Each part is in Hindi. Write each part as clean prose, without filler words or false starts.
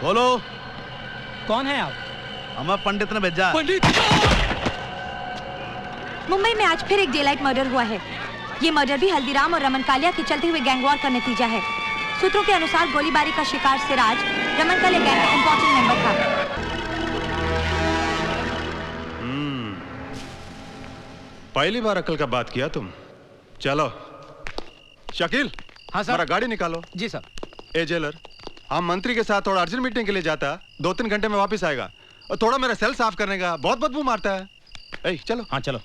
बोलो। कौन है आप? हमें पंडित ने भेजा। पंडित? मुंबई में आज फिर एक डेलाइट मर्डर हुआ है। ये मर्डर भी हल्दीराम और रमन कालिया के चलते हुए गैंग वॉर का नतीजा है। सूत्रों के अनुसार गोलीबारी का शिकार सिराज रमन कालिया गैंग का इंपॉर्टेंट मेंबर था। पहली बार अकल का बात किया तुम। चलो शकील। हाँ सर। हमारा गाड़ी निकालो। जी सर। ए जेलर, हम मंत्री के साथ थोड़ा अर्जेंट मीटिंग के लिए जाता, 2-3 घंटे में वापस आएगा। और थोड़ा मेरा सेल साफ करने का, बहुत बदबू मारता है। ए, चलो। हाँ चलो।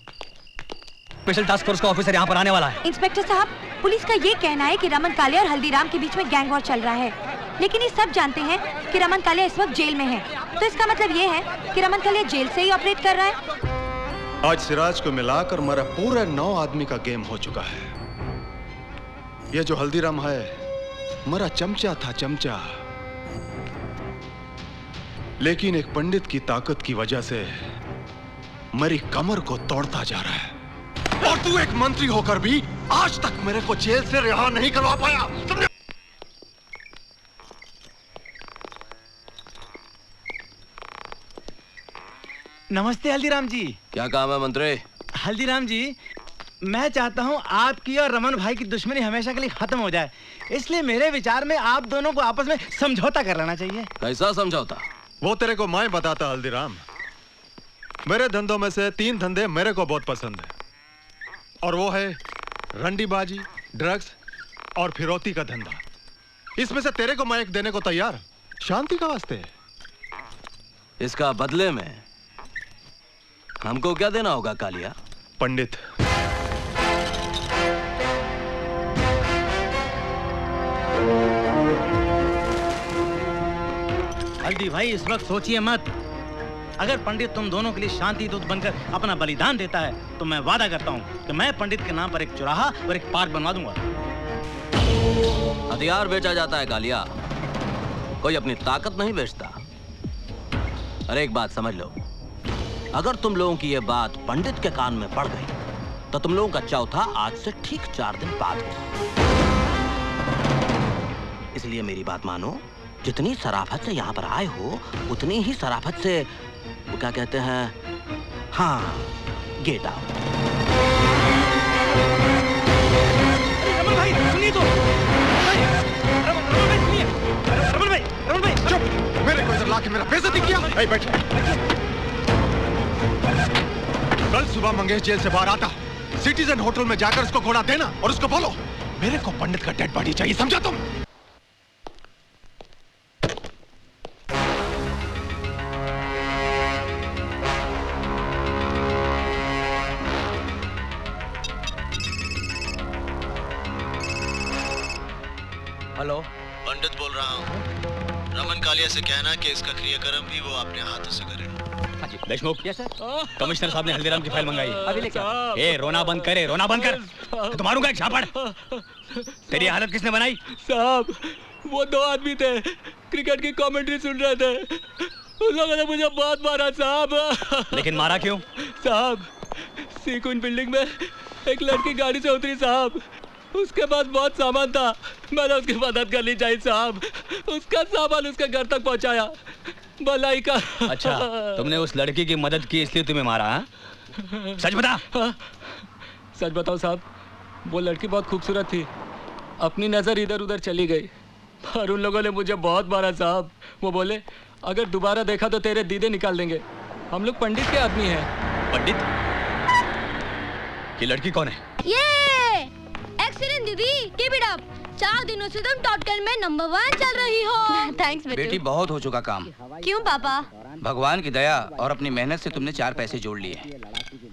स्पेशल टास्क फोर्स का ऑफिसर यहाँ पर आने वाला है। इंस्पेक्टर साहब, पुलिस का ये कहना है कि रमन कालिया और हल्दीराम के बीच में गैंग वॉर चल रहा है, लेकिन ये सब जानते हैं कि रमन कालिया इस वक्त जेल में है। तो इसका मतलब ये है कि रमन कालिया जेल से ही ऑपरेट कर रहा है। आज सिराज को मिलाकर मेरा पूरा 9 आदमी का गेम हो चुका है। ये जो हल्दीराम है मेरा चमचा था, चमचा। लेकिन एक पंडित की ताकत की वजह से मेरी कमर को तोड़ता जा रहा है। और तू एक मंत्री होकर भी आज तक मेरे को जेल से रिहा नहीं करवा पाया। तुमने नमस्ते हल्दीराम जी। क्या काम है मंत्री? हल्दीराम जी, मैं चाहता हूँ आपकी और रमन भाई की दुश्मनी हमेशा के लिए खत्म हो जाए। इसलिए मेरे विचार में आप दोनों को आपस में समझौता कर लेना चाहिए। कैसा समझौता? वो तेरे को मैं बताता हल्दीराम। मेरे धंधों में से 3 धंधे मेरे को बहुत पसंद है, और वो है रंडीबाजी, ड्रग्स और फिरौती का धंधा। इसमें से तेरे को मैं एक देने को तैयार, शांति का वास्ते। इसका बदले में हमको क्या देना होगा कालिया? पंडित। हल्दी भाई, इस वक्त सोचिए मत। अगर पंडित तुम दोनों के लिए शांति दूत बनकर अपना बलिदान देता है तो मैं वादा करता हूँ कि मैं पंडित के नाम पर एक चौराहा और एक पार्क बनवा दूंगा। हथियार बेचा जाता है कालिया, कोई अपनी ताकत नहीं बेचता। अरे एक बात समझ लो, अगर तुम लोगों की ये बात पंडित के कान में पड़ गई तो तुम लोगों का चौथा आज से ठीक 4 दिन बाद होगा। इसलिए मेरी बात मानो, जितनी शराफत से यहाँ पर आए हो उतनी ही शराफत से, वो क्या कहते हैं, हाँ, गेट आउट। रमन भाई सुनिए तो। रमन भाई चुप। मेरे को इधर लाके मेरा बेइज्जती किया। ए, बैठ। कल सुबह मंगेश जेल से बाहर आता, सिटीजन होटल में जाकर उसको घोड़ा देना और उसको बोलो मेरे को पंडित का डेड बॉडी चाहिए, समझा तुम? हेलो, पंडित बोल रहा हूँ। रमन कालिया से कहना कि इसका क्रियाक्रम भी वो अपने हाथों से करे। देशमुख। Yes sir. कमिश्नर साहब ने हल्दीराम की फाइल मंगाई। अभी लेके आओ। ए, रोना बंद करे, रोना बंद कर। तो मारूंगा एक झापड़। तेरी हालत किसने बनाई? साहब, वो 2 आदमी थे, क्रिकेट की कमेंट्री सुन रहे थे। उन लोगों ने मुझे बहुत मारा साहब। लेकिन मारा क्यों? साहब, सीक्वेंस बिल्डिंग में एक लड़की गाड़ी से उतरी साहब। उसके पास बहुत सामान था, मैंने उसकी मदद करनी चाहिए साहब। उसका सामान उसके घर तक पहुंचाया, भलाई का। अच्छा, तुमने उस लड़की की मदद की इसलिए तुम्हें मारा? हा? सच बता। सच बताओ साहब, वो लड़की बहुत खूबसूरत थी, अपनी नजर इधर उधर चली गई और उन लोगों ने मुझे बहुत मारा साहब। वो बोले अगर दोबारा देखा तो तेरे दीदे निकाल देंगे। हम लोग पंडित के आदमी हैं। पंडित? ये लड़की कौन है? ये एक्सीलेंट दीदी, कीप इट अप। 4 दिनों से तुम टॉप 10 में नंबर 1 चल रही हो। थैंक्स बेटी, बहुत हो चुका काम। क्यों पापा? भगवान की दया और अपनी मेहनत से तुमने 4 पैसे जोड़ लिए।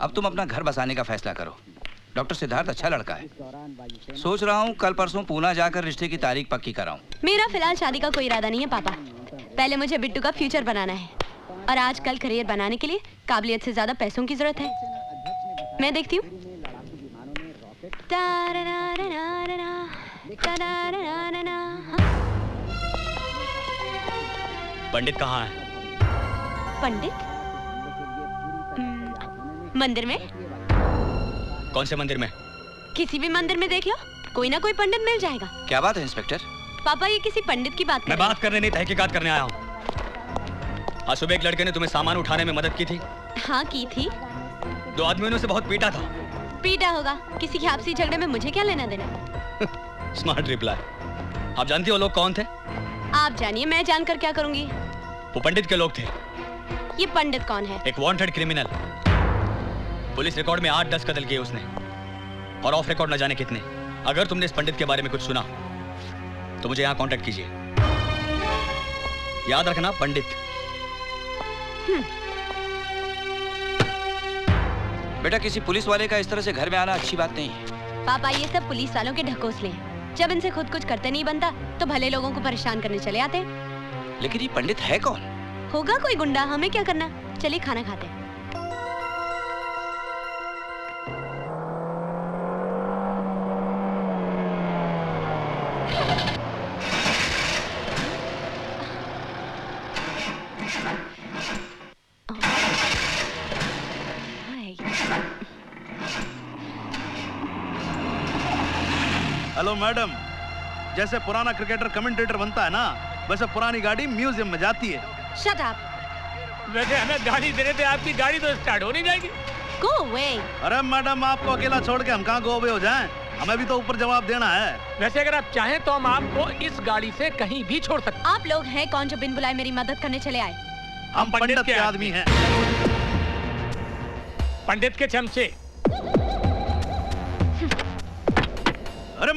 अब तुम अपना घर बसाने का फैसला करो। डॉक्टर सिद्धार्थ अच्छा लड़का है। सोच रहा हूँ कल परसों पूना जाकर रिश्ते की तारीख पक्की कराऊं। मेरा फिलहाल शादी का कोई इरादा नहीं है पापा। पहले मुझे बिट्टू का फ्यूचर बनाना है, और आजकल करियर बनाने के लिए काबिलियत से ज्यादा पैसों की जरूरत है। मैं देखती हूँ। पंडित कहाँ है? पंडित? मंदिर में। कौन से मंदिर में? किसी भी मंदिर में देख लो, कोई ना कोई पंडित मिल जाएगा। क्या बात है इंस्पेक्टर? पापा, ये किसी पंडित की बात कर मैं बात करने नहीं, तहकीकात करने आया हूँ। आज सुबह एक लड़के ने तुम्हें सामान उठाने में मदद की थी। हाँ की थी। 2 आदमियों ने उसे बहुत पीटा था। पीटा होगा, किसी के आपसी झगड़े में मुझे क्या लेना देना। Smart reply. आप जानती हो लोग कौन थे? आप जानिए, मैं जानकर क्या करूंगी। वो पंडित के लोग थे। ये पंडित कौन है? एक वांटेड क्रिमिनल। पुलिस रिकॉर्ड में 8-10 कत्ल किए उसने, और ऑफ रिकॉर्ड न जाने कितने। अगर तुमने इस पंडित के बारे में कुछ सुना तो मुझे यहाँ कांटेक्ट कीजिए। याद रखना, पंडित। बेटा, किसी पुलिस वाले का इस तरह से घर में आना अच्छी बात नहीं है। पापा, ये सब पुलिस वालों के ढकोसले हैं। जब इनसे खुद कुछ करते नहीं बनता तो भले लोगों को परेशान करने चले आते हैं। लेकिन ये पंडित है कौन? होगा कोई गुंडा, हमें क्या करना। चलिए खाना खाते हैं। हेलो मैडम, जैसे पुराना क्रिकेटर कमेंटेटर बनता है ना, वैसे पुरानी गाड़ी म्यूजियम में जाती है। Shut up. वैसे हमें गाड़ी दे रहे थे, आपकी गाड़ी तो स्टार्ट हो नहीं जाएगी। Go away। अरे मैडम, आपको अकेला छोड़ के हम कहाँ गो अवे हो जाएं? हमें भी तो ऊपर जवाब देना है। वैसे अगर आप चाहें तो हम आपको इस गाड़ी से कहीं भी छोड़ सकते। आप लोग हैं कौन जो बिन बुलाए मेरी मदद करने चले आए? हम पंडित के आदमी हैं। पंडित के चमचे। अरे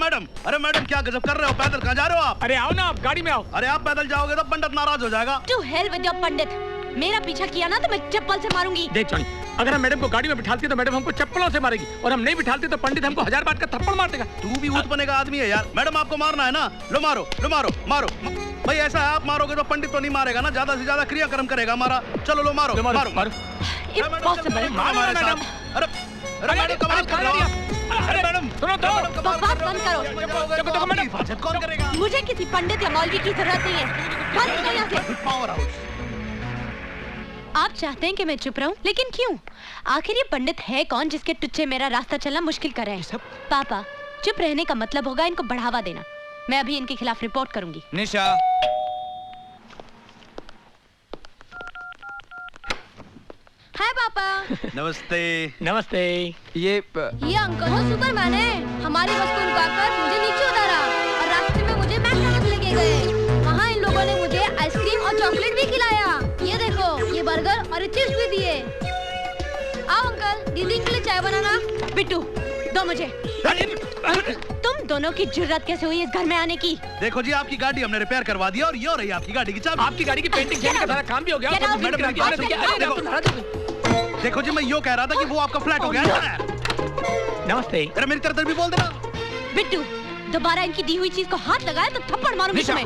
मैडम क्या गजब कर रहे हो? पैदल कहाँ जा रहे हो आप? अरे आओ ना, आप गाड़ी में आओ। अरे आप पैदल जाओगे तो पंडित नाराज हो जाएगा। To hell with your पंडित। मेरा पीछा किया ना तो मैं चप्पल से मारूंगी। देख जॉनी, अगर हम मैडम को गाड़ी में बिठालती तो मैडम हमको चप्पलों से मारेगी, और हम नहीं बिठालते तो पंडित हमको 1000 बात का थप्पड़ मार देगा। तू भी ऊत बने का आदमी है यार। मैडम आपको मारना है ना, लो मारो मारो। भाई ऐसा है, आप मारोगे तो पंडित तो नहीं मारेगा ना, ज्यादा से ज्यादा क्रियाक्रम करेगा हमारा। चलो लो मारो। Impossible। अरे मैडम कमाल कर रहे हो। अरे मैडम सुनो तो, बकवास बंद करो। हिफाजत कौन करेगा? मुझे किसी पंडित या मौलवी की जरूरत नहीं है। बंद करो यहाँ से। Power house. आप चाहते हैं कि मैं चुप रहूं, लेकिन क्यों? आखिर ये पंडित है कौन जिसके टुच्चे मेरा रास्ता चलना मुश्किल कर रहे हैं? पापा, चुप रहने का मतलब होगा इनको बढ़ावा देना। मैं अभी इनके खिलाफ रिपोर्ट करूंगी। निशा। हाय पापा। नमस्ते। नमस्ते। ये ये अंकल वो सुपरमैन है। हमारी बस को रुकाकर मुझे नीचे उतारा और रास्ते में मुझे मैकडॉनल्ड्स लेके गए। वहाँ इन लोगों ने मुझे आइसक्रीम और चॉकलेट भी खिलाया। ये देखो, ये बर्गर और चिप्स भी दिए। आओ अंकल, दीदी के लिए चाय बनाना। बिट्टू, दो मुझे। तुम दोनों की जुर्रत कैसे हुई इस घर में आने की? देखो जी, आपकी गाड़ी हमने रिपेयर करवा दी और ये हो रही आपकी गाड़ी की चाबी। आपकी गाड़ी की पेंटिंग चेंज का सारा काम भी हो गया। देखो जी, मैं यो कह रहा था कि वो आपका फ्लैट हो गया है। नमस्ते। अरे मेरी तरफ भी बोल देना। बिट्टू, दोबारा इनकी दी हुई चीज को हाथ लगाया तो थप्पड़ मारूंगी तुम्हें।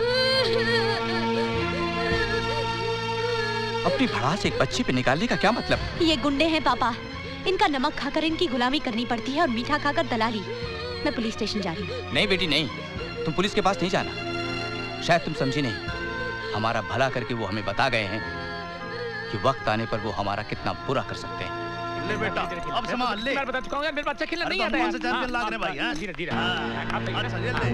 अपनी भड़ास एक बच्ची पे निकालने का क्या मतलब? ये गुंडे हैं पापा। इनका नमक खाकर इनकी गुलामी करनी पड़ती है और मीठा खाकर दलाली। मैं पुलिस स्टेशन जा रही हूँ। नहीं बेटी नहीं, तुम पुलिस के पास नहीं जाना। शायद तुम समझी नहीं, हमारा भला करके वो हमें बता गए हैं कि वक्त आने पर वो हमारा कितना बुरा कर सकते हैं। ले बेटा, अब संभाल ले। मैं बता चुका हूँ यार, मेरे बच्चा खेलना नहीं आता है। चैंपियन लाग रहे भाई। धीरे धीरे। अच्छा ये ले।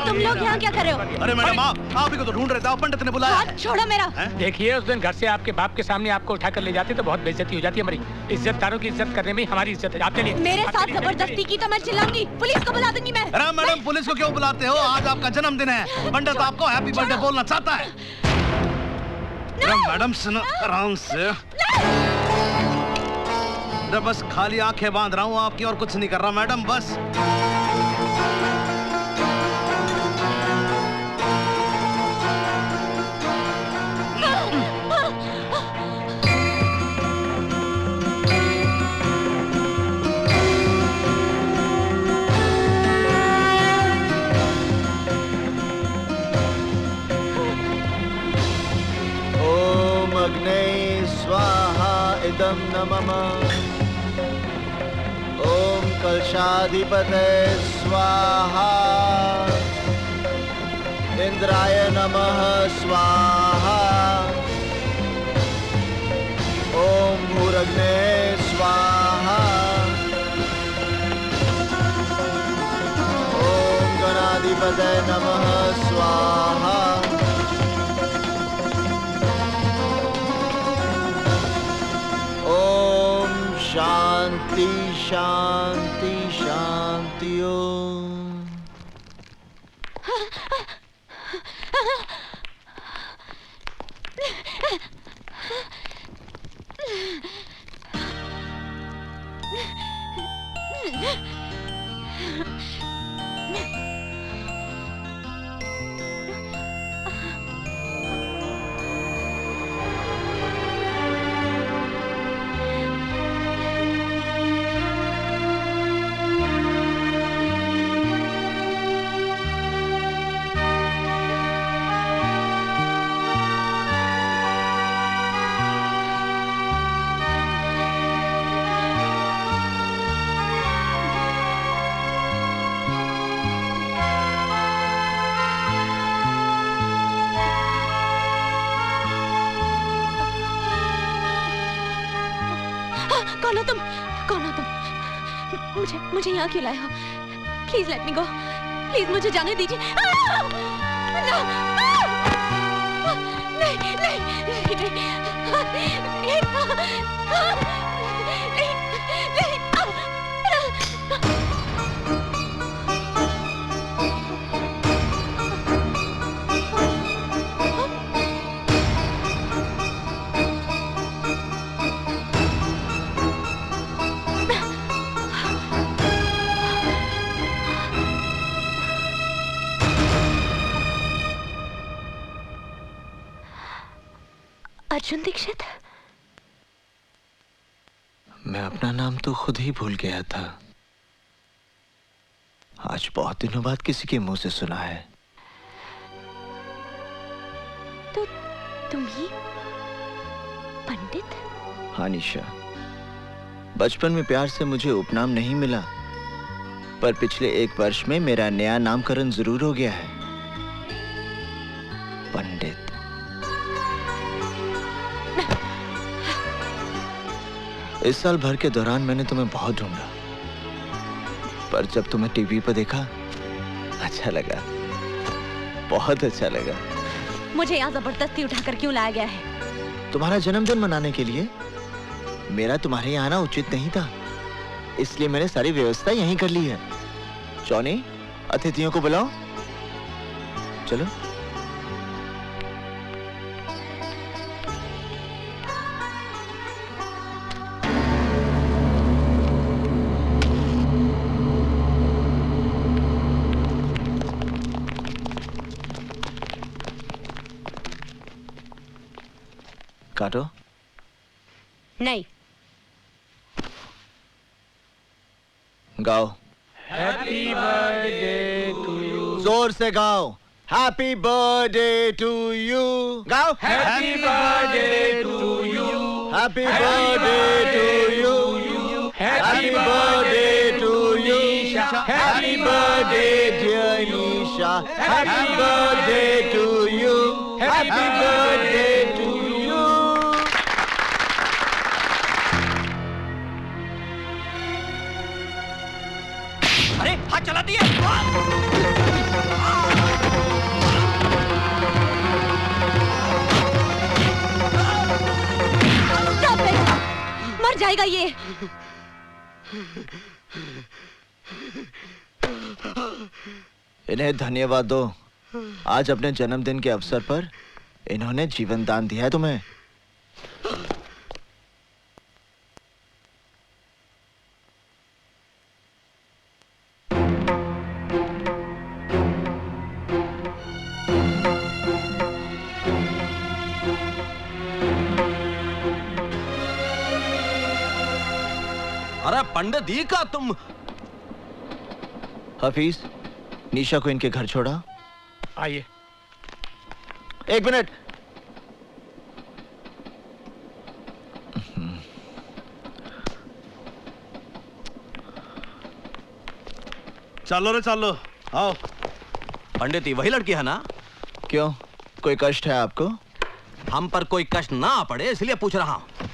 तुम लोग यहाँ क्या कर रहे हो? अरे मैडम, आप ही को तो ढूंढ रहे थे, पंडित ने बुलाया। हाथ छोड़ो मेरा। देखिए, उस दिन घर से आपके बाप के सामने आपको उठाकर ले जाते तो बहुत बेइज्जती हो जाती है। हमारी इज्जतदारों की इज्जत करने में हमारी इज्जत है। आपके लिए मेरे साथ जबरदस्ती की तो मैं चिल्लाऊंगी, पुलिस को बुला दूंगी मैं। अरे मैडम, पुलिस को क्यों बुलाते हो? आज आपका जन्मदिन है। पंडित आपको हैप्पी बर्थडे बोलना चाहता है। मैडम सुनो आराम से। अरे बस खाली आंखें बांध रहा हूँ आपकी, और कुछ नहीं कर रहा मैडम, बस। ओम अग्ने स्वाहा इदं न मम। ओम कलशाधिपते स्वाहा। इंद्राय नमः स्वाहा। ओम भूरग्ने स्वाहा। ओम गणाधिपते नमः स्वाहा। शांति शांति शांति ओम। मुझे यहाँ क्यों लाए हो? Please let me go. Please मुझे जाने दीजिए। नहीं नहीं अर्जुन दीक्षित, मैं अपना नाम तो खुद ही भूल गया था। आज बहुत दिनों बाद किसी के मुंह से सुना है। तो तुम ही पंडित? हाँ निशा, बचपन में प्यार से मुझे उपनाम नहीं मिला, पर पिछले 1 वर्ष में मेरा नया नामकरण जरूर हो गया है, पंडित। इस साल भर के दौरान मैंने तुम्हें बहुत ढूंढा, पर जब तुम्हें टीवी पर देखा अच्छा लगा, बहुत अच्छा लगा। मुझे यहाँ जबरदस्ती उठाकर क्यों लाया गया है? तुम्हारा जन्मदिन मनाने के लिए। मेरा तुम्हारे यहाँ आना उचित नहीं था, इसलिए मैंने सारी व्यवस्था यहीं कर ली है। जॉनी, अतिथियों को बुलाओ। चलो। काटो। नहीं। गाओ। Happy birthday to you. जोर से गाओ। Happy birthday to you. गाओ। Happy birthday to you. Happy birthday to you. Happy birthday to you. Happy birthday dear Nisha. Happy birthday to you. Happy birthday to you. अरे हाथ चला दिए। मर जाएगा ये। इन्हें धन्यवाद दो। आज अपने जन्मदिन के अवसर पर इन्होंने जीवन दान दिया है तुम्हें। अरे पंडित जी का तुम। हफीज, निशा को इनके घर छोड़ा। आइए। 1 मिनट। चलो रे चलो, आओ। पंडित जी वही लड़की है ना? क्यों, कोई कष्ट है आपको? हम पर कोई कष्ट ना पड़े इसलिए पूछ रहा हूं।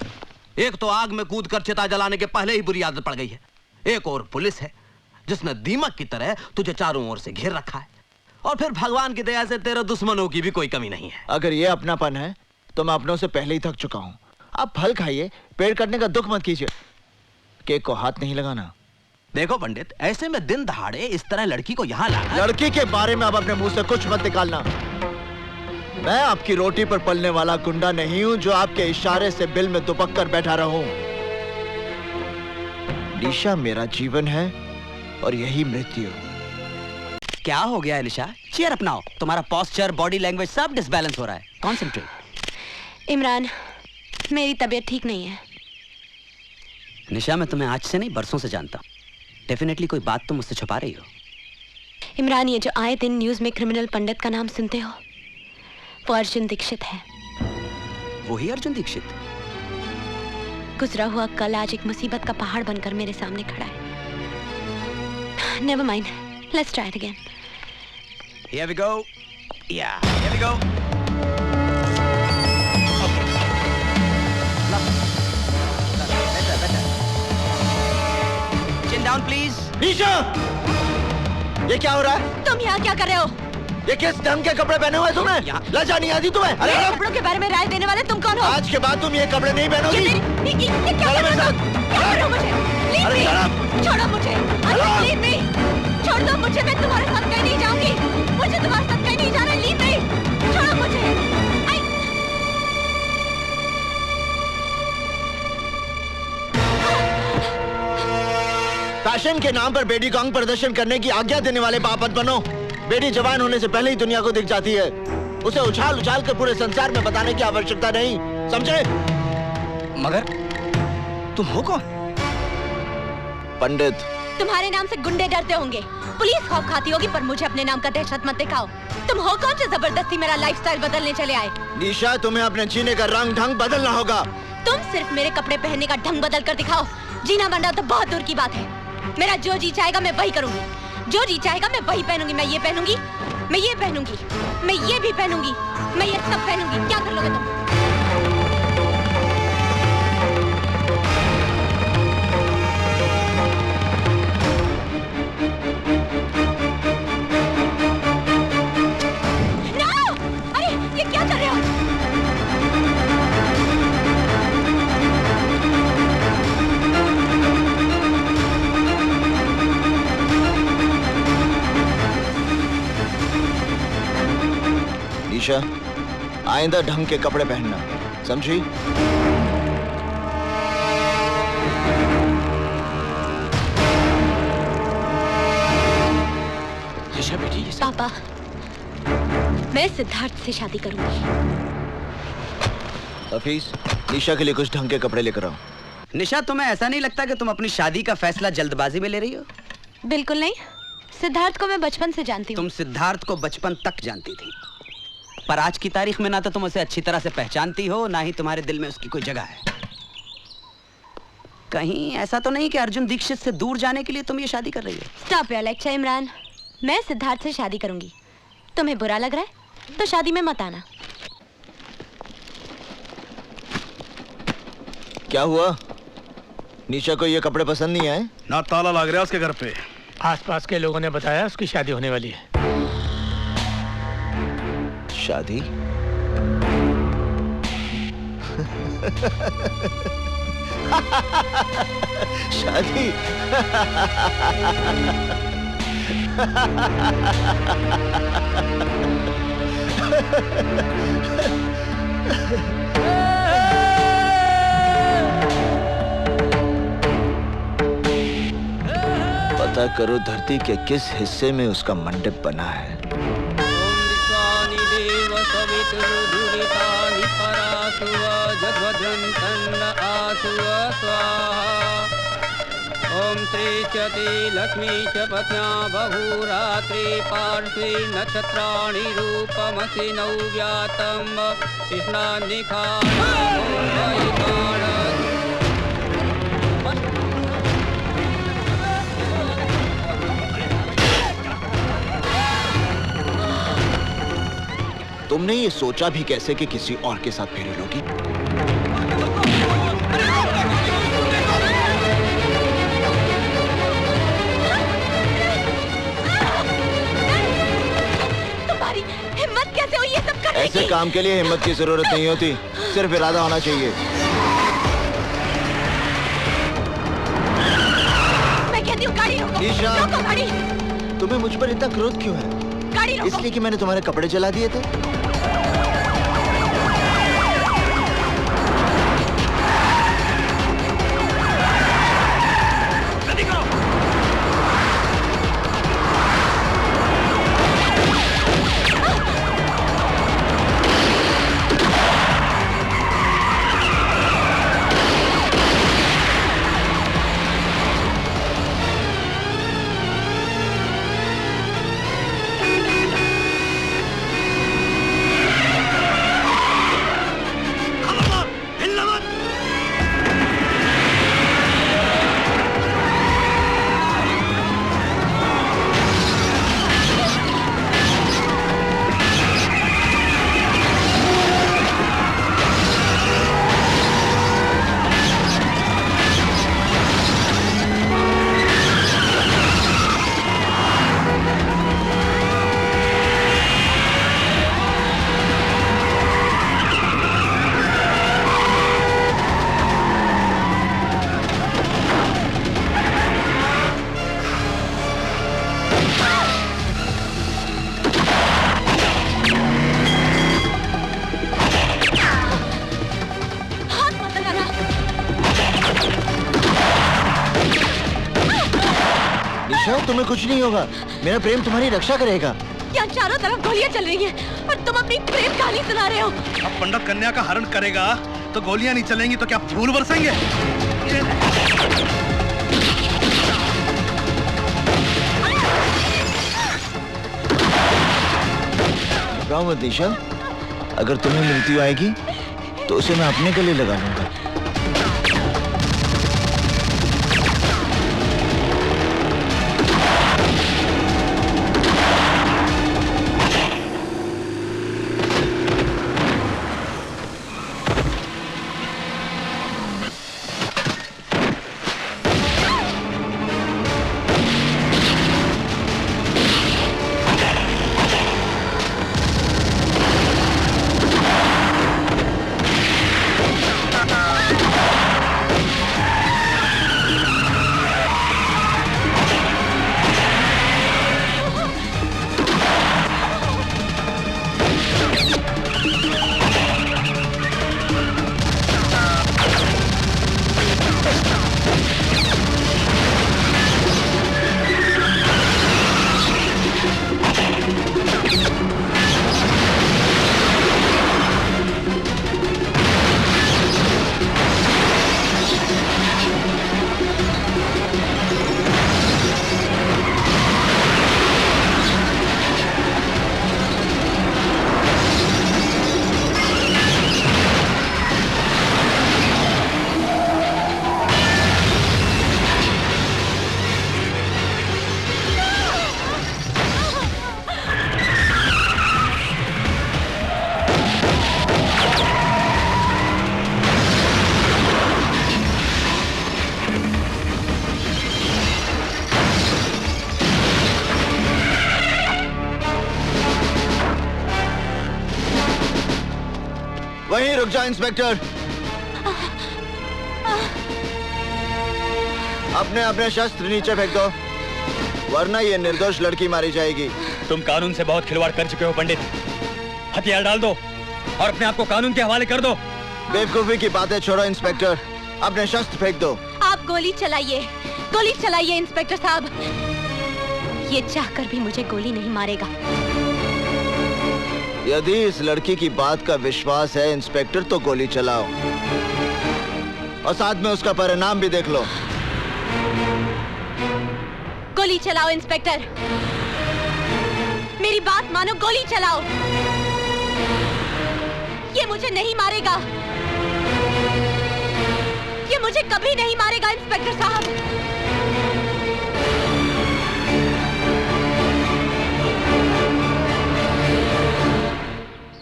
एक तो आग में कूद कर चिता जलाने के पहले ही बुरी आदत पड़ गई है, एक और पुलिस है जिसने दीमक की तरह तुझे चारों ओर से घेर रखा है, और फिर भगवान की दया से तेरे दुश्मनों की भी कोई कमी नहीं है। अगर ये अपनापन है तो मैं अपनों से पहले ही थक चुका हूं। आप फल खाइए, पेड़ कटने का दुख मत कीजिए। केक को हाथ नहीं लगाना। देखो पंडित, ऐसे में दिन दहाड़े इस तरह लड़की को यहाँ लाना। लड़की के बारे में अब अपने मुंह से कुछ मत निकालना। मैं आपकी रोटी पर पलने वाला गुंडा नहीं हूं जो आपके इशारे से बिल में दुबक कर बैठा रहूं। निशा मेरा जीवन है और यही मृत्यु। क्या हो गया निशा? चेयर अपनाओ। तुम्हारा पोस्चर, बॉडी लैंग्वेज सब डिसबैलेंस हो रहा है। कॉन्सेंट्रेट। इमरान, मेरी तबीयत ठीक नहीं है। निशा, मैं तुम्हें आज से नहीं बरसों से जानता हूँ। डेफिनेटली कोई बात तुम मुझसे छुपा रही हो। इमरान, ये जो आए दिन न्यूज में क्रिमिनल पंडित का नाम सुनते हो, वो अर्जुन दीक्षित है। वही अर्जुन दीक्षित? गुजरा हुआ कल आज एक मुसीबत का पहाड़ बनकर मेरे सामने खड़ा है। Never mind, let's try it again. Here we go. Yeah, here we go. Okay. Better. Chin down, please. निशा! ये क्या हो रहा है? तुम यहाँ क्या कर रहे हो? ये किस ढंग के कपड़े पहने हुए तुमने? लज्जा नहीं आती तुम्हें? अरे कपड़ों के बारे में राय देने वाले तुम कौन हो? आज के बाद तुम ये कपड़े नहीं पहनोगी। ये क्या कर रहे हो? क्या कर रहे हो मुझे? अरे छोड़ो मुझे। Leave me. छोड़ दो मुझे, मैं तुम्हारे साथ कहीं नहीं जाऊंगी। मुझे तुम्हारे साथ कहीं नहीं जाना। Leave me. छोड़ो मुझे। फैशन के नाम पर बेटी को अंग प्रदर्शन करने की आज्ञा देने वाले बाप मत बनो। बेटी जवान होने से पहले ही दुनिया को दिख जाती है। उसे उछाल उछाल कर पूरे संसार में बताने की आवश्यकता नहीं, समझे? मगर तुम हो कौन? पंडित। तुम्हारे नाम से गुंडे डरते होंगे, पुलिस खौफ खाती होगी, पर मुझे अपने नाम का दहशत मत दिखाओ। तुम हो कौन जो जबरदस्ती मेरा लाइफस्टाइल बदलने चले आए? निशा, तुम्हें अपने जीने का रंग ढंग बदलना होगा। तुम सिर्फ मेरे कपड़े पहनने का ढंग बदल कर दिखाओ। जीना बनना तो बहुत दूर की बात है। मेरा जो जी चाहेगा मैं वही करूंगी। जो जी चाहेगा मैं वही पहनूंगी। मैं ये पहनूंगी, मैं ये पहनूंगी, मैं ये भी पहनूंगी, मैं ये सब पहनूंगी। क्या कर लोगे तुम? निशा, आइंदा ढंग के कपड़े पहनना, समझी? निशा बेटी, ये पापा, मैं सिद्धार्थ से शादी करूंगी। हफीज, निशा के लिए कुछ ढंग के कपड़े लेकर आओ। निशा, तुम्हें ऐसा नहीं लगता कि तुम अपनी शादी का फैसला जल्दबाजी में ले रही हो? बिल्कुल नहीं। सिद्धार्थ को मैं बचपन से जानती हूँ। तुम सिद्धार्थ को बचपन तक जानती थी, पर आज की तारीख में ना तो तुम उसे अच्छी तरह से पहचानती हो, ना ही तुम्हारे दिल में उसकी कोई जगह है। कहीं ऐसा तो नहीं कि अर्जुन दीक्षित से दूर जाने के लिए तुम ये शादी कर रही हो? Stop your lecture Imran. मैं सिद्धार्थ से शादी करूंगी। तुम्हें बुरा लग रहा है तो शादी में मत आना। क्या हुआ? निशा को ये कपड़े पसंद नहीं आए? ना ताला लग रहा है उसके घर पे। आसपास के लोगों ने बताया उसकी शादी होने वाली है। शादी? शादी? पता करो धरती के किस हिस्से में उसका मंडप बना है। ओम श्री चति लक्ष्मी च पत्न्या बहुरात्रि पार्श्वे नक्षत्राणि रूपमसि नव्यातम तुमने ये सोचा भी कैसे कि किसी और के साथ फेरे लोगी? तुम्हारी हिम्मत कैसे हुई ये सब करने की? ऐसे काम के लिए हिम्मत की जरूरत नहीं होती, सिर्फ इरादा होना चाहिए। ईशा, रोको गाड़ी। तुम्हें मुझ पर इतना क्रोध क्यों है? गाड़ी रोको। इसलिए कि मैंने तुम्हारे कपड़े जला दिए थे? तुम्हें कुछ नहीं होगा। मेरा प्रेम तुम्हारी रक्षा करेगा। यहाँ चारों तरफ गोलियां चल रही हैं और तुम अपनी प्रेम कहानी सुना रहे हो। अब पंडित कन्या का हरण करेगा तो गोलियां नहीं चलेंगी तो क्या फूल बरसेंगे? मत निशा, अगर तुम्हें मृत्यु आएगी तो उसे मैं अपने गले लगा लूंगा। वहीं रुक जाओ इंस्पेक्टर। अपने अपने शस्त्र नीचे फेंक दो, वरना ये निर्दोष लड़की मारी जाएगी। तुम कानून से बहुत खिलवाड़ कर चुके हो पंडित। हथियार डाल दो और अपने आप को कानून के हवाले कर दो। बेवकूफी की बातें छोड़ो इंस्पेक्टर, अपने शस्त्र फेंक दो। आप गोली चलाइए इंस्पेक्टर साहब। ये चाहकर भी मुझे गोली नहीं मारेगा। यदि इस लड़की की बात का विश्वास है इंस्पेक्टर, तो गोली चलाओ और साथ में उसका परिणाम भी देख लो। गोली चलाओ इंस्पेक्टर, मेरी बात मानो, गोली चलाओ। ये मुझे नहीं मारेगा, ये मुझे कभी नहीं मारेगा इंस्पेक्टर साहब।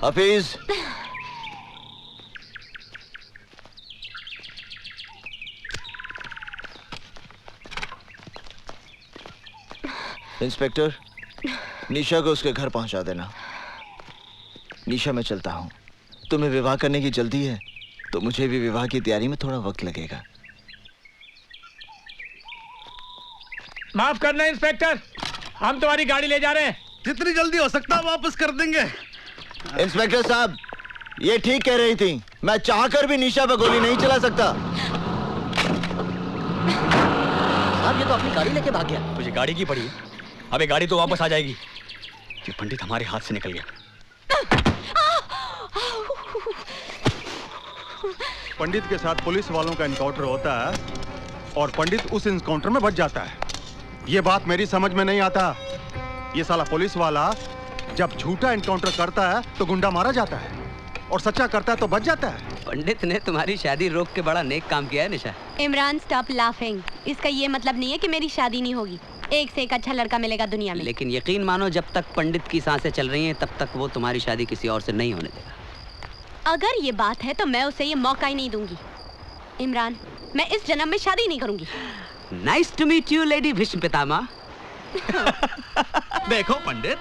हफीज, इंस्पेक्टर, निशा को उसके घर पहुंचा देना। निशा, मैं चलता हूं। तुम्हें विवाह करने की जल्दी है तो मुझे भी विवाह की तैयारी में थोड़ा वक्त लगेगा। माफ करना इंस्पेक्टर, हम तुम्हारी गाड़ी ले जा रहे हैं। जितनी जल्दी हो सकता है वापस कर देंगे। इंस्पेक्टर साहब, ये ठीक कह रही थी, मैं चाहकर भी निशा पे गोली नहीं चला सकता। साहब ये तो अपनी गाड़ी लेके भाग गया। मुझे गाड़ी की पड़ी, अबे गाड़ी तो वापस आ जाएगी। ये पंडित हमारे हाथ से निकल गया। पंडित के साथ पुलिस वालों का एनकाउंटर होता है और पंडित उस एनकाउंटर में बच जाता है। ये बात मेरी समझ में नहीं आता। ये साला पुलिस वाला जब झूठा एनकाउंटर करता है तो गुंडा मारा जाता है और सच्चा करता है तो बच जाता है। पंडित ने तुम्हारी शादी रोक के बड़ा नेक काम किया है निशा। Imran stop laughing. इसका ये मतलब नहीं है कि मेरी शादी नहीं होगी। एक से एक अच्छा लड़का मिलेगा दुनिया में। लेकिन यकीन मानो जब तक पंडित की सांसें चल रही हैं तब तक वो तुम्हारी शादी किसी और से नहीं होने देगा। अगर ये बात है तो मैं उसे ये मौका ही नहीं दूंगी। इमरान, मैं इस जन्म में शादी नहीं करूंगी। Nice to meet you lady Bhishma Pitamah. देखो पंडित,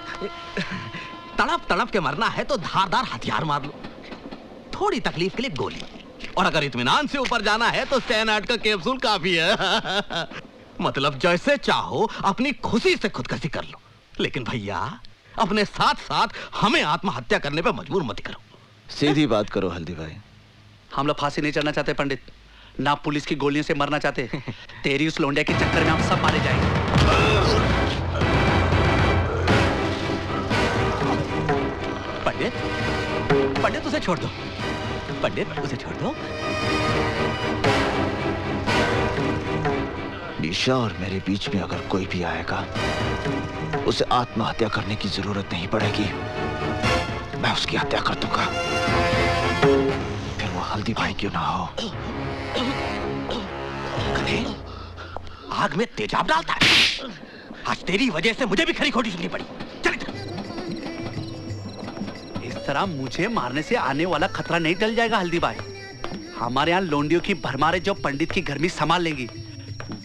तड़प तड़प के मरना है तो धारदार हथियार मार लो, थोड़ी तकलीफ के लिए गोली, और अगर इत्मीनान से ऊपर जाना है तो स्टेनआर्ड का कैप्सूल काफी है। मतलब जैसे चाहो अपनी खुशी से खुदकुशी कर लो, लेकिन भैया अपने साथ साथ हमें आत्महत्या करने पे मजबूर मत करो। सीधी बात करो हल्दी भाई। हम लोग फांसी नहीं चढ़ना चाहते पंडित, ना पुलिस की गोलियों से मरना चाहते। तेरी उस लोंडिया के चक्कर में हम सब मारे जाएंगे। पंडित, पंडित उसे छोड़ दो, पंडित उसे छोड़ दो। निशा और मेरे बीच में अगर कोई भी आएगा उसे आत्महत्या करने की जरूरत नहीं पड़ेगी, मैं उसकी हत्या कर दूंगा, फिर वो हल्दी भाई क्यों ना हो। आग में तेजाब डालता है। आज तेरी वजह से मुझे भी खरी खोटी सुननी पड़ी। चल इस तरह मुझे मारने से आने वाला खतरा नहीं टल जाएगा हल्दी भाई। हमारे यहाँ लोंडियों की भरमार है जो पंडित की गर्मी संभाल लेंगी,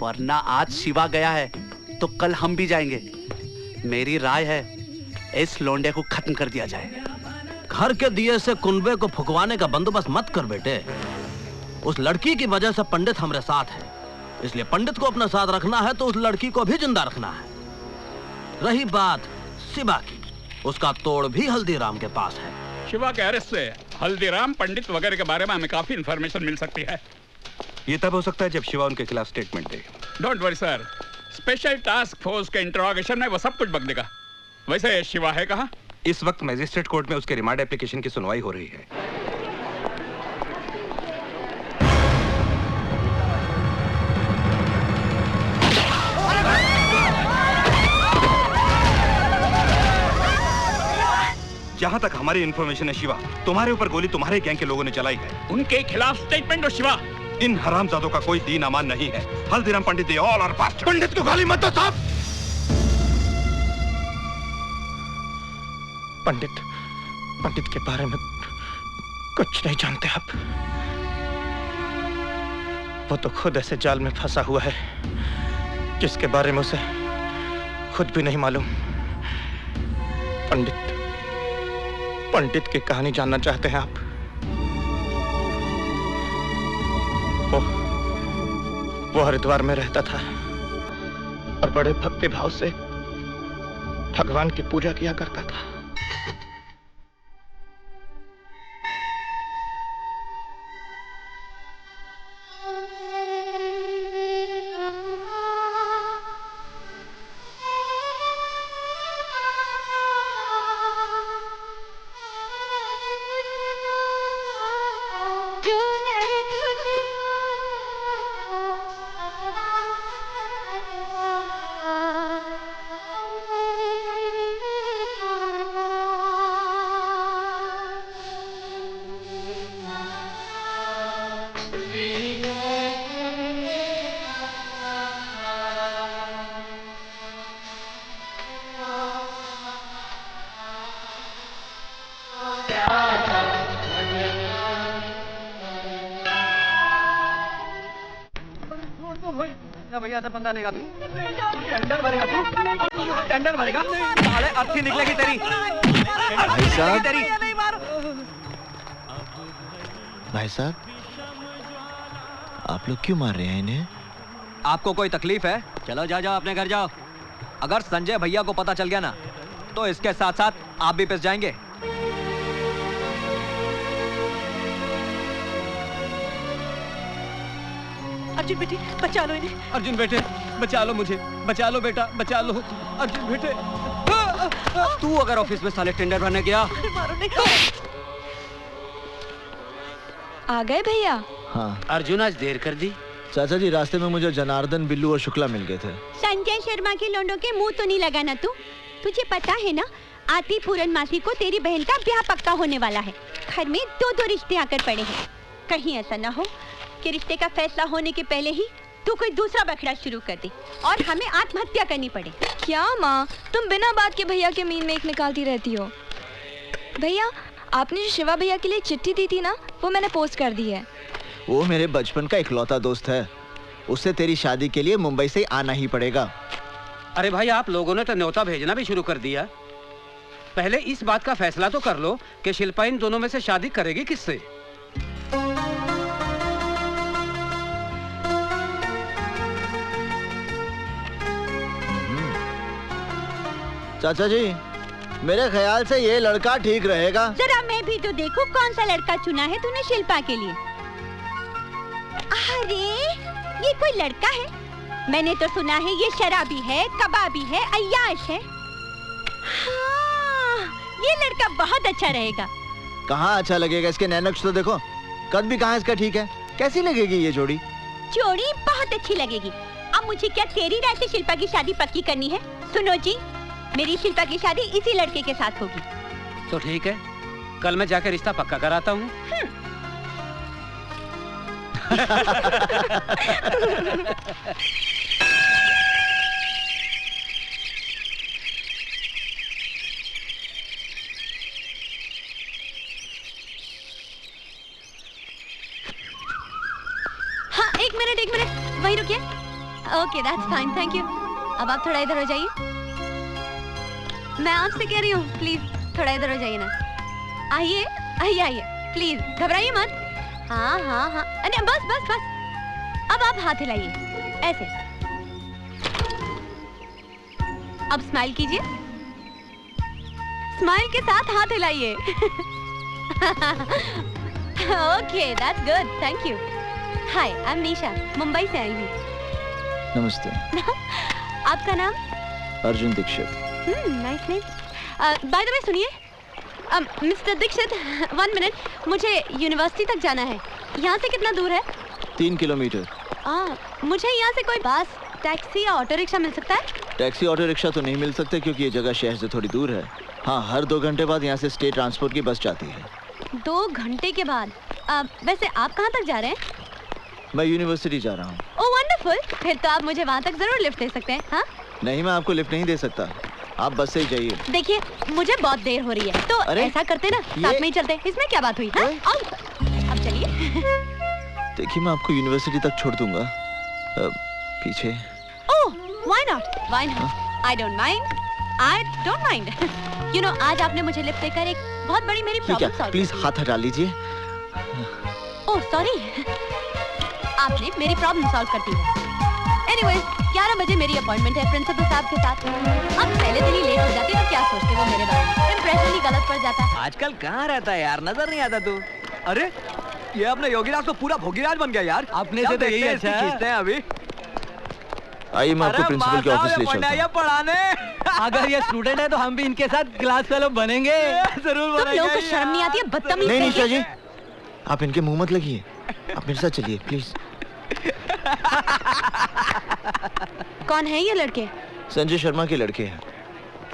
वरना आज शिवा गया है तो कल हम भी जाएंगे। मेरी राय है इस लोंडे को खत्म कर दिया जाए। घर के दिए से कुनबे को फुकवाने का बंदोबस्त मत कर बेटे। उस लड़की की वजह से पंडित हमारे साथ है, इसलिए पंडित को अपना साथ रखना है तो उस लड़की को भी जिंदा रखना है। रही बात शिवा की, उसका तोड़ भी हल्दीराम के पास है। शिवा के अरेस्ट से हल्दीराम, पंडित वगैरह के बारे में हमें काफी इंफॉर्मेशन मिल सकती है। ये तब हो सकता है जब शिवा उनके खिलाफ statement they. Don't worry sir, special task force के इंटरोगेशन में वो सब कुछ बक देगा। वैसे शिवा है कहाँ? इस वक्त मजिस्ट्रेट कोर्ट में उसके रिमांड एप्लीकेशन की सुनवाई हो रही है। जहां तक हमारी इंफॉर्मेशन है शिवा, तुम्हारे ऊपर गोली तुम्हारे गैंग के लोगों ने चलाई है। उनके खिलाफ स्टेटमेंट दो शिवा। इन हरामजादों का कोई दीन अमान नहीं है। हल्दीराम पंडित दे ऑल आर पास्ट। पंडित को गाली मत दो साहब। पंडित के बारे में कुछ नहीं जानते आप। वो तो खुद ऐसे जाल में फंसा हुआ है जिसके बारे में उसे खुद भी नहीं मालूम। पंडित की कहानी जानना चाहते हैं आप? वो हरिद्वार में रहता था और बड़े भक्ति भाव से भगवान की पूजा किया करता था। भैया सब बंदा नहीं टेंडर भरेगा तू, टेंडर भरेगा साले अर्थी निकलेगी तेरी। भाई साहब, आप लोग क्यों मार रहे हैं इन्हें? आपको कोई तकलीफ है? चलो जाओ अपने घर जाओ। अगर संजय भैया को पता चल गया ना तो इसके साथ साथ आप भी पिस जाएंगे। अर्जुन बेटे बचा लो इन्हें। अर्जुन बेटे बचा लो मुझे, बचा लो बेटा, बचा लो। अर्जुन बेटे तू अगर ऑफिस में साले टेंडर भरने गया। मारो नहीं। आ गए भैया? हाँ। अर्जुन आज देर कर दी। चाचा जी रास्ते में मुझे जनार्दन, बिल्लू और शुक्ला मिल गए थे। संजय शर्मा के लोंडों के मुंह तो नहीं लगाना तू। तुझे पता है ना आती पूरन मासी को तेरी बहन का ब्याह पक्का होने वाला है। घर में दो दो रिश्ते आकर पड़े हैं। कहीं ऐसा ना हो कि रिश्ते का फैसला होने के पहले ही तू कोई दूसरा बखड़ा शुरू कर दे और हमें आत्महत्या करनी पड़े। क्या माँ, तुम बिना बात के भैया के मीन में एक निकालती रहती हो। भैया आपने जो शिवा भैया के लिए चिट्ठी दी थी ना, वो मैंने पोस्ट कर दी है। वो मेरे बचपन का इकलौता दोस्त है, उससे तेरी शादी के लिए मुंबई से आना ही पड़ेगा। अरे भाई आप लोगों ने तो न्योता भेजना भी शुरू कर दिया। पहले इस बात का फैसला तो कर लो कि शिल्पा इन दोनों में से शादी करेगी किससे। चाचा जी मेरे ख्याल से ये लड़का ठीक रहेगा। जरा मैं भी तो देखूं कौन सा लड़का चुना है तूने शिल्पा के लिए। अरे ये कोई लड़का है? मैंने तो सुना है ये शराबी है, कबाबी है, अय्याश है। हाँ, ये लड़का बहुत अच्छा रहेगा। कहाँ अच्छा लगेगा, इसके नैनक्स तो देखो, कद भी कहाँ इसका ठीक है। कैसी लगेगी ये जोड़ी? जोड़ी बहुत अच्छी लगेगी। अब मुझे क्या तेरी राय से शिल्पा की शादी पक्की करनी है? सुनो जी, मेरी शिल्पा की शादी इसी लड़के के साथ होगी। तो ठीक है, कल मैं जाकर रिश्ता पक्का कराता हूँ। हाँ एक मिनट वहीं रुकिए। Okay that's fine, thank you. अब आप थोड़ा इधर हो जाइए। मैं आपसे कह रही हूँ प्लीज थोड़ा इधर हो जाइए ना। आइए आइए आइए प्लीज, घबराइए मत। हाँ हाँ हाँ, अरे बस बस बस। अब आप हाथ हिलाइए ऐसे। अब स्माइल कीजिए, स्माइल के साथ हाथ हिलाइए। Okay that's good, thank you. Hi I am Nisha, Mumbai से आई हूँ। नमस्ते। आपका नाम? Arjun Dikshit. Nice name. By the way सुनिए मिस्टर दीक्षित, 1 मिनट, मुझे यूनिवर्सिटी तक जाना है। यहाँ से कितना दूर है? 3 किलोमीटर। मुझे यहाँ से कोई बस, टैक्सी या ऑटो रिक्शा मिल सकता है? टैक्सी ऑटो रिक्शा तो नहीं मिल सकते क्योंकि ये जगह शहर से थोड़ी दूर है। हाँ, हर 2 घंटे बाद यहाँ से स्टेट ट्रांसपोर्ट की बस जाती है। 2 घंटे के बाद? वैसे आप कहाँ तक जा रहे हैं? मैं यूनिवर्सिटी जा रहा हूँ। ओह वंडरफुल, फिर तो आप मुझे वहाँ तक जरूर लिफ्ट दे सकते हैं। हाँ? नहीं, मैं आपको लिफ्ट नहीं दे सकता, आप बस से ही जाइए। देखिए मुझे बहुत देर हो रही है, तो ऐसा करते ना साथ में ही चलते। इसमें क्या बात हुई? हाँ? अब चलिए। देखिए मैं आपको यूनिवर्सिटी तक छोड़ दूंगा, पीछे। Oh why not, why not, I don't mind, I don't mind. You know आज आपने मुझे लिफ्ट देकर एक बहुत बड़ी मेरी प्रॉब्लम सॉल्व। प्लीज हाथ हटा लीजिए। ओह सॉरी, आपने मेरी प्रॉब्लम सॉल्व कर दी है। एनीवेज 11 बजे मेरी अपॉइंटमेंट है प्रिंसिपल साहब के साथ। अब पहले दिन ही लेट हो जाती है तो क्या सोचते वो मेरे बारे में, इंप्रेशन ही गलत पड़ जाता है। आजकल कहाँ रहता है यार, नजर नहीं आता तू। अरे ये अपने योगीराज तो पूरा भोगीराज बन गया यार। अपने से तो यही अच्छा खींचते हैं अभी। आइए मैं आपको प्रिंसिपल के ऑफिस ले चलता हूं। पढ़ाने अगर ये स्टूडेंट है तो हम भी इनके साथ क्लास फेलो बनेंगे। जरूर बनेंगे। तुम लोगों को शर्म नहीं आती है? बदतमीज। नहीं निशा जी, आप इनके मुंह मत लगिए, आप मेरे साथ चलिए प्लीज। कौन है ये लड़के? संजय शर्मा के लड़के हैं।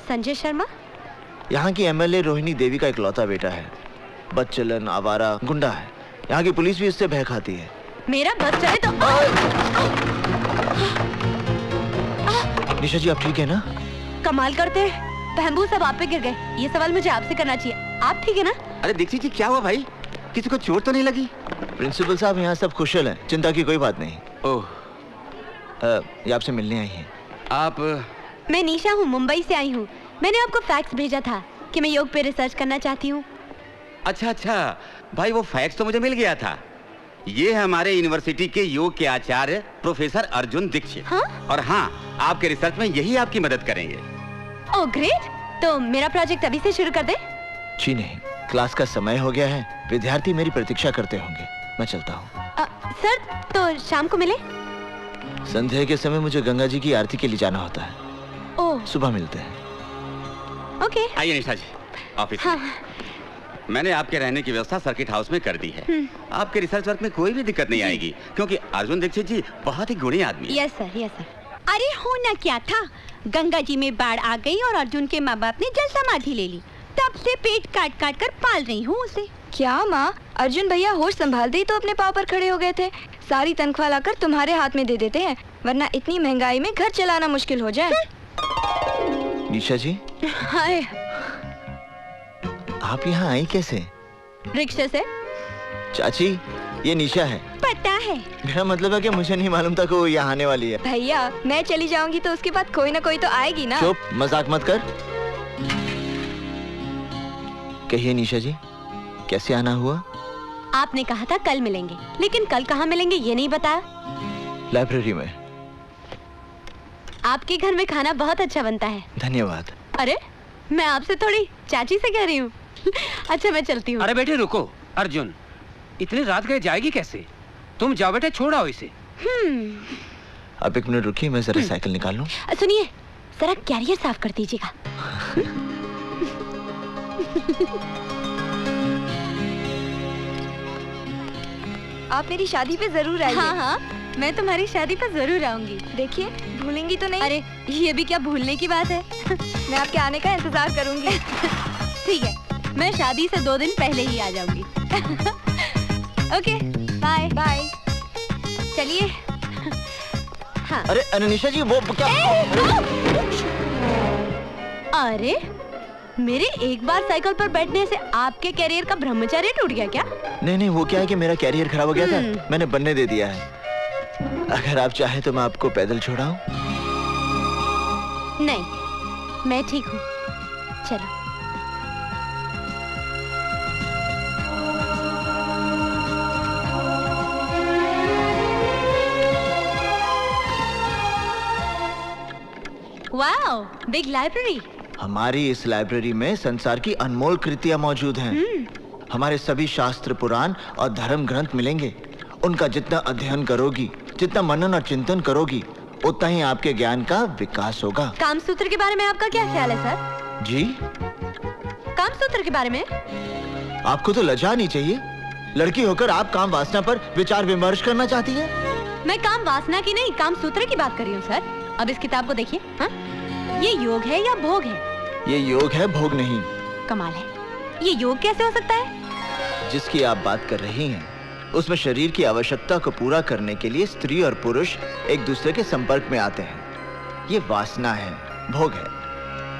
संजय शर्मा? यहाँ की एमएलए रोहिणी देवी का इकलौता बेटा है। बदचलन, आवारा, गुंडा है। यहाँ की पुलिस भी इससे भय खाती है। मेरा बस चले तो। निशा जी आप ठीक है ना? कमाल करते हैं, बहबू सब आप पे गिर गए। ये सवाल मुझे आपसे करना चाहिए, आप ठीक है ना? अरे दीक्षित जी क्या हुआ भाई, किसी को चोट तो नहीं लगी? प्रिंसिपल साहब यहाँ सब कुशल हैं, चिंता की कोई बात नहीं। ओह, ये आपसे मिलने आई हैं। आप? मैं निशा हूँ, मुंबई से आई हूँ। मैंने आपको फैक्स भेजा था कि मैं योग पे रिसर्च करना चाहती हूँ। अच्छा अच्छा भाई, वो फैक्स तो मुझे मिल गया था, ये है हमारे यूनिवर्सिटी के योग के आचार्य प्रोफेसर अर्जुन दीक्षित। हाँ? और हाँ, आपके रिसर्च में यही आपकी मदद करेंगे। ओह ग्रेट, तो मेरा प्रोजेक्ट अभी से शुरू कर दे। जी नहीं, क्लास का समय हो गया है, विद्यार्थी मेरी प्रतीक्षा करते होंगे। मैं चलता हूँ। सर तो शाम को मिले। संध्या के समय मुझे गंगा जी की आरती के लिए जाना होता है। ओह, सुबह मिलते हैं। ओके। आइए निशा जी, ऑफिस हाँ। में। मैंने आपके रहने की व्यवस्था सर्किट हाउस में कर दी है। आपके रिसर्च वर्क में कोई भी दिक्कत नहीं आएगी, क्योंकि अर्जुन दीक्षित जी बहुत ही गुणी आदमी है। Yes sir, yes sir. अरे होना क्या था, गंगा जी में बाढ़ आ गई और अर्जुन के माँ बाप ने जल समाधि ले ली। तब से पेट काट काट कर पाल रही हूँ उसे। क्या माँ, अर्जुन भैया होश संभालते ही तो अपने पाँव पर खड़े हो गए थे। सारी तनख्वाह लाकर तुम्हारे हाथ में दे देते हैं, वरना इतनी महंगाई में घर चलाना मुश्किल हो जाए। निशा जी, हाय। आप यहाँ आई कैसे? रिक्शे से। चाची, ये निशा है। पता है। मेरा मतलब है कि मुझे नहीं मालूम था कि वो यहाँ आने वाली है। भैया, मैं चली जाऊंगी तो उसके बाद कोई ना कोई तो आएगी ना। चुप, मजाक मत कर। कहिए निशा जी, कैसे आना हुआ? आपने कहा था कल मिलेंगे, लेकिन कल कहाँ मिलेंगे ये नहीं बताया। लाइब्रेरी में। आपके घर में खाना बहुत अच्छा बनता है। धन्यवाद। अरे, मैं आपसे थोड़ी चाची से कह रही हूँ। अच्छा, मैं चलती हूँ। अरे बेटे रुको, अर्जुन इतनी रात गए जाएगी कैसे? तुम जाओ बेटे, छोड़ाओ इसे। अब 1 मिनट रुकिए, मैं जरा साइकिल निकाल लूं। सुनिए, जरा कैरियर साफ कर दीजिएगा। आप मेरी शादी पे जरूर आइए। हाँ हाँ, मैं तुम्हारी शादी पे जरूर आऊंगी। देखिए, भूलेंगी तो नहीं? अरे, ये भी क्या भूलने की बात है। मैं आपके आने का इंतजार करूंगी। ठीक है, मैं शादी से 2 दिन पहले ही आ जाऊंगी। Okay, bye bye. चलिए। हाँ। अरे अनिशा जी, वो क्या? अरे, मेरे एक बार साइकिल पर बैठने से आपके कैरियर का ब्रह्मचर्य टूट गया क्या? नहीं, वो क्या है कि मेरा कैरियर खराब हो गया था, मैंने बनने दे दिया है। अगर आप चाहे तो मैं आपको पैदल छोड़ाऊं? नहीं, मैं ठीक हूँ। चलो। Wow, big library. हमारी इस लाइब्रेरी में संसार की अनमोल कृतियां मौजूद हैं। हमारे सभी शास्त्र, पुराण और धर्म ग्रंथ मिलेंगे। उनका जितना अध्ययन करोगी, जितना मनन और चिंतन करोगी, उतना ही आपके ज्ञान का विकास होगा। कामसूत्र के बारे में आपका क्या ख्याल है सर? जी? कामसूत्र के बारे में? आपको तो लज्जा नहीं चाहिए। लड़की होकर आप काम वासना पर विचार विमर्श करना चाहती है? मैं काम वासना की नहीं, कामसूत्र की बात कर रही हूँ सर। अब इस किताब को देखिए। हाँ? ये योग है या भोग है? ये योग है, भोग नहीं। कमाल है, ये योग कैसे हो सकता है? जिसकी आप बात कर रही हैं, उसमें शरीर की आवश्यकता को पूरा करने के लिए स्त्री और पुरुष एक दूसरे के संपर्क में आते हैं। ये वासना है, भोग है।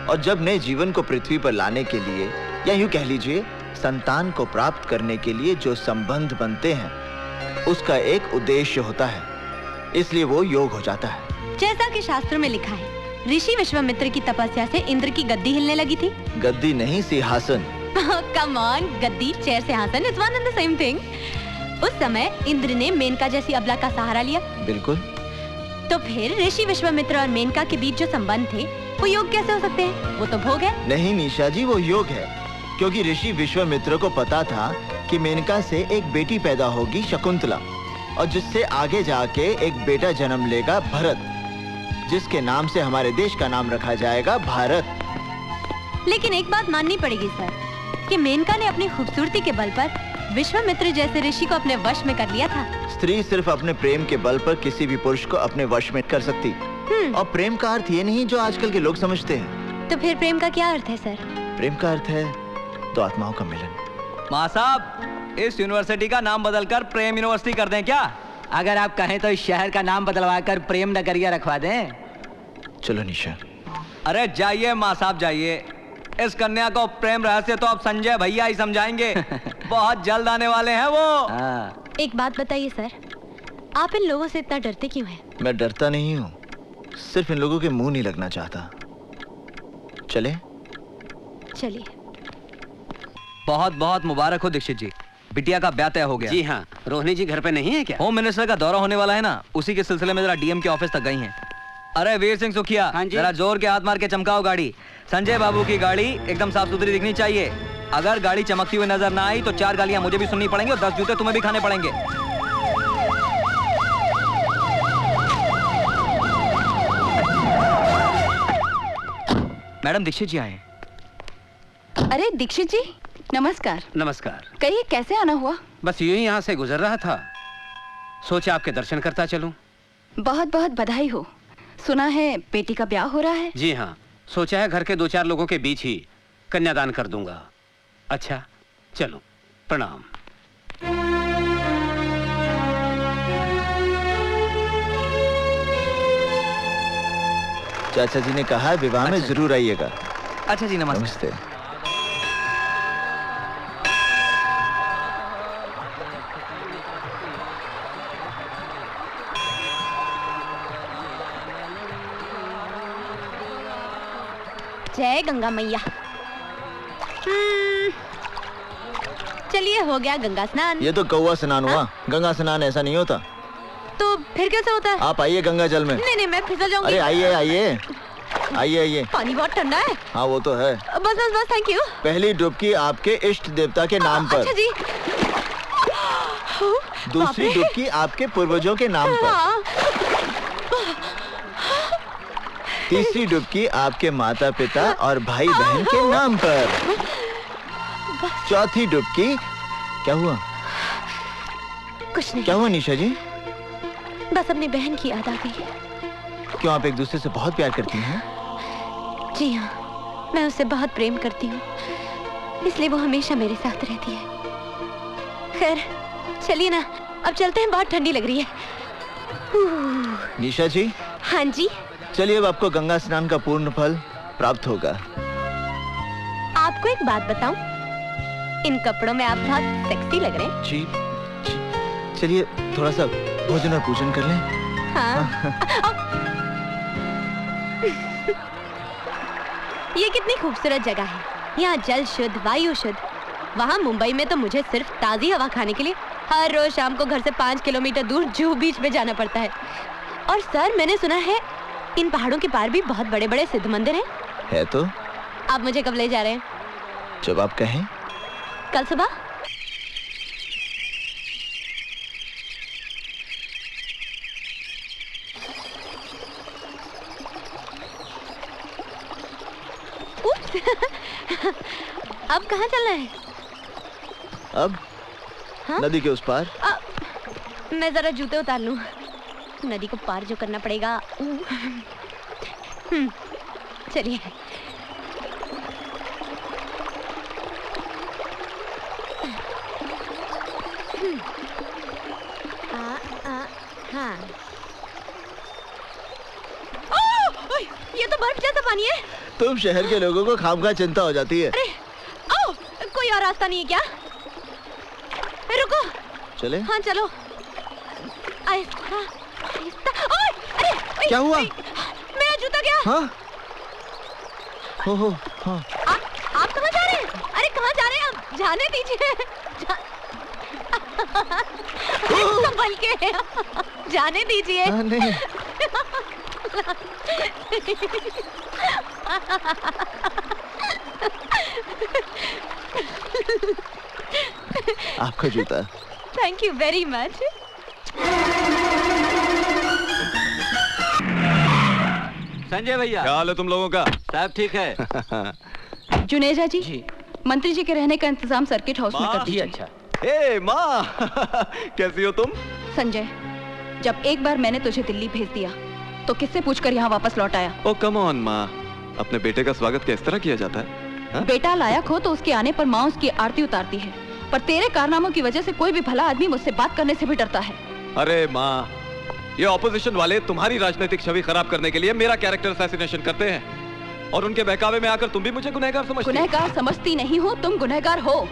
और जब नए जीवन को पृथ्वी पर लाने के लिए, या यूं कह लीजिए संतान को प्राप्त करने के लिए जो संबंध बनते हैं, उसका एक उद्देश्य होता है, इसलिए वो योग हो जाता है। जैसा कि शास्त्रों में लिखा है, ऋषि विश्वामित्र की तपस्या से इंद्र की गद्दी हिलने लगी थी। गद्दी नहीं, सिंहासन। कम ऑन, गद्दी, चेयर, सिंहासन, it's one and the same thing. उस समय इंद्र ने मेनका जैसी अबला का सहारा लिया। बिल्कुल। तो फिर ऋषि विश्वामित्र और मेनका के बीच जो संबंध थे, वो योग कैसे हो सकते हैं? वो तो भोग है। नहीं निशा जी, वो योग है, क्योंकि ऋषि विश्वामित्र को पता था कि मेनका से एक बेटी पैदा होगी, शकुंतला, और जिससे आगे जाके एक बेटा जन्म लेगा, भरत, जिसके नाम से हमारे देश का नाम रखा जाएगा, भारत। लेकिन एक बात माननी पड़ेगी सर, कि मेनका ने अपनी खूबसूरती के बल पर विश्वामित्र जैसे ऋषि को अपने वश में कर लिया था। स्त्री सिर्फ अपने प्रेम के बल पर किसी भी पुरुष को अपने वश में कर सकती। और प्रेम का अर्थ ये नहीं जो आजकल के लोग समझते हैं। तो फिर प्रेम का क्या अर्थ है सर? प्रेम का अर्थ है तो आत्माओं का मिलन। माँ साहब, इस यूनिवर्सिटी का नाम बदलकर प्रेम यूनिवर्सिटी कर दें क्या? अगर आप कहें तो इस शहर का नाम बदलवा कर प्रेम नगरिया रखवा दें। चलो निशा। अरे जाइए माँ साहब, जाइए। इस कन्या को प्रेम रहस्य तो अब संजय भैया ही समझाएंगे। बहुत जल्द आने वाले हैं वो। एक बात बताइए सर, आप इन लोगों से इतना डरते क्यों हैं? मैं डरता नहीं हूँ, सिर्फ इन लोगों के मुंह नहीं लगना चाहता। चले? चलिए। बहुत बहुत मुबारक हो दीक्षित जी। बिटिया का ब्याह तय हो गया। जी हाँ, रोहिणी जी घर पे नहीं है क्या? होम मिनिस्टर का दौरा होने वाला है ना, उसी के सिलसिले में जरा डीएम के ऑफिस तक गई हैं। अरे वीर सिंह सुखिया, जरा जोर के हाथ मार के चमकाओ गाड़ी। संजय बाबू की गाड़ी एकदम साफ सुथरी दिखनी चाहिए। अगर गाड़ी चमकती हुई नजर ना आई तो 4 गालियां मुझे भी सुननी पड़ेंगी और 10 जूते तुम्हें भी खाने पड़ेंगे। मैडम दीक्षित जी आए। अरे दीक्षित जी, नमस्कार। नमस्कार। कहिए कैसे आना हुआ? बस यूं ही यहाँ से गुजर रहा था, सोचा आपके दर्शन करता चलूं। बहुत बहुत बधाई हो। सुना है बेटी का ब्याह हो रहा है? जी हाँ, सोचा है घर के 2-4 लोगों के बीच ही कन्यादान कर दूंगा। अच्छा चलो, प्रणाम। चाचा जी ने कहा है विवाह में जरूर आइएगा। अच्छा जी, नमस्ते। जय गंगा मैया। चलिए, हो गया गंगा स्नान। ये तो कौवा स्नान हुआ, गंगा स्नान ऐसा नहीं होता। तो फिर कैसे होता है? आप आइए गंगा जल में। नहीं नहीं, मैं फिसल जाऊंगी। अरे आइए आइए आइए आइए। पानी बहुत ठंडा है। हाँ वो तो है। बस बस बस, थैंक यू। पहली डुबकी आपके इष्ट देवता के नाम पर। अच्छा जी। दूसरी डुबकी आपके पूर्वजों के नाम पर। तीसरी डुबकी आपके माता पिता और भाई बहन के नाम पर। चौथी डुबकी क्या हुआ? कुछ नहीं। क्या हुआ निशा जी? बस अपनी बहन की याद आ गई। क्यों आप एक दूसरे से बहुत प्यार करती हैं? जी हाँ, मैं उससे बहुत प्रेम करती हूँ, इसलिए वो हमेशा मेरे साथ रहती है। खैर चलिए ना, अब चलते हैं, बहुत ठंडी लग रही है। निशा जी। हाँ जी। चलिए, अब आपको गंगा स्नान का पूर्ण फल प्राप्त होगा। आपको एक बात बताऊं, इन कपड़ों में आप बहुत सेक्सी लग रहे हैं। जी, चलिए थोड़ा सा भोजन और पूजन कर लें। हाँ। ये कितनी खूबसूरत जगह है। यहाँ जल शुद्ध, वायु शुद्ध। वहाँ मुंबई में तो मुझे सिर्फ ताज़ी हवा खाने के लिए हर रोज शाम को घर से 5 किलोमीटर दूर जुहू बीच पे जाना पड़ता है। और सर, मैंने सुना है इन पहाड़ों के पार भी बहुत बड़े बड़े सिद्ध मंदिर हैं। है तो। आप मुझे कब ले जा रहे हैं? जब आप कहें। कल सुबह? अब कहाँ चलना है? अब हाँ? नदी के उस पार। मैं जरा जूते उतार लूं। नदी को पार जो करना पड़ेगा। चलिए। हाँ। ये तो बर्फ जैसा पानी है। तुम शहर के लोगों को खामखा चिंता हो जाती है। अरे कोई और रास्ता नहीं है क्या? रुको। चले? हाँ चलो। आहिस्ता, आहिस्ता। अरे क्या हुआ? मेरा जूता क्या? हाँ? हो हाँ। आप कहाँ जा रहे हैं? अरे कहाँ जा रहे हैं आप? जाने दीजिए। संभल के जाने दीजिए। नहीं। आपका जूता। Thank you very much. Sanjay भैया, क्या हाल है तुम लोगों का? सब ठीक है। जुनेजा जी, मंत्री जी के रहने का इंतजाम सर्किट हाउस में कर दीजिए। अच्छा। हे माँ, कैसी हो तुम? संजय, जब एक बार मैंने तुझे दिल्ली भेज दिया तो किससे पूछकर यहाँ वापस लौट आया? ओ कम ऑन माँ, अपने बेटे का स्वागत किस तरह किया जाता है? हा? बेटा लायक हो तो उसके आने पर माँ उसकी आरती उतारती है, पर तेरे कारनामों की वजह से कोई भी भला आदमी मुझसे बात करने से भी डरता है। अरे माँ, ये ऑपोजिशन वाले तुम्हारी राजनीतिक छवि खराब करने के लिए मेरा कैरेक्टर असैसिनेशन करते हैं और उनके बहकावे में आकर तुम भी मुझे गुनहगार समझती हो। गुनहगार समझती नहीं हो, तुम गुनहगार हो।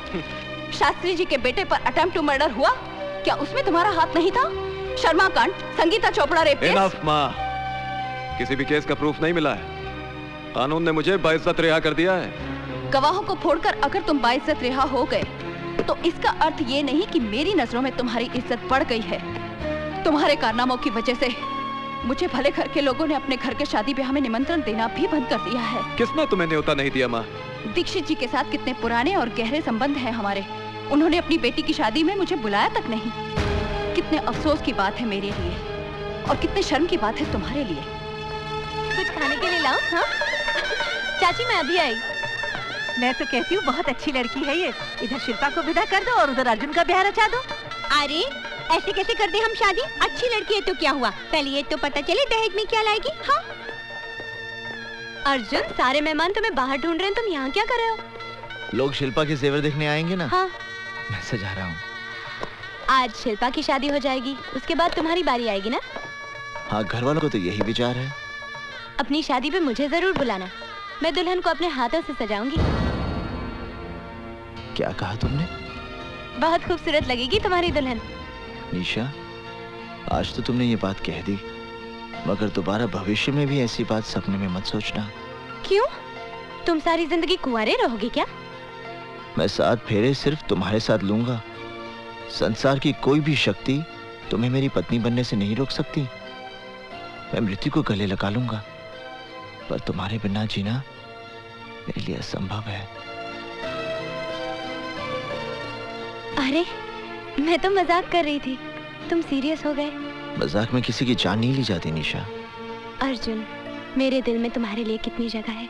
शास्त्री जी के बेटे पर अटेम्प्ट टू मर्डर हुआ, क्या उसमें तुम्हारा हाथ नहीं था? शर्मा कांड, Sangeeta Chopra rape case. Enough माँ, किसी भी केस का प्रूफ नहीं मिला है। कानून ने मुझे बाइज्जत रिहा कर दिया है। गवाहों को फोड़कर अगर तुम बाइज्जत रिहा हो गए तो इसका अर्थ ये नहीं कि मेरी नजरों में तुम्हारी इज्जत बढ़ गई है। तुम्हारे कारनामों की वजह से मुझे भले घर के लोगों ने अपने घर के शादी ब्याह में निमंत्रण देना भी बंद कर दिया है। किसने तुम्हें न्योता नहीं दिया माँ? दीक्षित जी के साथ कितने पुराने और गहरे संबंध हैं हमारे। उन्होंने अपनी बेटी की शादी में मुझे बुलाया तक नहीं। कितने अफसोस की बात है मेरे लिए और कितने शर्म की बात है तुम्हारे लिए। कुछ खाने के लिए लाओ। हाँ चाची मैं अभी आई। मैं तो कहती हूँ बहुत अच्छी लड़की है ये। इधर शिल्पा को विदा कर दो और उधर अर्जुन का ब्याह रचा दो। अरे ऐसे कैसे कर दे हम शादी? अच्छी लड़की है तो क्या हुआ, पहले ये तो पता चले दहेज में क्या लाएगी। हाँ अर्जुन, सारे मेहमान तुम्हें बाहर ढूंढ रहे हैं, तुम यहाँ क्या कर रहे हो? लोग शिल्पा के जेवर देखने आएंगे ना। हाँ मैं सजा रहा हूँ। आज शिल्पा की शादी हो जाएगी, उसके बाद तुम्हारी बारी आएगी ना। हाँ घर वालों को तो यही विचार है। अपनी शादी पे मुझे जरूर बुलाना, मैं दुल्हन को अपने हाथों से सजाऊंगी। क्या कहा तुमने? बहुत खूबसूरत लगेगी तुम्हारी दुल्हन। निशा, आज तो तुमने ये बात कह दी, मगर दोबारा भविष्य में भी ऐसी बात सपने में मत सोचना। क्यों? तुम सारी जिंदगी कुंवारे रहोगे क्या? मैं 7 फेरे सिर्फ तुम्हारे साथ लूंगा। संसार की कोई भी शक्ति तुम्हें मेरी पत्नी बनने से नहीं रोक सकती। मैं मृत्यु को गले लगा लूंगा, पर तुम्हारे बिना जीना मेरे लिए असंभव है। अरे मैं तो मजाक कर रही थी, तुम सीरियस हो गए। मजाक में किसी की जान नहीं ली जाती निशा। अर्जुन, मेरे दिल में तुम्हारे लिए कितनी जगह है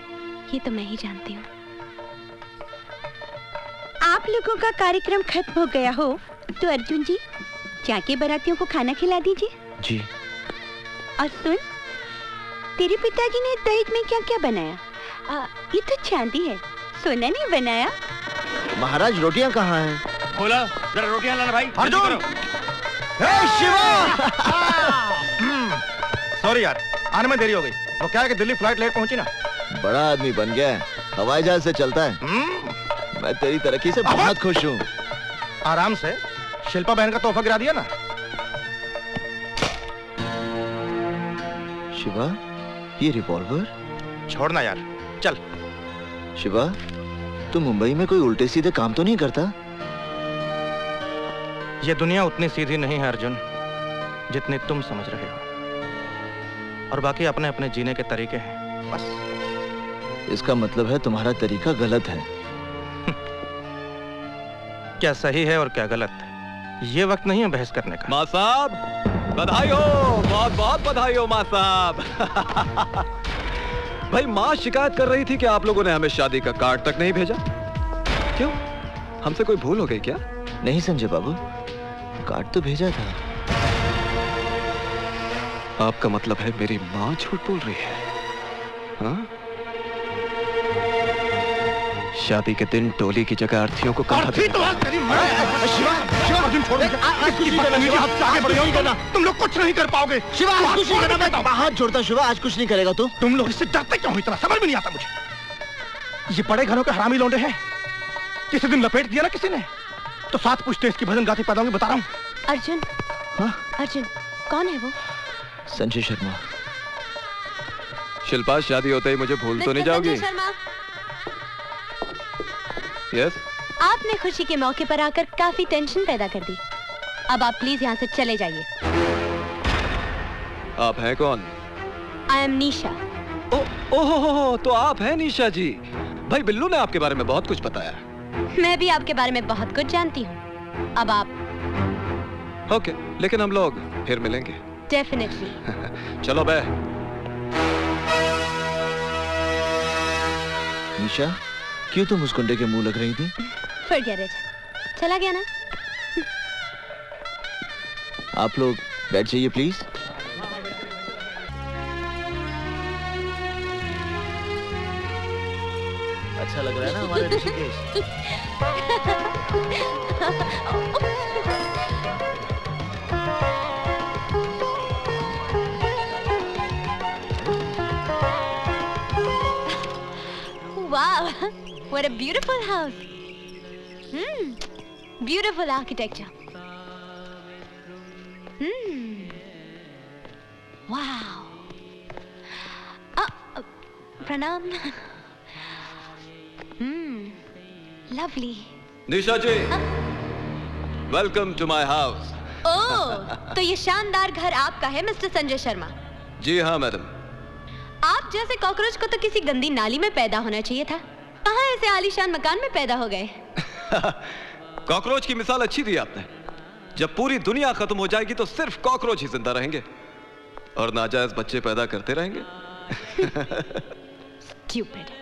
ये तो मैं ही जानती हूँ। आप लोगों का कार्यक्रम खत्म हो गया हो तो अर्जुन जी जाके बारातियों को खाना खिला दीजिए। जी। और सुन, तेरे पिताजी ने दहेज में क्या क्या बनाया? ये तो चांदी है, सोना नहीं बनाया। महाराज रोटियां कहाँ हैं? बोला जरा रोटियां लाना भाई। अर्जुन! शिवा! सॉरी यार, आने में देरी हो गई। वो क्या है कि दिल्ली फ्लाइट लेट पहुंची ना। बड़ा आदमी बन गया है, हवाई जहाज से चलता है। मैं तेरी तरक्की से बहुत खुश हूँ। आराम से, शिल्पा बहन का तोहफा गिरा दिया ना। शिवा, ये रिवॉल्वर? छोड़ना यार, चल। शिवा, तू मुंबई में कोई उल्टे सीधे काम तो नहीं करता? ये दुनिया उतनी सीधी नहीं है अर्जुन, जितनी तुम समझ रहे हो। और बाकी अपने अपने जीने के तरीके हैं, बस। इसका मतलब है तुम्हारा तरीका गलत है। क्या सही है और क्या गलत है, ये वक्त नहीं है बहस करने का। माँ साहब, बधाई हो, बहुत बहुत बधाई हो माँ साहब। भाई माँ शिकायत कर रही थी कि आप लोगों ने हमें शादी का कार्ड तक नहीं भेजा। क्यों, हमसे कोई भूल हो गई क्या? नहीं संजय बाबू, कार्ड तो भेजा था। आपका मतलब है मेरी माँ झूठ बोल रही है? हाँ? शादी के दिन टोली की जगह अर्थी को कहा तुम लोग कुछ नहीं कर पाओगे। शिवा, आज कुछ नहीं करना। मैं हाथ जोड़ता शिवा, आज कुछ नहीं करेगा तू। तुम लोग इससे डरते क्यों हो इतना, समझ में नहीं आता मुझे। ये बड़े घरों के हरामी लौंडे हैं। किसी दिन लपेट दिया ना किसी ने तो 7 पुश्ते इसकी भजन गाती पैदा होंगी, बता रहा हूँ। अर्जुन, अर्जुन कौन है वो? संजय शर्मा। शिल्पा, शादी होते ही मुझे भूल तो नहीं जाओगी? यस। आपने खुशी के मौके पर आकर काफी टेंशन पैदा कर दी। अब आप प्लीज यहाँ से चले जाइए। आप हैं कौन? आई एम निशा। ओहो, तो आप हैं निशा जी। भाई बिल्लू ने आपके बारे में बहुत कुछ बताया। मैं भी आपके बारे में बहुत कुछ जानती हूँ। अब आप ओके, लेकिन हम लोग फिर मिलेंगे। डेफिनेटली। चलो बे। निशा, क्यों तुम उस गुंडे के मुंह लग रही थी? Forget it. चला गया ना? आप लोग बैठ जाइए प्लीज। अच्छा लग रहा है ना हमारे Rishikesh? Wow, what a beautiful house. Beautiful architecture. Wow. Pranam. Lovely. Nisha ji, welcome to my house. Oh, तो ये शानदार घर आपका है मिस्टर संजय शर्मा? जी हाँ मैडम। आप जैसे कॉकरोच को तो किसी गंदी नाली में पैदा होना चाहिए था। कहाँ ऐसे आलीशान मकान में पैदा हो गए? कॉकरोच की मिसाल अच्छी दी आपने। जब पूरी दुनिया खत्म हो जाएगी तो सिर्फ कॉकरोच ही जिंदा रहेंगे और नाजायज बच्चे पैदा करते रहेंगे। Stupid.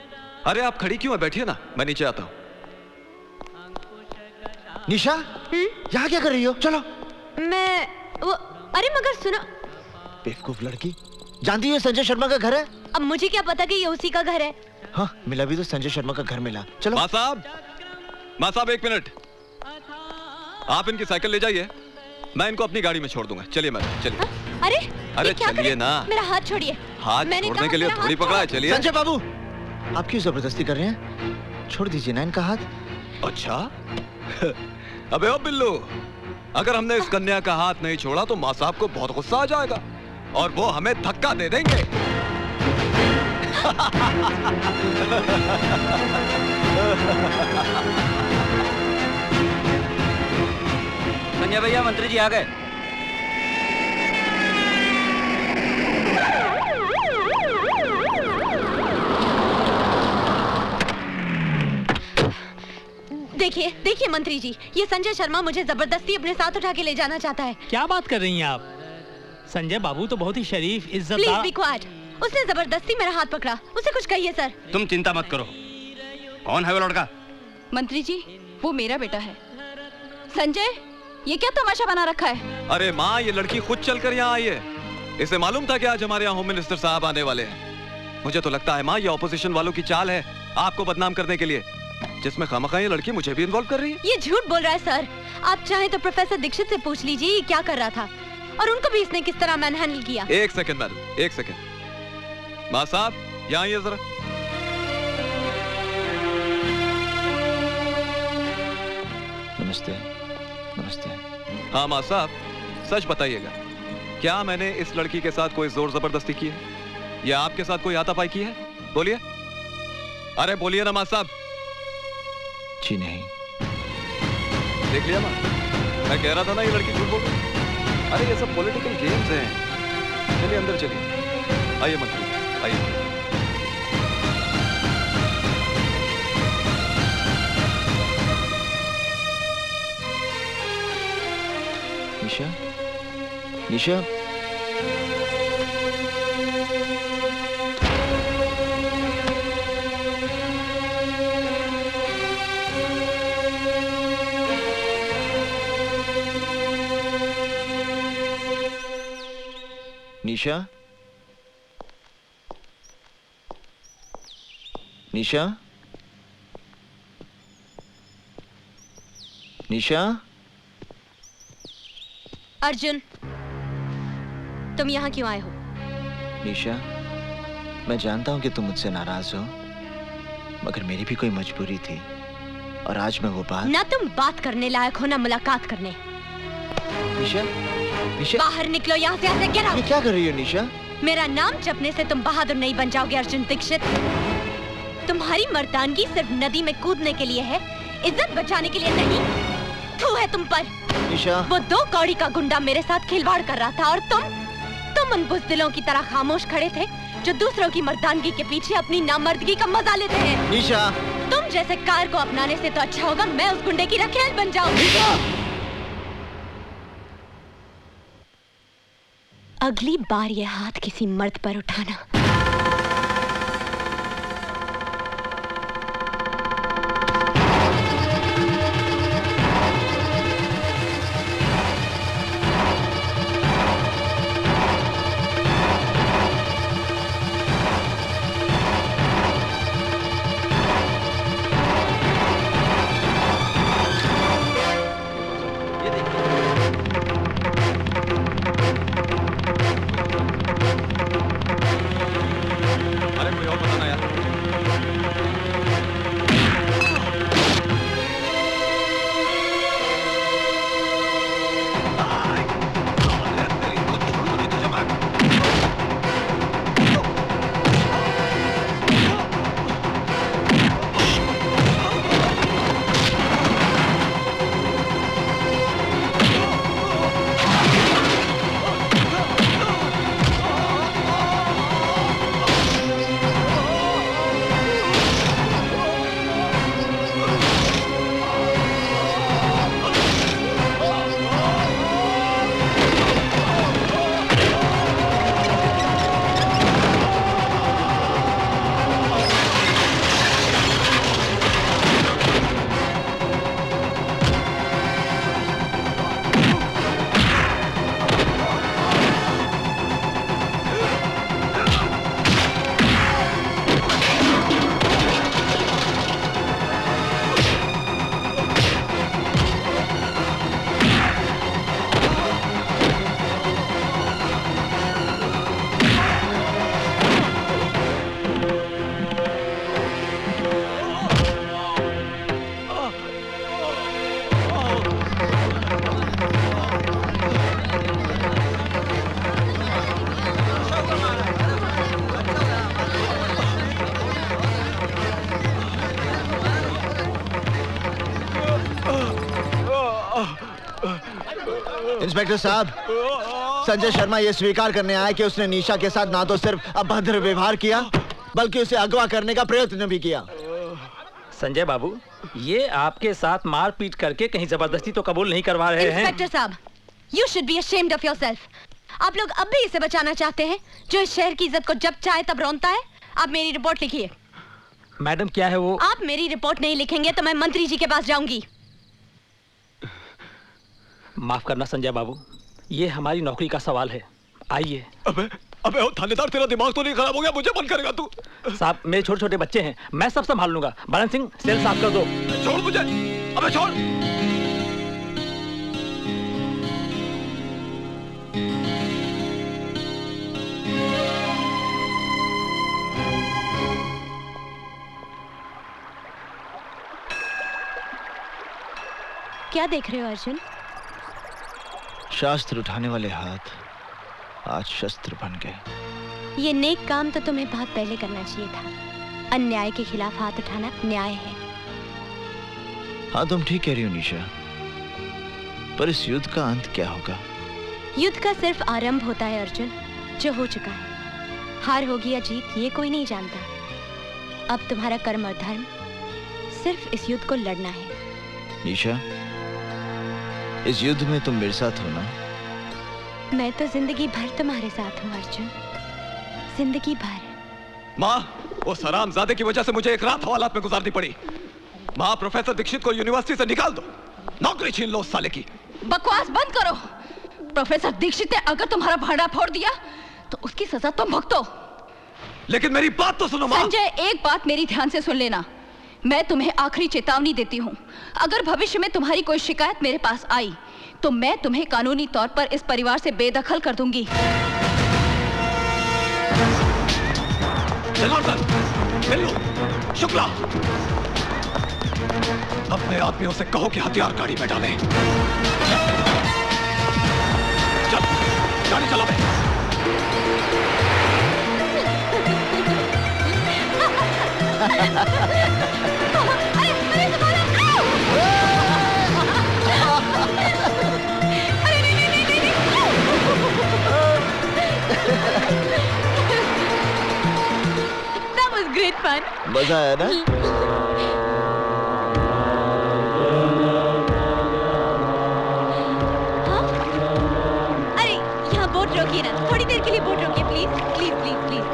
अरे आप खड़ी क्यों है? बैठिए ना, मैं नीचे आता हूँ। निशा, यहाँ क्या कर रही हो? चलो। मैं वो, अरे मगर सुनो। बेवकूफ लड़की, जानती है संजय शर्मा का घर है? अब मुझे क्या पता कि ये उसी का घर है। हाँ, मिला भी तो संजय शर्मा का घर मिला। चलो। माँ साहब, एक मिनट। आप इनकी साइकिल ले जाइए, मैं इनको अपनी गाड़ी में छोड़ दूंगा। चलिए मैडम, चलिए। अरे चलिए ना। मेरा हाथ छोड़िए। हाथ छोड़ने के लिए थोड़ी पकड़ा है। चलिए। संजय बाबू, आप क्यों जबरदस्ती कर रहे हैं? छोड़ दीजिए ना इनका हाथ। अच्छा। अबे ओ बिल्लू, अगर हमने इस कन्या का हाथ नहीं छोड़ा तो माँ साहब को बहुत गुस्सा आ जाएगा और वो हमें धक्का दे देंगे। संजय भैया, मंत्री जी आ गए। देखिए देखिए मंत्री जी, ये संजय शर्मा मुझे जबरदस्ती अपने साथ उठा के ले जाना चाहता है। क्या बात कर रही हैं आप? संजय बाबू तो बहुत ही शरीफ, इज्जतदार। Please be quiet. उसने जबरदस्ती मेरा हाथ पकड़ा। उसे कुछ कहिए सर। तुम चिंता मत करो। कौन है वो लड़का? मंत्री जी, वो मेरा बेटा है। संजय, ये क्या तमाशा बना रखा है? अरे माँ, ये लड़की खुद चलकर यहाँ आई है। इसे मालूम था कि आज हमारे यहाँ होम मिनिस्टर साहब आने वाले हैं। मुझे तो लगता है माँ, ये ऑपोजिशन वालों की चाल है आपको बदनाम करने के लिए, जिसमें खामखा ये लड़की मुझे भी इन्वॉल्व कर रही है। ये झूठ बोल रहा है सर। आप चाहें तो प्रोफेसर दीक्षित से पूछ लीजिए ये क्या कर रहा था और उनको भी इसने किस तरह मैनहैंडल किया। एक सेकंड मैडम, एक सेकंड। माँ साहब, यहाँ आइए जरा। नमस्ते। नमस्ते। हाँ माँ साहब, सच बताइएगा, क्या मैंने इस लड़की के साथ कोई जोर जबरदस्ती की है या आपके साथ कोई हाथापाई की है? बोलिए। अरे बोलिए ना माँ साहब। जी नहीं। देख लिया माँ, मैं कह रहा था ना ये लड़की झूठ बोल रही। अरे ये सब पॉलिटिकल गेम्स हैं। चलिए अंदर चलिए। आइए मंत्री, आइए। निशा, निशा, निशा, निशा, निशा। अर्जुन, तुम यहाँ क्यों आए हो? निशा, मैं जानता हूँ कि तुम मुझसे नाराज हो, मगर मेरी भी कोई मजबूरी थी और आज मैं वो बात। ना तुम बात करने लायक हो ना मुलाकात करने। निशा, निशा, बाहर निकलो यहाँ से। ऐसे गेट आउट। ये क्या कर रही हो निशा? मेरा नाम जपने से तुम बहादुर नहीं बन जाओगे अर्जुन दीक्षित। तुम्हारी मर्दानगी सिर्फ नदी में कूदने के लिए है, इज्जत बचाने के लिए नहीं। थू है तुम पर। निशा, वो 2 कौड़ी का गुंडा मेरे साथ खिलवाड़ कर रहा था और तुम उन बुज़दिलों की तरह खामोश खड़े थे जो दूसरों की मर्दानगी के पीछे अपनी नामर्दगी का मजा लेते हैं। निशा, तुम जैसे कार को अपनाने से तो अच्छा होगा मैं उस गुंडे की रखेल बन जाऊं। अगली बार ये हाथ किसी मर्द पर उठाना। इंस्पेक्टर साहब, संजय शर्मा ये स्वीकार करने आया कि उसने निशा के साथ ना तो सिर्फ अभद्र व्यवहार किया बल्कि उसे अगवा करने का प्रयत्न भी किया। संजय बाबू, ये आपके साथ मारपीट करके कहीं जबरदस्ती तो कबूल नहीं करवा रहे हैं। इंस्पेक्टर साहब, you should be ashamed of yourself. आप लोग अब भी इसे बचाना चाहते हैं, जो इस शहर की इज्जत को जब चाहे तब रौंदता है। आप मेरी रिपोर्ट लिखिए। मैडम क्या है वो? आप मेरी रिपोर्ट नहीं लिखेंगे तो मैं मंत्री जी के पास जाऊंगी। माफ करना संजय बाबू, ये हमारी नौकरी का सवाल है। आइए। अबे ओ थानेदार, तेरा दिमाग तो नहीं खराब हो गया? मुझे बंद करेगा तू? साहब, मेरे छोटे छोटे बच्चे हैं, मैं सब संभाल लूंगा। बरन सिंह, सेल साफ कर दो। छोड़ मुझे। अबे छोड़। क्या देख रहे हो अर्जुन? शास्त्र उठाने वाले हाथ आज शस्त्र बन गए। ये नेक काम तो तुम्हें बहुत पहले करना चाहिए था। अन्याय के खिलाफ हाथ उठाना न्याय है। हाँ, तुम ठीक कह रही हो निशा, पर इस युद्ध का अंत क्या होगा? युद्ध का सिर्फ आरंभ होता है अर्जुन, जो हो चुका है। हार होगी या जीत ये कोई नहीं जानता। अब तुम्हारा कर्म और धर्म सिर्फ इस युद्ध को लड़ना है। निशा, इस युद्ध में तुम मेरे साथ हो ना? मैं तो जिंदगी भर तुम्हारे साथ हूँ अर्जुन, जिंदगी भर। माँ, वो हरामजादे की वजह से मुझे एक रात हवालात में गुजारनी पड़ी। माँ, प्रोफेसर दीक्षित को यूनिवर्सिटी से निकाल दो, नौकरी छीन लो उस साले की। बकवास बंद करो। प्रोफेसर दीक्षित ने अगर तुम्हारा भांडा फोड़ दिया तो उसकी सजा तुम भुगतो। लेकिन मेरी बात तो सुनो माँ। संजय, एक बात मेरी ध्यान से सुन लेना। मैं तुम्हें आखिरी चेतावनी देती हूँ, अगर भविष्य में तुम्हारी कोई शिकायत मेरे पास आई तो मैं तुम्हें कानूनी तौर पर इस परिवार से बेदखल कर दूंगी। जनार्दन, बिल्लू, शुक्ला, अपने आदमियों से कहो कि हथियार गाड़ी में डालें। चल, गाड़ी चला बे। That was great fun. मजा आया ना? हाँ? अरे यहाँ बोट रोकिए ना, थोड़ी देर के लिए बोट रोकिए प्लीज प्लीज प्लीज प्लीज।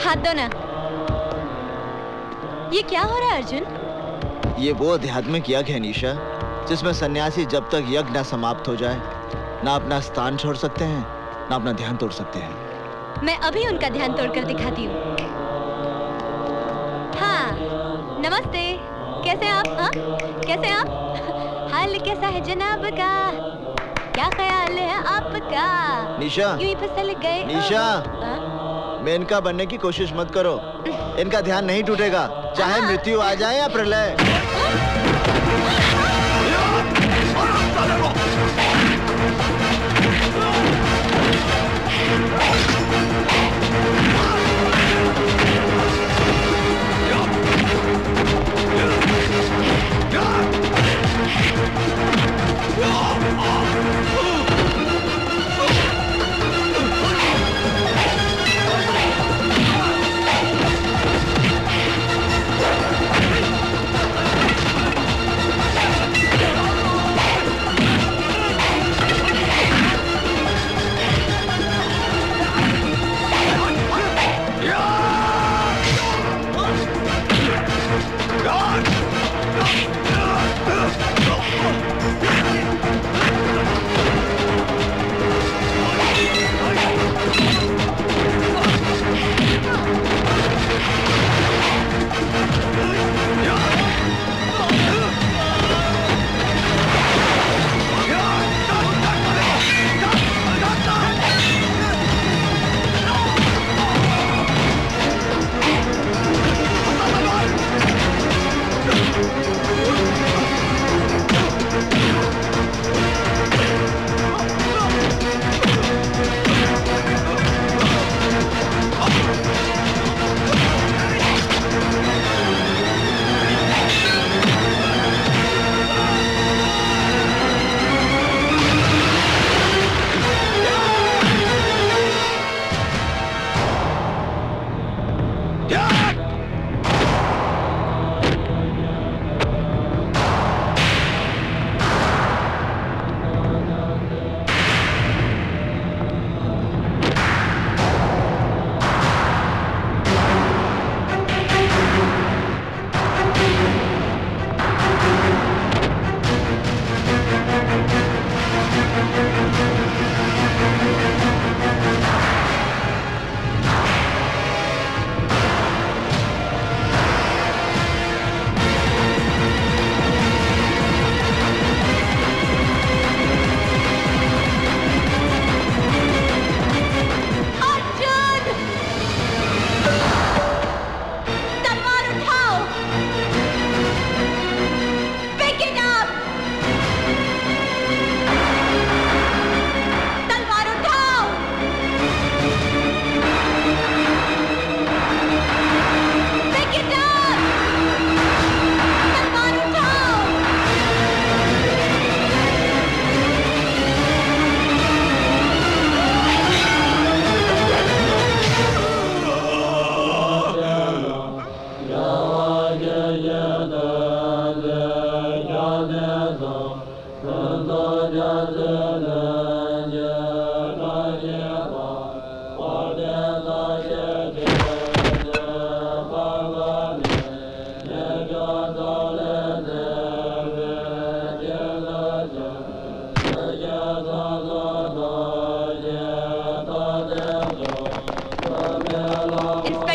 हाथ दो ना। ये क्या हो रहा है अर्जुन? ये वो आध्यात्मिक यज्ञ है निशा, जिसमें सन्यासी जब तक यज्ञ न समाप्त हो जाए ना अपना स्थान छोड़ सकते हैं ना अपना ध्यान तोड़ सकते हैं। मैं अभी उनका ध्यान तोड़कर दिखाती हूँ। हाँ, नमस्ते, कैसे आप? हाँ, कैसे आप? हाल कैसा है जनाब का? क्या ख्याल है आपका? निशा, यूं ही फिसल गए। निशा, मेनका बनने की कोशिश मत करो। इनका ध्यान नहीं टूटेगा, चाहे मृत्यु आ जाए या प्रलय।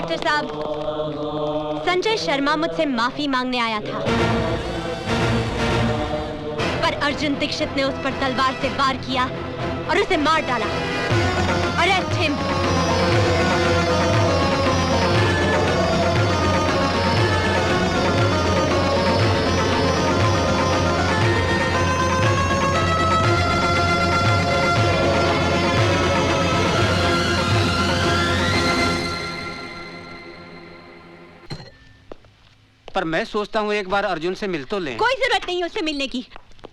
इंस्पेक्टर साहब, संजय शर्मा मुझसे माफी मांगने आया था, पर अर्जुन दीक्षित ने उस पर तलवार से वार किया और उसे मार डाला। Arrest him. पर मैं सोचता हूँ एक बार अर्जुन से मिल तो लें। कोई जरूरत नहीं उससे मिलने की।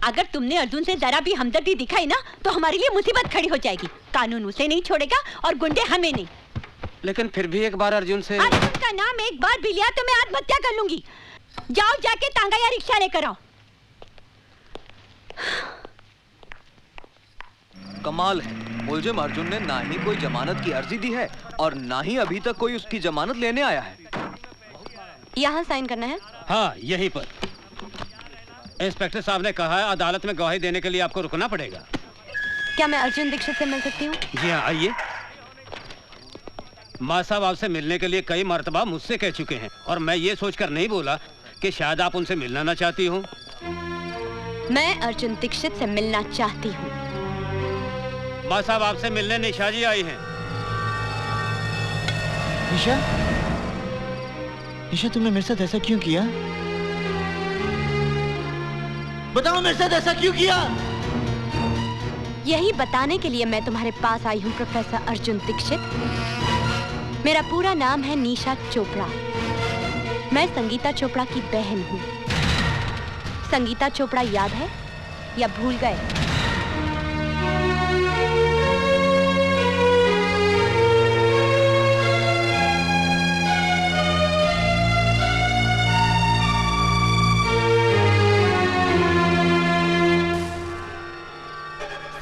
अगर तुमने अर्जुन से जरा भी हमदर्दी दिखाई ना तो हमारे लिए मुसीबत खड़ी हो जाएगी। कानून उसे नहीं छोड़ेगा और गुंडे हमें नहीं। लेकिन फिर भी एक बार अर्जुन से। अर्जुन का नाम एक बार भी लिया तो मैं आत्महत्या कर लूंगी। जाओ जाके तांगा या रिक्शा लेकर आओ। कमाल है, मुलजिम अर्जुन ने ना ही कोई जमानत की अर्जी दी है और ना ही अभी तक कोई उसकी जमानत लेने आया है। यहाँ साइन करना है? हाँ, यहीं पर। इंस्पेक्टर साहब ने कहा है अदालत में गवाही देने के लिए आपको रुकना पड़ेगा। क्या मैं अर्जुन दीक्षित से मिल सकती हूँ? जी हाँ, आइए। माँ साहब आपसे मिलने के लिए कई मर्तबा मुझसे कह चुके हैं और मैं ये सोचकर नहीं बोला कि शायद आप उनसे मिलना ना चाहती हूँ। मैं अर्जुन दीक्षित से मिलना चाहती हूँ। माँ साहब आपसे मिलने निशा जी आई हैं। निशा? निशा, तुमने मेरे साथ ऐसा क्यों किया? बताओ, मेरे साथ ऐसा क्यों किया? यही बताने के लिए मैं तुम्हारे पास आई हूँ प्रोफेसर अर्जुन दीक्षित। मेरा पूरा नाम है निशा चोपड़ा। मैं संगीता चोपड़ा की बहन हूँ। संगीता चोपड़ा याद है या भूल गए?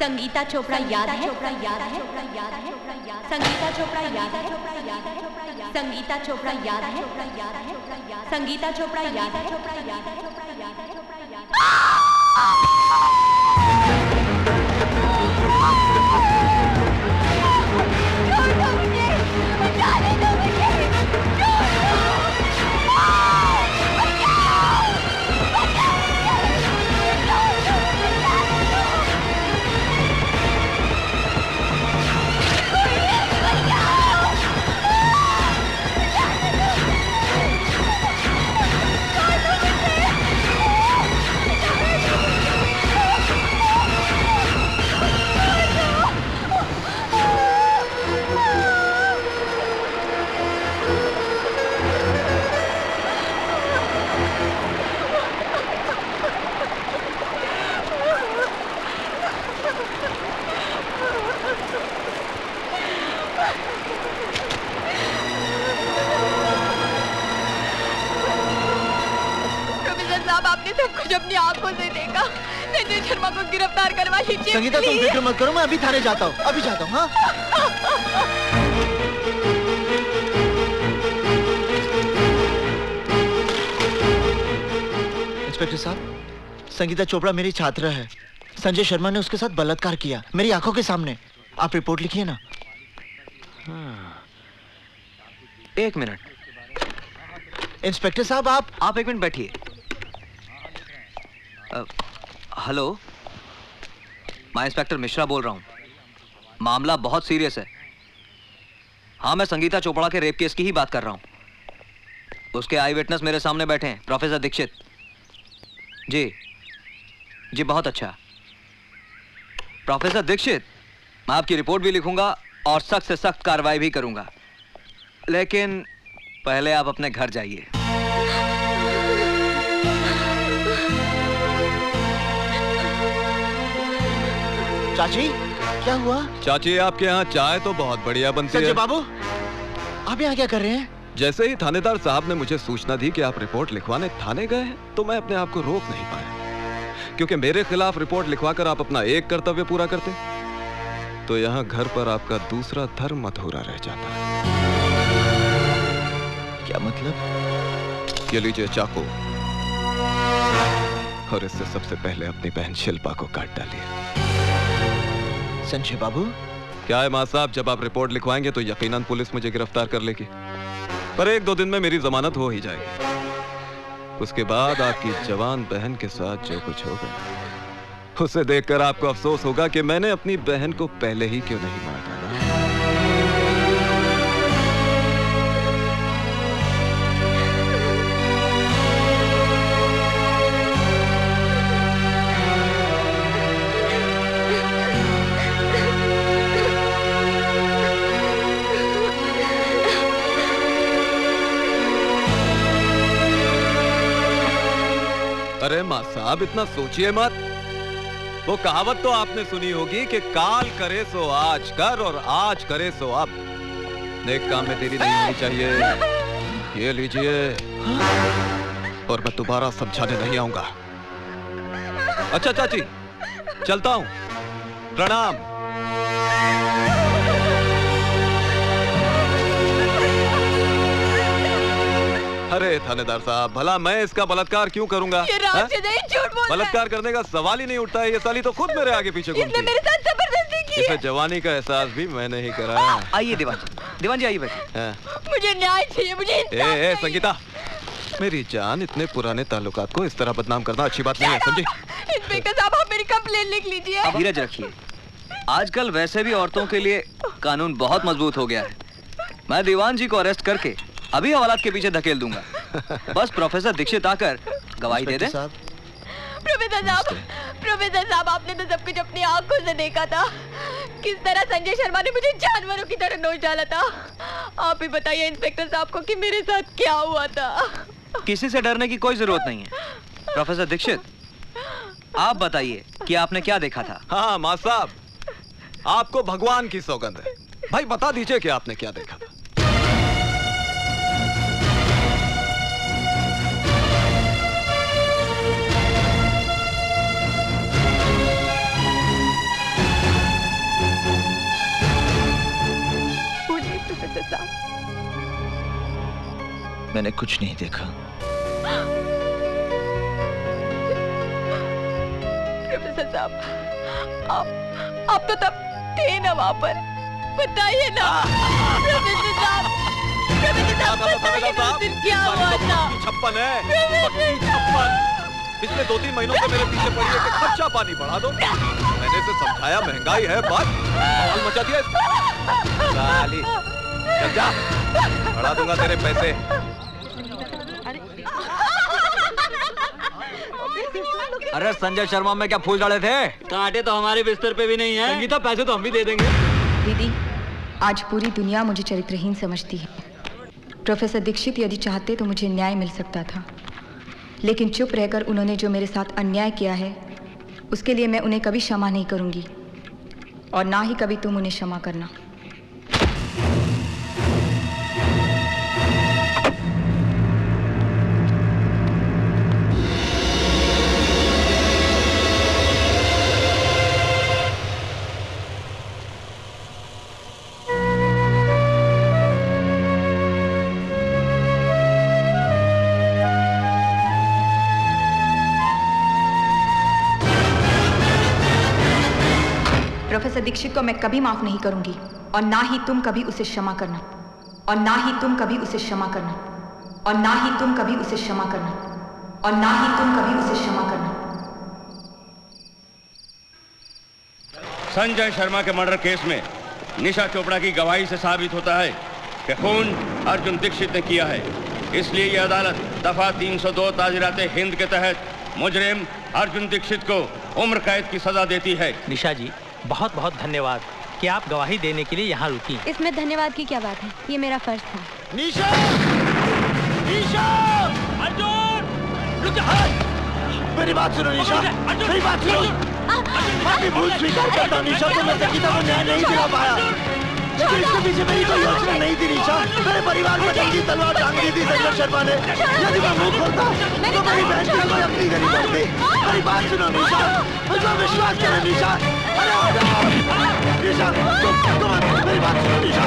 संगीता चोपड़ा याद है? संगीता चोपड़ा याद है? संगीता चोपड़ा याद है? संगीता चोपड़ा याद है? सब कुछ अपनी आंखों से देखा। संजय शर्मा को गिरफ्तार करवा लीजिए। संगीता, तुम फिक्र मत करो, मैं अभी थाने जाता हूँ। अभी जाता हूँ। हाँ? इंस्पेक्टर साहब, संगीता चोपड़ा मेरी छात्रा है। संजय शर्मा ने उसके साथ बलात्कार किया मेरी आंखों के सामने। आप रिपोर्ट लिखिए ना। एक मिनट। इंस्पेक्टर साहब, आप एक मिनट बैठिए। हेलो, मैं इंस्पेक्टर मिश्रा बोल रहा हूँ। मामला बहुत सीरियस है। हाँ, मैं संगीता चोपड़ा के रेप केस की ही बात कर रहा हूँ। उसके आई विटनेस मेरे सामने बैठे हैं, प्रोफेसर दीक्षित। जी बहुत अच्छा। प्रोफेसर दीक्षित, मैं आपकी रिपोर्ट भी लिखूंगा और सख्त से सख्त कार्रवाई भी करूंगा, लेकिन पहले आप अपने घर जाइए। चाची, क्या हुआ? चाची, आपके यहाँ चाय तो बहुत बढ़िया बनती है। संजय बाबू, आप यहाँ क्या कर रहे हैं? जैसे ही थानेदार साहब ने मुझे सूचना दी कि आप रिपोर्ट लिखवाने थाने गए हैं, तो मैं अपने आप को रोक नहीं पाया, क्योंकि मेरे खिलाफ रिपोर्ट लिखवाकर आप अपना एक कर्तव्य पूरा करते तो यहाँ घर पर आपका दूसरा धर्म अधूरा रह जाता है। क्या मतलब? ये लीजिए चाकू, और इससे सबसे पहले अपनी बहन शिल्पा को काट डालिए। संजय बाबू, क्या है मां साहब, जब आप रिपोर्ट लिखवाएंगे तो यकीनन पुलिस मुझे गिरफ्तार कर लेगी। पर 1-2 दिन में मेरी जमानत हो ही जाएगी। उसके बाद आपकी जवान बहन के साथ जो कुछ होगा उसे देखकर आपको अफसोस होगा कि मैंने अपनी बहन को पहले ही क्यों नहीं मार डाला। अरे माँ साहब, इतना सोचिए मत। वो कहावत तो आपने सुनी होगी कि काल करे सो आज कर और आज करे सो अब। नेक काम में देरी नहीं होनी चाहिए। ये लीजिए, और मैं दोबारा समझाने नहीं आऊंगा। अच्छा चाची, चलता हूं। प्रणाम। अरे थानेदार साहब, भला मैं इसका बलात्कार क्यों करूंगा? ये राज से नहीं, झूठ बोल रहा है। बलात्कार करने का सवाल ही नहीं उठता है। ये साली तो खुद मेरे आगे पीछे घूमती इसने है। मेरे साथ जबरदस्ती की है। इसे जवानी का एहसास भी मैंने ही कराया। आइए दीवान जी आइए बैठिए। मुझे न्याय चाहिए, मुझे इंसाफ चाहिए। संगीता, मेरी जान, इतने पुराने ताल्लुकात को इस तरह बदनाम करना अच्छी बात नहीं है, समझी? इंस्पेक्टर साहब, आप मेरी कंप्लेन लिख लीजिए। धीरज रखिए। आजकल वैसे भी औरतों के लिए कानून बहुत मजबूत हो गया है। मैं दीवान जी को अरेस्ट करके अभी हवालात के पीछे धकेल दूंगा। बस प्रोफेसर दीक्षित आकर गवाही दे दे। प्रोफेसर साहब, आपने तो सब कुछ अपनी आंखों से देखा था। किस तरह संजय शर्मा ने मुझे जानवरों की तरह नोच डाला था। आप ही बताइए इंस्पेक्टर साहब को कि मेरे साथ क्या हुआ था। किसी से डरने की कोई जरूरत नहीं है। प्रोफेसर दीक्षित, आप बताइए कि आपने क्या देखा था? हाँ माँ साहब, आपको भगवान की सौगंध है। भाई बता दीजिए कि आपने क्या देखा था। मैंने कुछ नहीं देखा। प्रोफेसर साहब, आप तो तब थे ना वहाँ पर, बताइए ना। प्रोफेसर साहब, बताइए ना उस दिन क्या हुआ था। 56 है, 56। पिछले 2-3 महीनों से मेरे पीछे पड़ी है कि खर्चा पानी बढ़ा दो। मैंने इसे समझाया, महंगाई है, बात माहौल मचा दिया। साली, चल जा, बढ़ा दूंगा तेरे पैसे। अरे संजय शर्मा में क्या फूल डाले थे? कांटे तो हमारे बिस्तर पे भी नहीं है। संगीता, पैसे तो हम भी दे देंगे। दीदी, आज पूरी दुनिया मुझे चरित्रहीन समझती है। प्रोफेसर दीक्षित यदि चाहते तो मुझे न्याय मिल सकता था, लेकिन चुप रहकर उन्होंने जो मेरे साथ अन्याय किया है उसके लिए मैं उन्हें कभी क्षमा नहीं करूंगी, और ना ही कभी तुम उन्हें क्षमा करना। प्रोफेसर दीक्षित को मैं कभी माफ नहीं करूंगी, और ना ही तुम कभी उसे क्षमा करना, और ना ही तुम कभी उसे क्षमा करना, और ना ही तुम कभी उसे क्षमा करना, और ना ही तुम कभी उसे क्षमा करना। संजय शर्मा के मर्डर केस में निशा चोपड़ा की गवाही से साबित होता है कि खून अर्जुन दीक्षित ने किया है। इसलिए यह अदालत दफा 302 ताजीराते हिंद के तहत मुजरिम अर्जुन दीक्षित को उम्र कैद की सजा देती है। निशा जी, बहुत बहुत धन्यवाद कि आप गवाही देने के लिए यहाँ रुकी। इसमें धन्यवाद की क्या बात है, ये मेरा फर्ज था। निशा! निशा! अर्जुन! रुक जा! मेरी बात सुनो निशा, मेरी बात सुनो। मैं भी भूल स्वीकार करता हूँ निशा, तो मैं संगीता को न्याय नहीं दिला पाया, लेकिन इसके पीछे मेरी कोई योजना नहीं थी निशा। मेरे परिवार पर जंगी तलवार टांग दी थी संजय शर्मा ने। यदि मैं मुंह खोलता तो मेरी बहन की कोई अपनी गली पड़ती। मेरी बात सुनो निशा, मुझे विश्वास करो निशा। निशा, तुम मेरी बात सुनो निशा।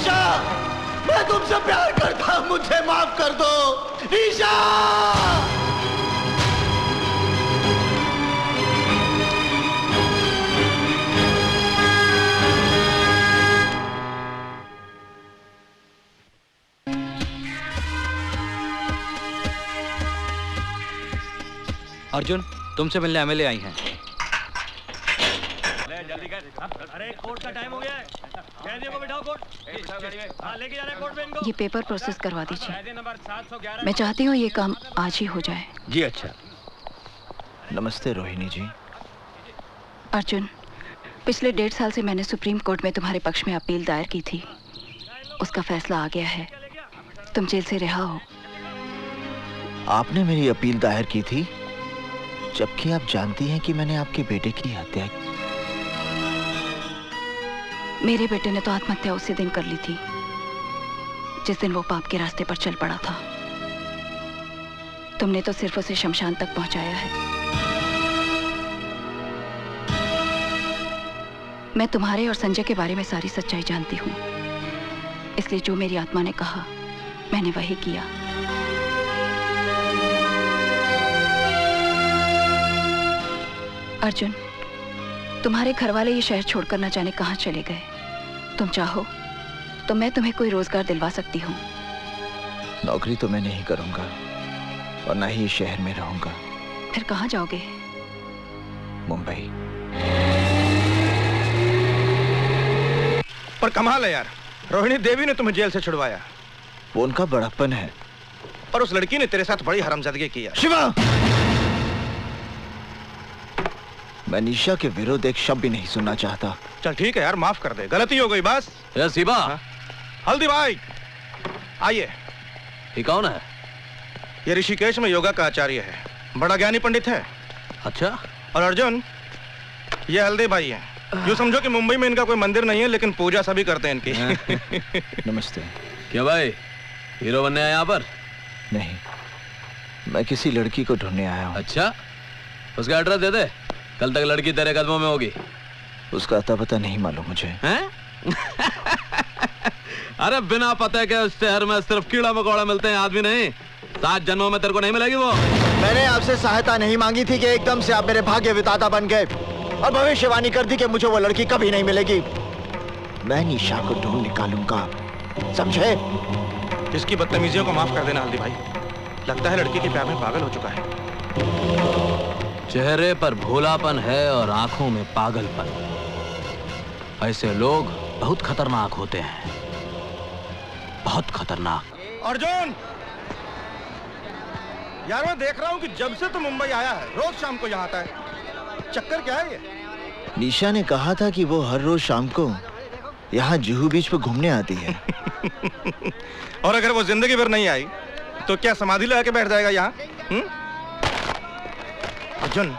निशा, मैं तुमसे प्यार करता, मुझे माफ कर दो निशा। अर्जुन, तुमसे मिलने एमएलए आई हैं। जल्दी कर। अरे कोर्ट का टाइम हो गया है। कैदियों को बिठाओ कोर्ट। हाँ, लेके जा रहे हैं कोर्ट में इनको। ये पेपर प्रोसेस करवा दीजिए। मैं चाहती हूँ ये काम आज ही हो जाए। जी अच्छा। नमस्ते रोहिणी जी। अर्जुन, पिछले 1.5 साल से मैंने सुप्रीम कोर्ट में तुम्हारे पक्ष में अपील दायर की थी। उसका फैसला आ गया है, तुम जेल से रिहा हो। आपने मेरी अपील दायर की थी, जबकि आप जानती हैं कि मैंने आपके बेटे की हत्या की। मेरे बेटे ने तो आत्महत्या उसी दिन कर ली थी जिस दिन वो पाप के रास्ते पर चल पड़ा था। तुमने तो सिर्फ उसे शमशान तक पहुंचाया है। मैं तुम्हारे और संजय के बारे में सारी सच्चाई जानती हूँ, इसलिए जो मेरी आत्मा ने कहा मैंने वही किया। अर्जुन, तुम्हारे घर वाले ये शहर छोड़कर न जाने कहां चले गए। तुम चाहो तो मैं तुम्हें कोई रोजगार दिलवा सकती हूँ। नौकरी तो मैं नहीं करूंगा और ना ही इस शहर में रहूंगा। फिर कहाँ जाओगे? मुंबई। पर कमाल है यार, रोहिणी देवी ने तुम्हें जेल से छुड़वाया। वो उनका बड़प्पन है। और उस लड़की ने तेरे साथ बड़ी हरामजादगी की है। शिवा, मैं निशा के विरुद्ध एक शब्द भी नहीं सुनना चाहता। चल ठीक है यार, माफ कर दे, गलती हो गई बस। शिवा। हल्दी भाई आइए। ये कौन है? ये ऋषिकेश में योगा का आचार्य है, बड़ा ज्ञानी पंडित है। अच्छा। और अर्जुन, ये हल्दी भाई है। यूँ समझो कि मुंबई में इनका कोई मंदिर नहीं है, लेकिन पूजा सभी करते हैं इनकी। नमस्ते। क्या भाई, हीरो बनने आया यहाँ पर? नहीं, मैं किसी लड़की को ढूंढने आया हूँ। अच्छा, उसका एड्रेस दे दे, कल तक लड़की तेरे कदमों में होगी। उसका अता पता नहीं मालूम मुझे। हैं? अरे बिना पते के उस शहर में सिर्फ कीड़ा मकोड़ा मिलते हैं, आदमी नहीं। 7 जन्मों में तेरे को नहीं मिलेगी वो। मैंने आपसे सहायता नहीं मांगी थी कि एकदम से आप मेरे भाग्य विधाता बन गए और भविष्यवाणी कर दी कि मुझे वो लड़की कभी नहीं मिलेगी। मैं निशा को ढूंढ निकालूंगा, समझे? इसकी बदतमीजियों को माफ कर देना हल्दी भाई। लगता है लड़की के प्यार में पागल हो चुका है। चेहरे पर भोलापन है और आंखों में पागलपन। ऐसे लोग बहुत खतरनाक होते हैं, बहुत खतरनाक। अर्जुन, यार मैं देख रहा हूँ कि जब से तू मुंबई आया है रोज शाम को यहाँ आता है। चक्कर क्या है ये? निशा ने कहा था कि वो हर रोज शाम को यहाँ जुहू बीच पर घूमने आती है। और अगर वो जिंदगी भर नहीं आई तो क्या समाधि लगा के बैठ जाएगा यहाँ? अर्जुन,